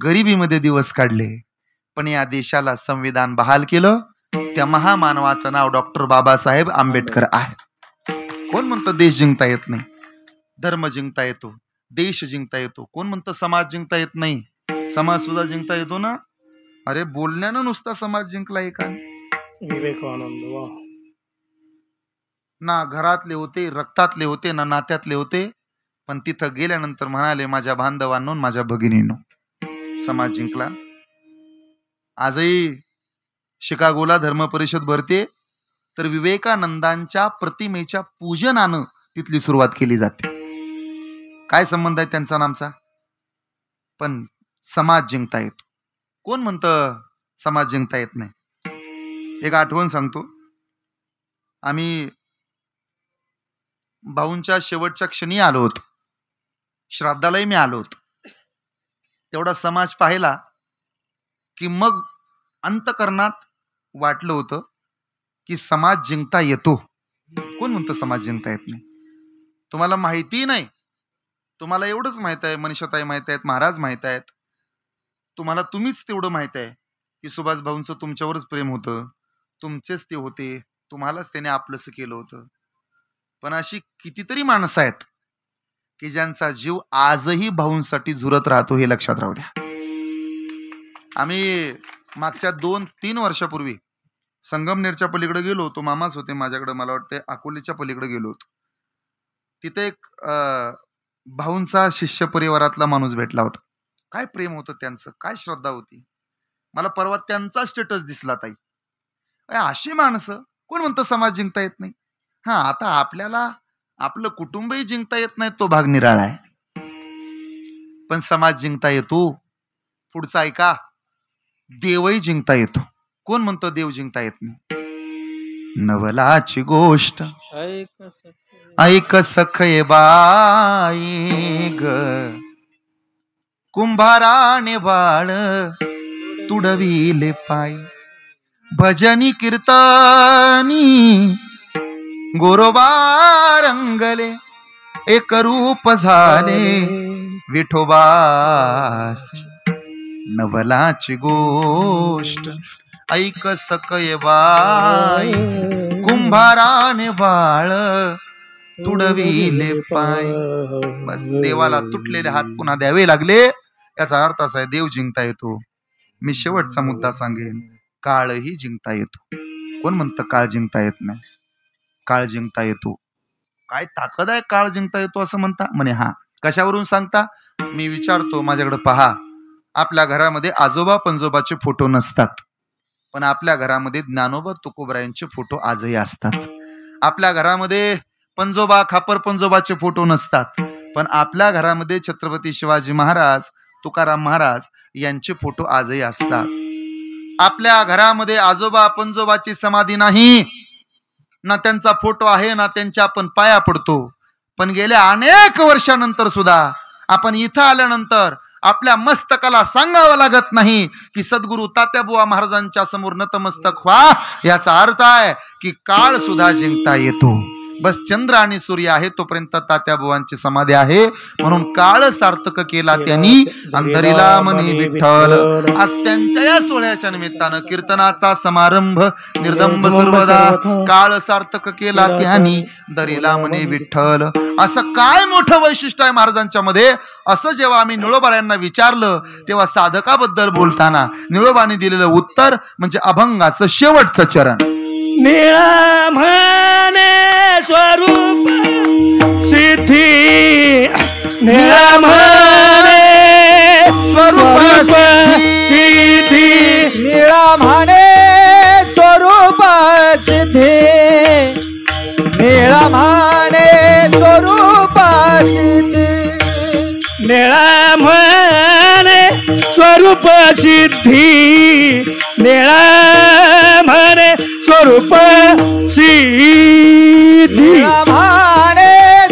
गरिबीमध्ये दिवस काढले, पण या देशाला संविधान बहाल केलं. त्या महामानवाचं नाव डॉक्टर बाबासाहेब आंबेडकर आहे. कोण म्हणतं देश जिंकता येत नाही? धर्म जिंकता येतो, देश जिंकता येतो. कोण म्हणतं समाज जिंकता येत नाही? समाज सुद्धा जिंकता येतो ना. अरे बोलण्यानं नुसता समाज जिंकलाय का? विवेकानंद ना घरातले होते, रक्तातले होते, ना नात्यातले होते, पण तिथं गेल्यानंतर म्हणाले माझ्या बांधवांनो, माझ्या भगिनींनो, समाज जिंकला. आजही शिकागोला धर्म परिषद भरते तर विवेकानंदांच्या प्रतिमेच्या पूजनानं तिथली सुरुवात केली जाते. काय संबंध आहे त्यांचा नामचा? पण समाज जिंकता येतो. कोण म्हणतं समाज जिंकता येत नाही? एक आठवण सांगतो. आम्ही भाऊंच्या शेवटच्या क्षणी आलो होतो, श्राद्धालाही मी आलो होतो. तेवढा समाज पाहिला की मग अंतकरणात वाटलं होतं की समाज जिंकता येतो. कोण म्हणतं समाज जिंकता येत नाही? तुम्हाला माहिती नाही, तुम्हाला एवढंच माहित आहे, मनीषाताई माहित आहेत, महाराज माहित आहेत, तुम्हाला तुम्हीच तेवढं माहित आहे की सुभाष भाऊंचं तुमच्यावरच प्रेम होतं, तुमचेच ते होते, तुम्हालाच त्याने आपलंसं केलं होतं. पण अशी कितीतरी माणसं आहेत की ज्यांचा जीव आजही भाऊंसाठी झुरत राहतो, हे लक्षात राहू द्या. आम्ही मागच्या 2-3 वर्षापूर्वी संगमनेरच्या पलीकडे गेलो होतो. मामाच होते माझ्याकडे, मला वाटते अकोलेच्या पलीकडे गेलो होतो. तिथे एक भाऊंचा शिष्य परिवारातला माणूस भेटला होता. काय प्रेम होतं त्यांचं, काय श्रद्धा होती. मला परवा त्यांचा स्टेटस दिसला. ताई, अशी माणसं. कोण म्हणतं समाज जिंकता येत नाही? हा, आता आपल्याला आपलं कुटुंबही जिंकता येत नाही, तो भाग निराळा आहे, पण समाज जिंकता येतो. पुढचा ऐका, देवही जिंकता येतो. कोण म्हणतं देव जिंकता येत नाही? नवलाची गोष्ट ऐक सखये बाई ग, कुंभाराने बाळ तुडविले पाय, भजनी कीर्तनी गोरोबा रंगले, एक रूप झाले विठोबा. नवलाची गोष्ट ऐक सकय बाई, कुंभाराने बाळ तुडविले पाय. बस देवाला तुटलेले हात पुन्हा द्यावे लागले. याचा अर्थ असा आहे, देव जिंकता येतो. मी शेवटचा मुद्दा सांगेन, काळही जिंकता येतो. कोण म्हणतं काळ जिंकता येत नाही? काळ जिंकता येतो. काय ताकद आहे काळ जिंकता येतो असं म्हणता? म्हणे हा. कशावरून सांगता? मी विचारतो, माझ्याकडे पहा. आपल्या घरामध्ये आजोबा पंजोबाचे फोटो नसतात, पण आपल्या घरामध्ये ज्ञानोबा तुकोबरायांचे फोटो आजही असतात. आपल्या घरामध्ये पंजोबा खापर पंजोबाचे फोटो नसतात, पण आपल्या घरामध्ये छत्रपती शिवाजी महाराज, तुकाराम महाराज यांचे फोटो आजही असतात. आपल्या घरामध्ये आजोबा पंजोबाची समाधी नाही, ना त्यांचा फोटो आहे, ना त्यांच्या आपण पाया पडतो. पण गेल्या अनेक वर्षानंतर सुद्धा आपण इथं आल्यानंतर आपल्या मस्तकाला सांगावं लागत नाही की सद्गुरु तात्याबुवा महाराजांच्या समोर नतमस्तक व्हा. याचा अर्थ आहे की काळ सुद्धा जिंकता येतो. बस चंद्र आणि सूर्य आहे तोपर्यंत तात्याबुवांची समाधी आहे. म्हणून काळ सार्थक केला त्यांनी अंधरीला म्हणे विठ्ठल. आज त्यांच्या या सोहळ्याच्या निमित्तानं कीर्तनाचा समारंभ निर्दंब सर्वदा. काळ सार्थक केला त्यांनी दरीला म्हणे विठ्ठल. असं काय मोठं वैशिष्ट्य आहे महाराजांच्या मध्ये. असं जेव्हा आम्ही निळोबा यांना विचारलं तेव्हा साधकाबद्दल बोलताना निळोबाने दिलेलं उत्तर म्हणजे अभंगाचं शेवटचं चरण. निळा म्हणे स्वरूप सिद्धी, निळा म्हणे स्वरूप सिद्धी, निळा म्हणे स्वरूप सिद्धी, निळा म्हणे स्वरूप सिद्धी, निळा म्हणे स्वरूप सिद्धी, निळा म्हणे स्वरूप सिद्धी, निळा म्हणे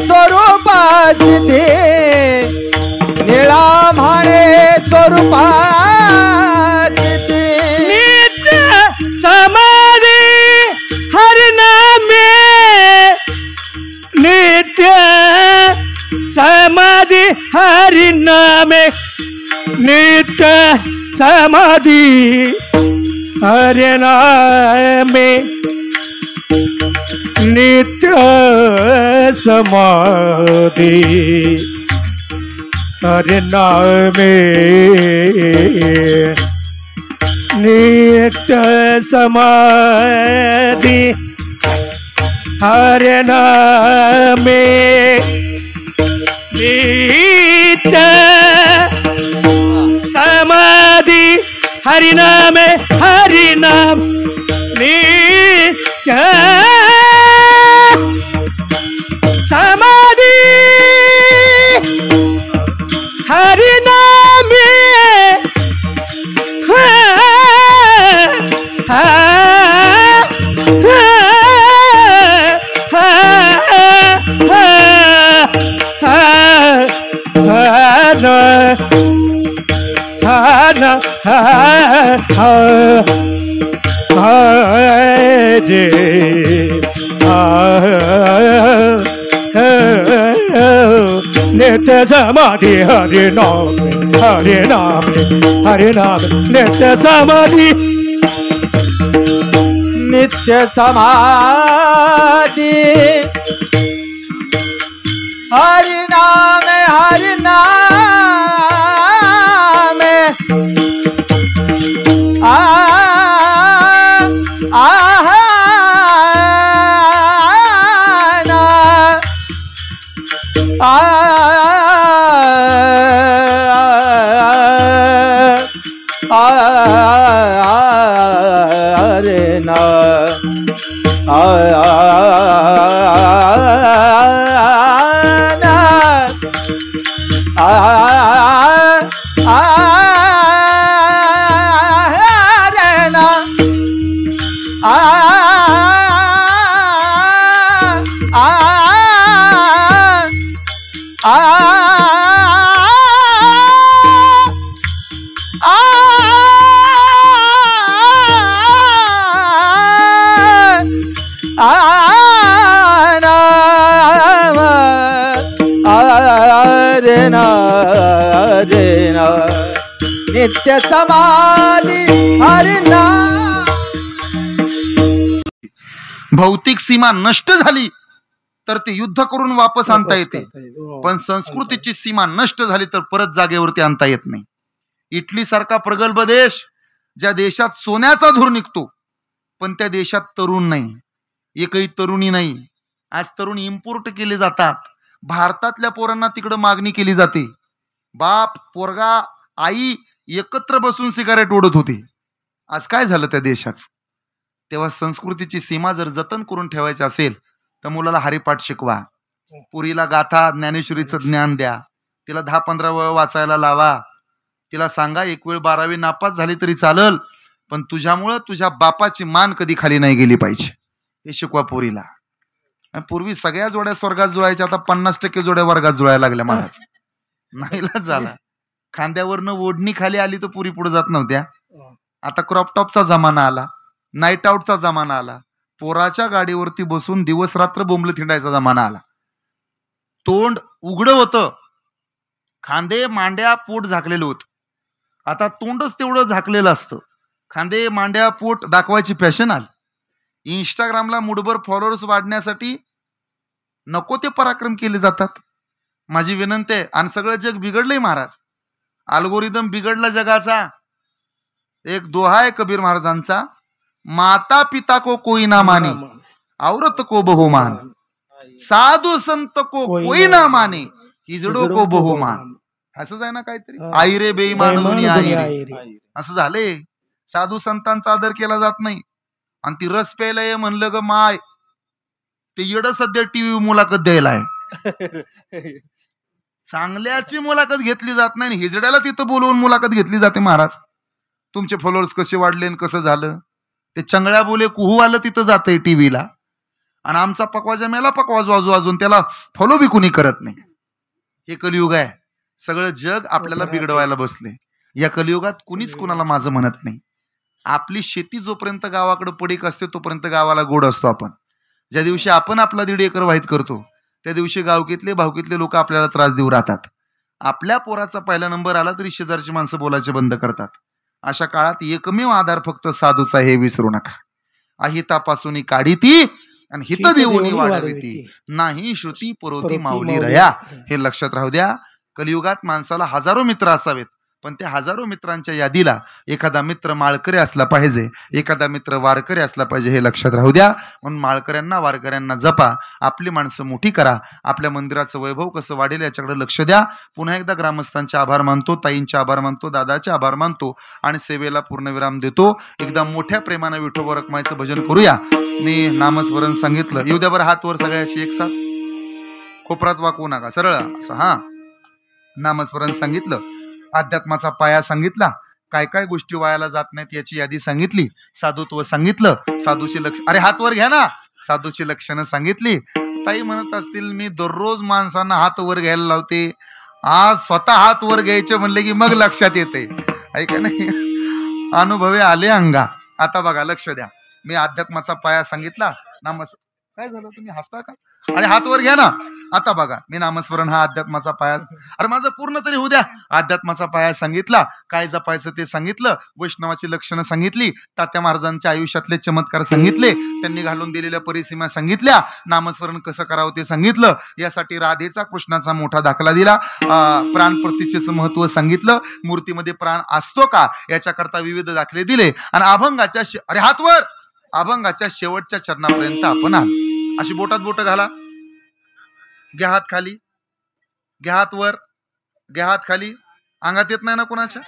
स्वरूप सिद्धी, निळा म्हणे स्वरूप सिद्धी. नित्य समाधी हरिनामे, नित्य समाधी हरिनामे, नित्य समाधी हरिनामे, नित्य समाधी हरिनामे, नित्य समाधी हरिनामे, नित्य समाधी हरिनामे, हरिनाम नित्य समाधी हरिनामे, नित्य समाधि हरि नाम, हरि नाम, हरि नाम, नित्य समाधि, नित्य समाधि हरि नाम, हरि नाम, हरे ना नित्य समाधि हरि नाम. भौतिक सीमा नष्ट झाली तर ती युद्ध करून वापस आणता येते, पण संस्कृतीची सीमा नष्ट झाली तर परत जागेवरती आणता येत नाही. इटली सारखा प्रगल्भ देश, ज्या देशात सोन्याचा धूर निघतो पण त्या देशात तरुण नाही, एकही तरुणी नाही. आज तरुण इम्पोर्ट केले जातात. भारतातल्या पोरांना तिकडे मागणी केली जाते. बाप पोरगा आई एकत्र बसून सिगारेट ओढत होते. आज काय झालं त्या देशात. तेव्हा संस्कृतीची सीमा जर जतन करून ठेवायची असेल तर मुलाला हरिपाठ शिकवा, पुरीला गाथा ज्ञानेश्वरीचं ज्ञान द्या, तिला 10-15 वेळ वाचायला लावा, तिला सांगा 1 वेळ 12वी नापास झाली तरी चालल, पण तुझ्यामुळं तुझ्या बापाची मान कधी खाली नाही गेली पाहिजे हे शिकवा पोरीला. पूर्वी सगळ्या जोड्या स्वर्गात जुळायच्या, आता 50% जोड्या वर्गात जुळायला लागल्या महाराज. नाहीला झाला. खांद्यावरनं ओढणी खाली आली तर पुरी पुढे जात नव्हत्या. आता क्रॉप टॉपचा जमाना आला, नाईट आउटचा जमाना आला, पोराच्या गाडीवरती बसून दिवस रात्र बोंबलं थिंडायचा जमाना आला. तोंड उघडं होतं, खांदे मांड्या पोट झाकलेलं होतं. आता तोंडच तेवढं झाकलेलं असतं, खांदे मांड्या पोट दाखवायची फॅशन आली. इंस्टाग्रामला मुठभर फॉलोअर्स वाढण्यासाठी नको ते पराक्रम केले जातात. माझी विनंती आहे, आणि सगळं जग बिघडलंय महाराज. अल्गोरिदम बिघडला जगाचा. एक दोहा आहे कबीर महाराजांचा, माता पिता को कोई ना माने, औरत को बहुमान, साधू संत को कोई ना माने, हिजडो को बहुमान. असंच आहे ना काहीतरी, आई रे बेईमान दुनिया आई रे. असं झालंय. साधू संतांचा आदर केला जात नाही. आणि ती रस प्यायला ये म्हणलं ग माय, ते येड सध्या टीव्ही मुलाखत द्यायला आहे. चांगल्याची मुलाखत घेतली जात नाही, हिजड्याला तिथं बोलवून मुलाखत घेतली जाते. महाराज तुमचे फॉलोअर्स कसे वाढले आणि कसं झालं, ते चंगळ्या बोले कुहू आलं तिथं जातंय टीव्हीला. आणि आमचा पकवाजा मेला पकवाज वाजू अजून त्याला फॉलो बी कुणी करत नाही. हे कलियुग आहे. सगळं जग आपल्याला बिघडवायला बसले. या कलियुगात कुणीच कुणाला माझं म्हणत नाही. आपली शेती जोपर्यंत गावाकडे पडीक असते तोपर्यंत गावाला गोड असतो आपण. ज्या दिवशी आपण आपला 1.5 एकर वाहित करतो त्या दिवशी गावकीतले भावकीतले लोक आपल्याला त्रास देऊ राहतात. आपल्या पोराचा पहिला नंबर आला तरी शेजारची माणसं बोलायचे बंद करतात. अशा काळात एकमेव आधार फक्त साधूचा, हे विसरू नका. अहितापासून काढी ती आणि हित देऊनी वाढवी ती, नाही श्रुती पुरवती माऊली रया. हे लक्षात राहू द्या. कलियुगात माणसाला हजारो मित्र असावेत, पण त्या हजारो मित्रांच्या यादीला एखादा मित्र माळकरी असला पाहिजे, एखादा मित्र वारकरी असला पाहिजे. हे लक्षात राहू द्या. म्हणून माळकऱ्यांना वारकऱ्यांना जपा, आपली माणसं मोठी करा, आपल्या मंदिराचं वैभव कसं वाढेल याच्याकडे लक्ष द्या. पुन्हा एकदा ग्रामस्थांचे आभार मानतो, ताईंचे आभार मानतो, दादाचे आभार मानतो आणि सेवेला पूर्णविराम देतो. एकदा मोठ्या प्रेमानं विठोबा रखमाईचं भजन करूया. मी नामस्मरण सांगितलं, येऊ द्या बरं हात वर सगळ्याची एक साथ, कोपरात वाकवू नका, सरळ असं. हा, नामस्मरण सांगितलं, अध्यात्माचा पाया सांगितला, काय काय गोष्टी वायाला जात नाहीत याची यादी सांगितली, साधुत्व सांगितलं, साधूची अरे हात वर घ्या ना, साधूची लक्षणं सांगितली. ताई म्हणत असतील मी दररोज माणसांना हात वर घ्यायला लावते, आज स्वतः हात वर घ्यायचे म्हणले की मग लक्षात येते. ऐका नाही, अनुभवे आले अंगा. आता बघा, लक्ष द्या. मी अध्यात्माचा पाया सांगितला. काय झालं, तुम्ही हसता का? अरे हात वर घ्या ना. आता बघा, मी नामस्मरण हा अध्यात्माचा पाया, अरे माझं पूर्ण तरी होऊ द्या. अध्यात्माचा पाया सांगितला, काय जपायचं ते सांगितलं, वैष्णवाची लक्षणं सांगितली, तात्या महाराजांच्या आयुष्यातले चमत्कार सांगितले, त्यांनी घालून दिलेल्या परिसीमा सांगितल्या, नामस्मरण कसं करावं ते सांगितलं, यासाठी राधेचा कृष्णाचा मोठा दाखला दिला, प्राण प्रतिष्ठेचं महत्व सांगितलं, मूर्तीमध्ये प्राण असतो का याच्याकरता विविध दाखले दिले, आणि अभंगाच्या अरे हात वर, अभंगाच्या शेवटच्या चरणापर्यंत आपण आलो. अशी बोटात बोट घाला, घ्या हात खाली, घ्या हात वर, घ्या हात खाली. अंगात येत नाही ना कोणाच्या?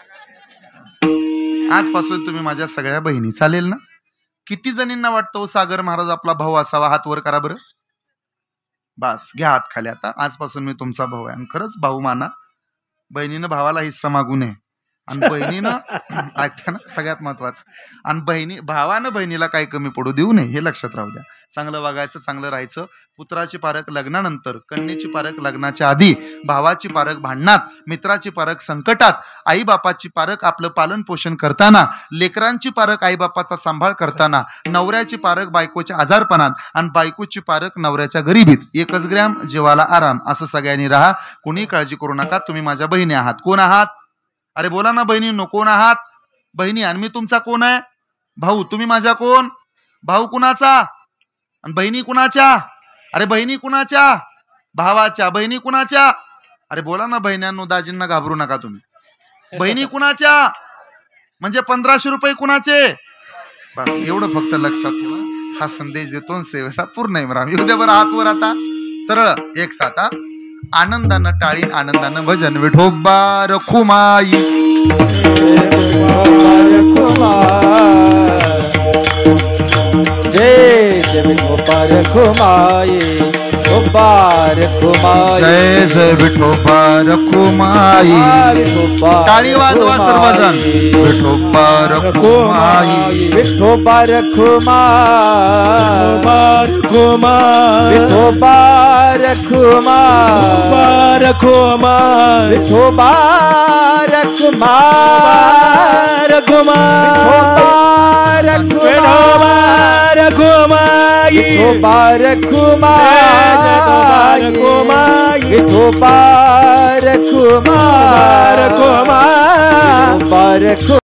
आजपासून तुम्ही माझ्या सगळ्या बहिणी, चालेल ना? किती जणींना वाटतं सागर महाराज आपला भाऊ असावा? हात वर करा बरं. बस, घ्या हात खाली. आता आजपासून मी तुमचा भाऊ आहे, आणि खरंच भाऊ माना. बहिणीनं भावाला हिस्सा मागू नये, आणि बहिणीनं ऐकता ना, सगळ्यात महत्वाचं, आणि भावानं बहिणीला काही कमी पडू देऊ नये, हे लक्षात राहू द्या. चांगलं वागायचं, चांगलं राहायचं. पुत्राची पारख लग्नानंतर, कन्येची पारख लग्नाच्या आधी, भावाची पारख भांडणात, मित्राची पारख संकटात, आई बापाची पारख आपलं पालन पोषण करताना, लेकरांची पारख आई बापाचा सांभाळ करताना, नवऱ्याची पारख बायकोच्या आजारपणात, आणि बायकोची पारख नवऱ्याच्या गरिबीत. 1 ग्रॅम जीवाला आराम. असं सगळ्यांनी राहा. कोणी काळजी करू नका. तुम्ही माझ्या बहिणी आहात. कोण आहात? अरे बोला ना बहिणींनो, कोण आहात? बहिणी. आणि मी तुमचा कोण आहे? भाऊ. तुम्ही माझ्या कोण? भाऊ कुणाचा? आणि बहिणी कुणाच्या? अरे बहिणी कुणाच्या? भावाच्या. बहिणी कुणाच्या? अरे बोला ना बहिण्यांनो, दाजींना घाबरू नका तुम्ही. बहिणी कुणाच्या? म्हणजे 1500 रुपये कुणाचे? बस एवढं फक्त लक्षात ठेवा. हा संदेश देतो, सेवेला पूर्ण इम्राम. येऊ द्या बरं हात वर. आता सरळ एक साथ. आनंदानं टाळी, आनंदानं भजन. विठोबा रखुमाई, जय जय विठोबा रखुमाई. विठोबा रखुमाई जय जय विठोबा रखुमाई टाळी वाजवा सर्वजण विठोबा रखुमाई विठोबा रखुमाई विठोबा रखुमाई विठोबा रखुमाई विठोबा रखुमाई